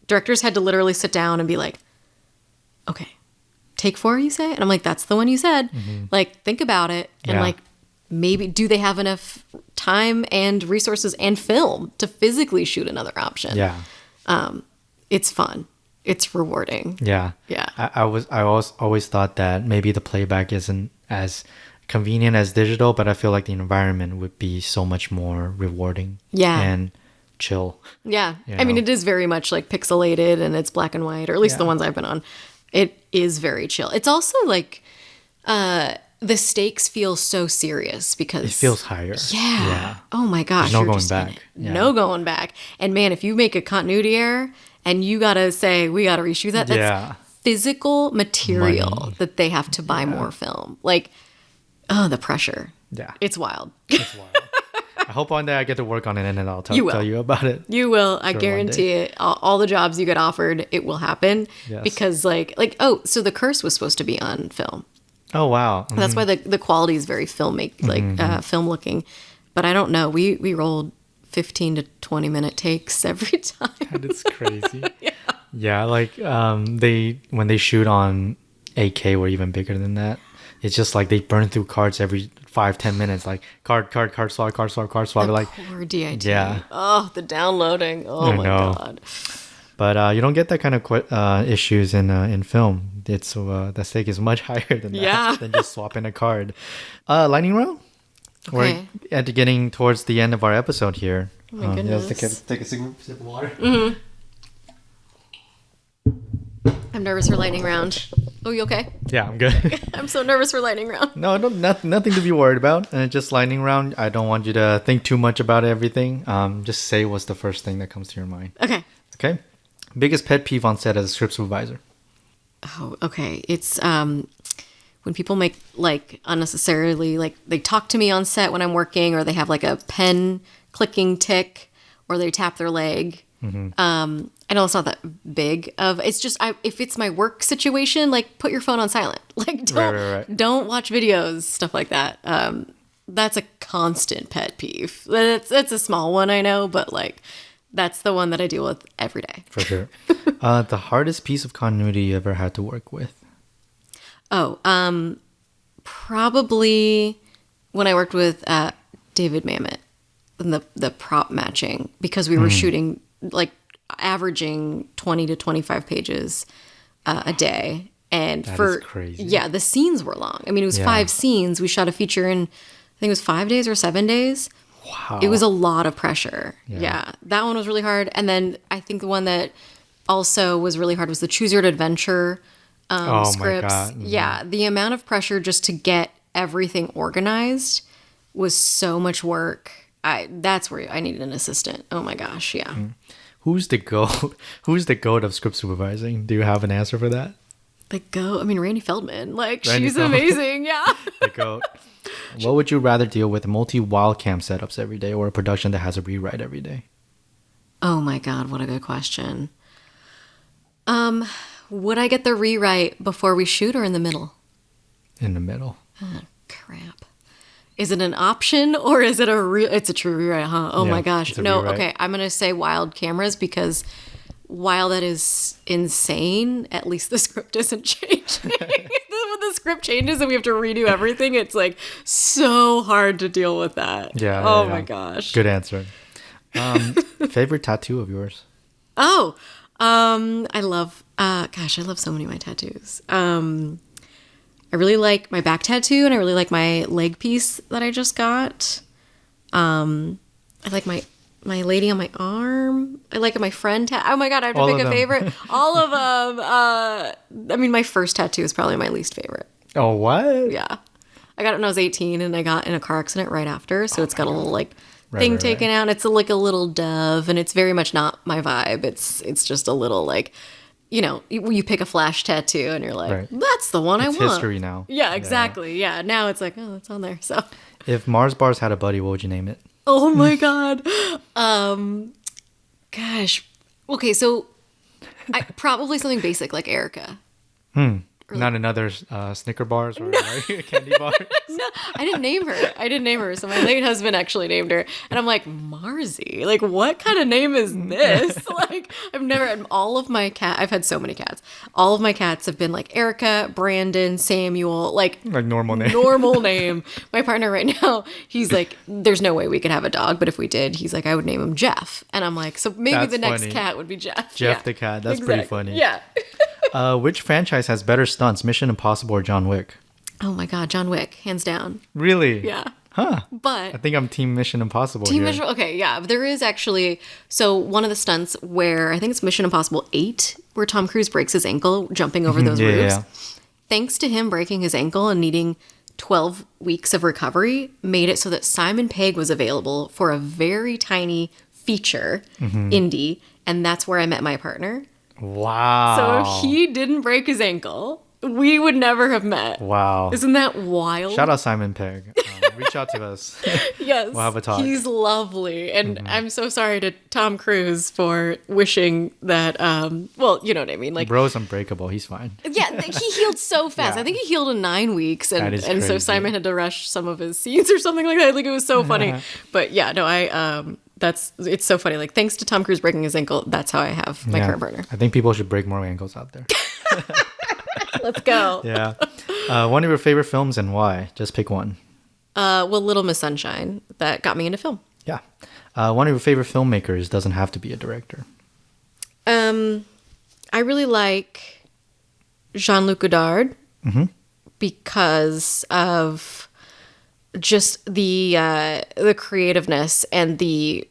Directors had to literally sit down and be like, okay, take 4, you say? And I'm like, that's the one you said. Like, think about it. And like, maybe, do they have enough time and resources and film to physically shoot another option? Yeah. It's fun. It's rewarding. Yeah. Yeah. I always thought that maybe the playback isn't as convenient as digital, but I feel like the environment would be so much more rewarding. Yeah. And chill. Yeah. I mean, it is very much like pixelated and it's black and white, or at least the ones I've been on. It is very chill. It's also like the stakes feel so serious because it feels higher. Yeah. Oh my gosh. There's no going back. No going back. And man, if you make a continuity error and you gotta say we gotta reshoot that, that's physical material that they have to buy more film. Like, oh, the pressure. Yeah. It's wild. It's wild. I hope one day I get to work on it and then I'll tell you about it. You will. I guarantee it. All the jobs you get offered, it will happen. Yes. Because so The Curse was supposed to be on film. Oh, wow. That's why the quality is very film looking. But I don't know. We rolled 15 to 20 minute takes every time. That is crazy. Yeah, like when they shoot on 8K or even bigger than that, it's just like they burn through cards every 5-10 minutes, like card swap. The like poor DIT. Yeah. Oh, the downloading. Oh my God. But you don't get that kind of issues in film. It's the stake is much higher than that, than just swapping a card. Lightning round. Okay. We're getting towards the end of our episode here. Oh my goodness. Let's take a sip of water. I'm nervous for lightning round. Oh, you okay? Yeah, I'm good. I'm so nervous for lightning round. No, nothing to be worried about. Just lightning round. I don't want you to think too much about everything. Just say what's the first thing that comes to your mind. Okay. Biggest pet peeve on set as a script supervisor? Oh, okay. It's when people make like unnecessarily, like they talk to me on set when I'm working, or they have like a pen clicking tick, or they tap their leg. I know it's not that big of, it's just, if it's my work situation, like put your phone on silent, like don't watch videos, stuff like that. That's a constant pet peeve. It's a small one, I know, but like that's the one that I deal with every day. For sure. The hardest piece of continuity you ever had to work with? Probably when I worked with David Mamet and the prop matching, because we were shooting like averaging 20 to 25 pages a day. And that is crazy. Yeah, the scenes were long. I mean, it was 5 scenes. We shot a feature in, I think it was 5 days or 7 days. Wow. It was a lot of pressure. Yeah. That one was really hard. And then I think the one that also was really hard was the Choose Your Adventure scripts. My God. Yeah, the amount of pressure just to get everything organized was so much work. That's where I needed an assistant. Oh my gosh, yeah. Who's the GOAT? Who's the GOAT of script supervising? Do you have an answer for that? The GOAT? I mean, Randy Feldman. Like, Randy she's Feldman. amazing, yeah. The GOAT. What would you rather deal with, multi-wildcam setups every day or a production that has a rewrite every day? Oh my God, what a good question. Would I get the rewrite before we shoot or in the middle? In the middle. Oh, crap. Is it an option or is it it's a true rewrite, huh? Oh Yeah, my gosh. it's a No, rewrite. okay. I'm going to say wild cameras because while that is insane, at least the script isn't changing. When the script changes and we have to redo everything, it's like so hard to deal with that. Yeah. Oh yeah. my gosh. Good answer. Favorite tattoo of yours? Oh, I love so many of my tattoos. I really like my back tattoo and I really like my leg piece that I just got. I like my lady on my arm. I like my friend oh my God, I have to pick a favorite. All of them. I mean, my first tattoo is probably my least favorite. Oh, what? Yeah. I got it when I was 18 and I got in a car accident right after. So it's got a little thing taken out. It's like a little dove and it's very much not my vibe. It's just a little you pick a flash tattoo and you're like, that's the one I want. It's history now. Yeah, exactly. Yeah. Now it's like, oh, it's on there. So if Mars Bars had a buddy, what would you name it? oh my God. Gosh. Okay, so probably something basic like Erica. Not another Snicker bars or candy bars? No, I didn't name her. So my late husband actually named her. And I'm like, Marzi? Like, what kind of name is this? Like, I've had so many cats. All of my cats have been like Erica, Brandon, Samuel, like normal name. Normal name. My partner right now, he's like, there's no way we could have a dog. But if we did, he's like, I would name him Jeff. And I'm like, so maybe That's the next funny. cat would be Jeff. Jeff the cat. That's pretty funny. Yeah. Which franchise has better stunts, Mission Impossible or John Wick? Oh my God, John Wick, hands down. Really? Yeah. Huh. But I think I'm Team Mission Impossible here. Okay, yeah. There is actually, so one of the stunts where, I think it's Mission Impossible 8, where Tom Cruise breaks his ankle jumping over those roofs. Yeah. Thanks to him breaking his ankle and needing 12 weeks of recovery, made it so that Simon Pegg was available for a very tiny feature, indie, and that's where I met my partner. Wow. So if he didn't break his ankle, we would never have met. Wow. Isn't that wild? Shout out Simon Pegg. Reach out to us. Yes. We'll have a talk. He's lovely. And I'm so sorry to Tom Cruise for wishing that, well, you know what I mean? Like, bro's unbreakable. He's fine. Yeah, he healed so fast. Yeah. I think he healed in 9 weeks. And so crazy. Simon had to rush some of his scenes or something like that. Like, it was so funny. But yeah, no, it's so funny. Like, thanks to Tom Cruise breaking his ankle, that's how I have my current partner. I think people should break more ankles out there. Let's go. Yeah. One of your favorite films and why? Just pick one. Well, Little Miss Sunshine. That got me into film. Yeah. One of your favorite filmmakers doesn't have to be a director. I really like Jean-Luc Godard because of just the creativeness and the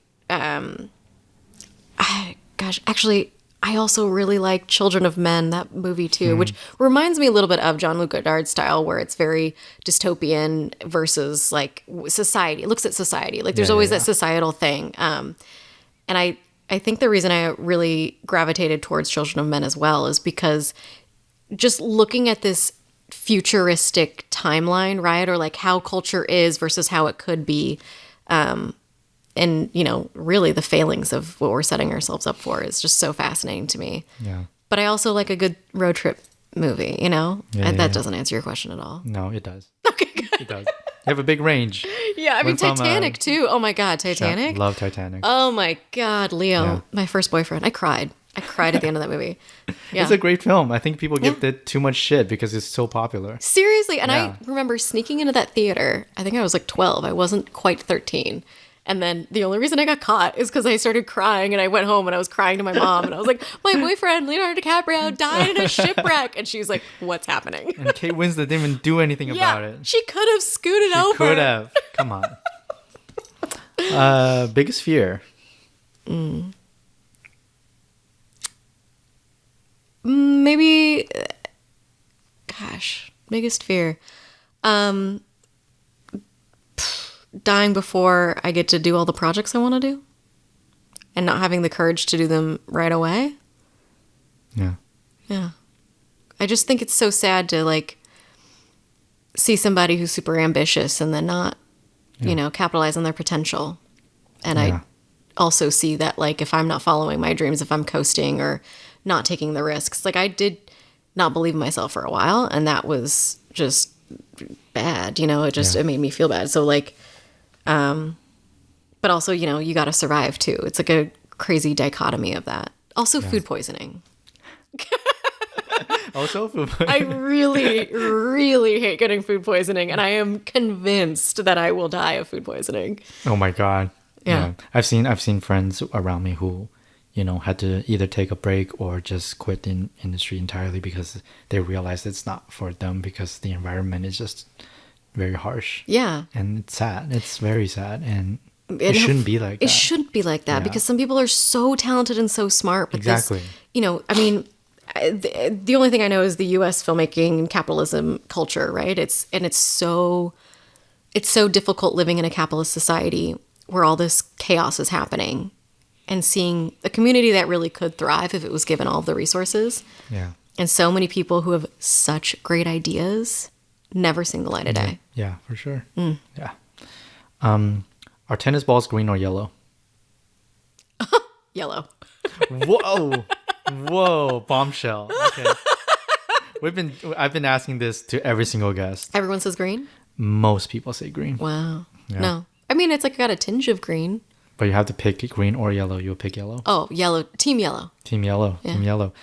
actually I also really like Children of Men, that movie too, which reminds me a little bit of Jean-Luc Godard's style, where it's very dystopian versus like society. It looks at society. Like there's always that societal thing. And I think the reason I really gravitated towards Children of Men as well is because just looking at this futuristic timeline, right? Or like how culture is versus how it could be. And, you know, really the failings of what we're setting ourselves up for is just so fascinating to me. Yeah. But I also like a good road trip movie, you know? That doesn't answer your question at all. No, it does. Okay, good. It does. You have a big range. Yeah, I mean, Titanic too. Oh my God, Titanic? Love Titanic. Oh my God, Leo, my first boyfriend. I cried at the end of that movie. Yeah. It's a great film. I think people give it too much shit because it's so popular. Seriously. And I remember sneaking into that theater. I think I was like 12. I wasn't quite 13. And then the only reason I got caught is because I started crying and I went home and I was crying to my mom and I was like, my boyfriend, Leonardo DiCaprio, died in a shipwreck. And she's like, what's happening? And Kate Winslet didn't even do anything about it. She could have scooted over. She could have. Come on. Biggest fear? Maybe, biggest fear. dying before I get to do all the projects I want to do and not having the courage to do them right away. Yeah. Yeah. I just think it's so sad to like see somebody who's super ambitious and then not, capitalize on their potential. And I also see that like if I'm not following my dreams, if I'm coasting or not taking the risks, like I did not believe in myself for a while, and that was just bad, it made me feel bad. So like, but also, you got to survive too. It's like a crazy dichotomy of that. Also food poisoning. Also food poisoning. I really, really hate getting food poisoning, and I am convinced that I will die of food poisoning. Oh my God. Yeah. I've seen friends around me who, had to either take a break or just quit the industry entirely because they realized it's not for them because the environment is just very harsh. Yeah. And it's sad. It's very sad. And it shouldn't be like that. It shouldn't be like that because some people are so talented and so smart. But exactly. The only thing I know is the U.S. filmmaking and capitalism culture, right? It's so difficult living in a capitalist society where all this chaos is happening and seeing a community that really could thrive if it was given all of the resources. Yeah. And so many people who have such great ideas never seeing the light of day. Yeah, for sure. Yeah. Are tennis balls green or yellow? Yellow. Whoa, bombshell. Okay. I've been asking this to every single guest. Everyone says green? Most people say green. Wow. Yeah. No. I mean, it's like got a tinge of green. But you have to pick green or yellow. You'll pick yellow. Oh, yellow. Team yellow. Team yellow. Yeah. Team yellow.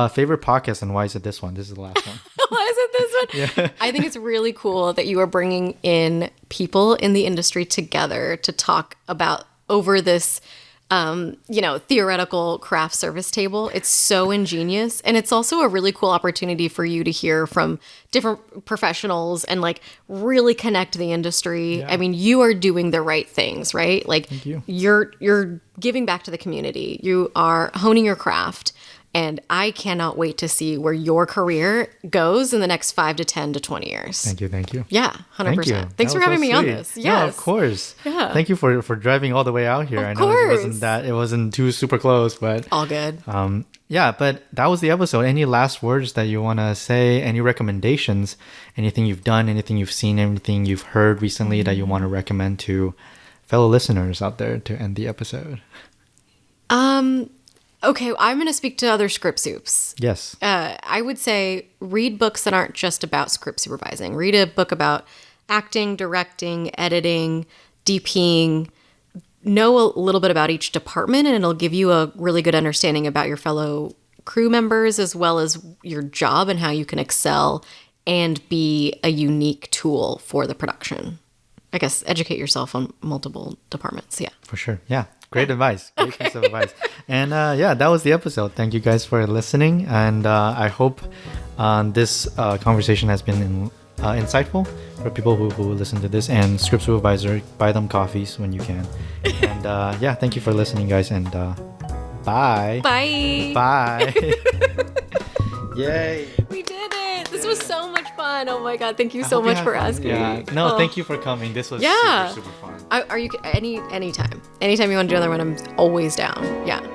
Favorite podcast, and why is it this one? This is the last one. Why is it this one? Yeah. I think it's really cool that you are bringing in people in the industry together to talk about over this theoretical craft service table. It's so ingenious. And it's also a really cool opportunity for you to hear from different professionals and like really connect the industry. Yeah. I mean, you are doing the right things, right? Like Thank you. You're giving back to the community. You are honing your craft. And I cannot wait to see where your career goes in the next 5 to 10 to 20 years. Thank you. Yeah, 100%. Thank you. Thanks for having me on this. Yes. Yes. No, of course. Yeah. Thank you for driving all the way out here. Of I know course. it wasn't too super close, but All good. yeah, but that was the episode. Any last words that you want to say? Any recommendations? Anything you've done? Anything you've seen? Anything you've heard recently that you want to recommend to fellow listeners out there to end the episode? Okay, I'm going to speak to other script soups. Yes. I would say read books that aren't just about script supervising. Read a book about acting, directing, editing, DPing. Know a little bit about each department, and it'll give you a really good understanding about your fellow crew members as well as your job and how you can excel and be a unique tool for the production. I guess educate yourself on multiple departments. Yeah. For sure. Yeah. Great advice. Great piece of advice. And that was the episode. Thank you guys for listening. And I hope this conversation has been insightful for people who listen to this. And Script Supervisor, buy them coffees when you can. And thank you for listening, guys. And bye. Bye. Bye. Yay. We did it. This was so much fun. Oh my God. Thank you so much for asking. Yeah. No, thank you for coming. This was super, super fun. Are you anytime you want to do another one? I'm always down. Yeah.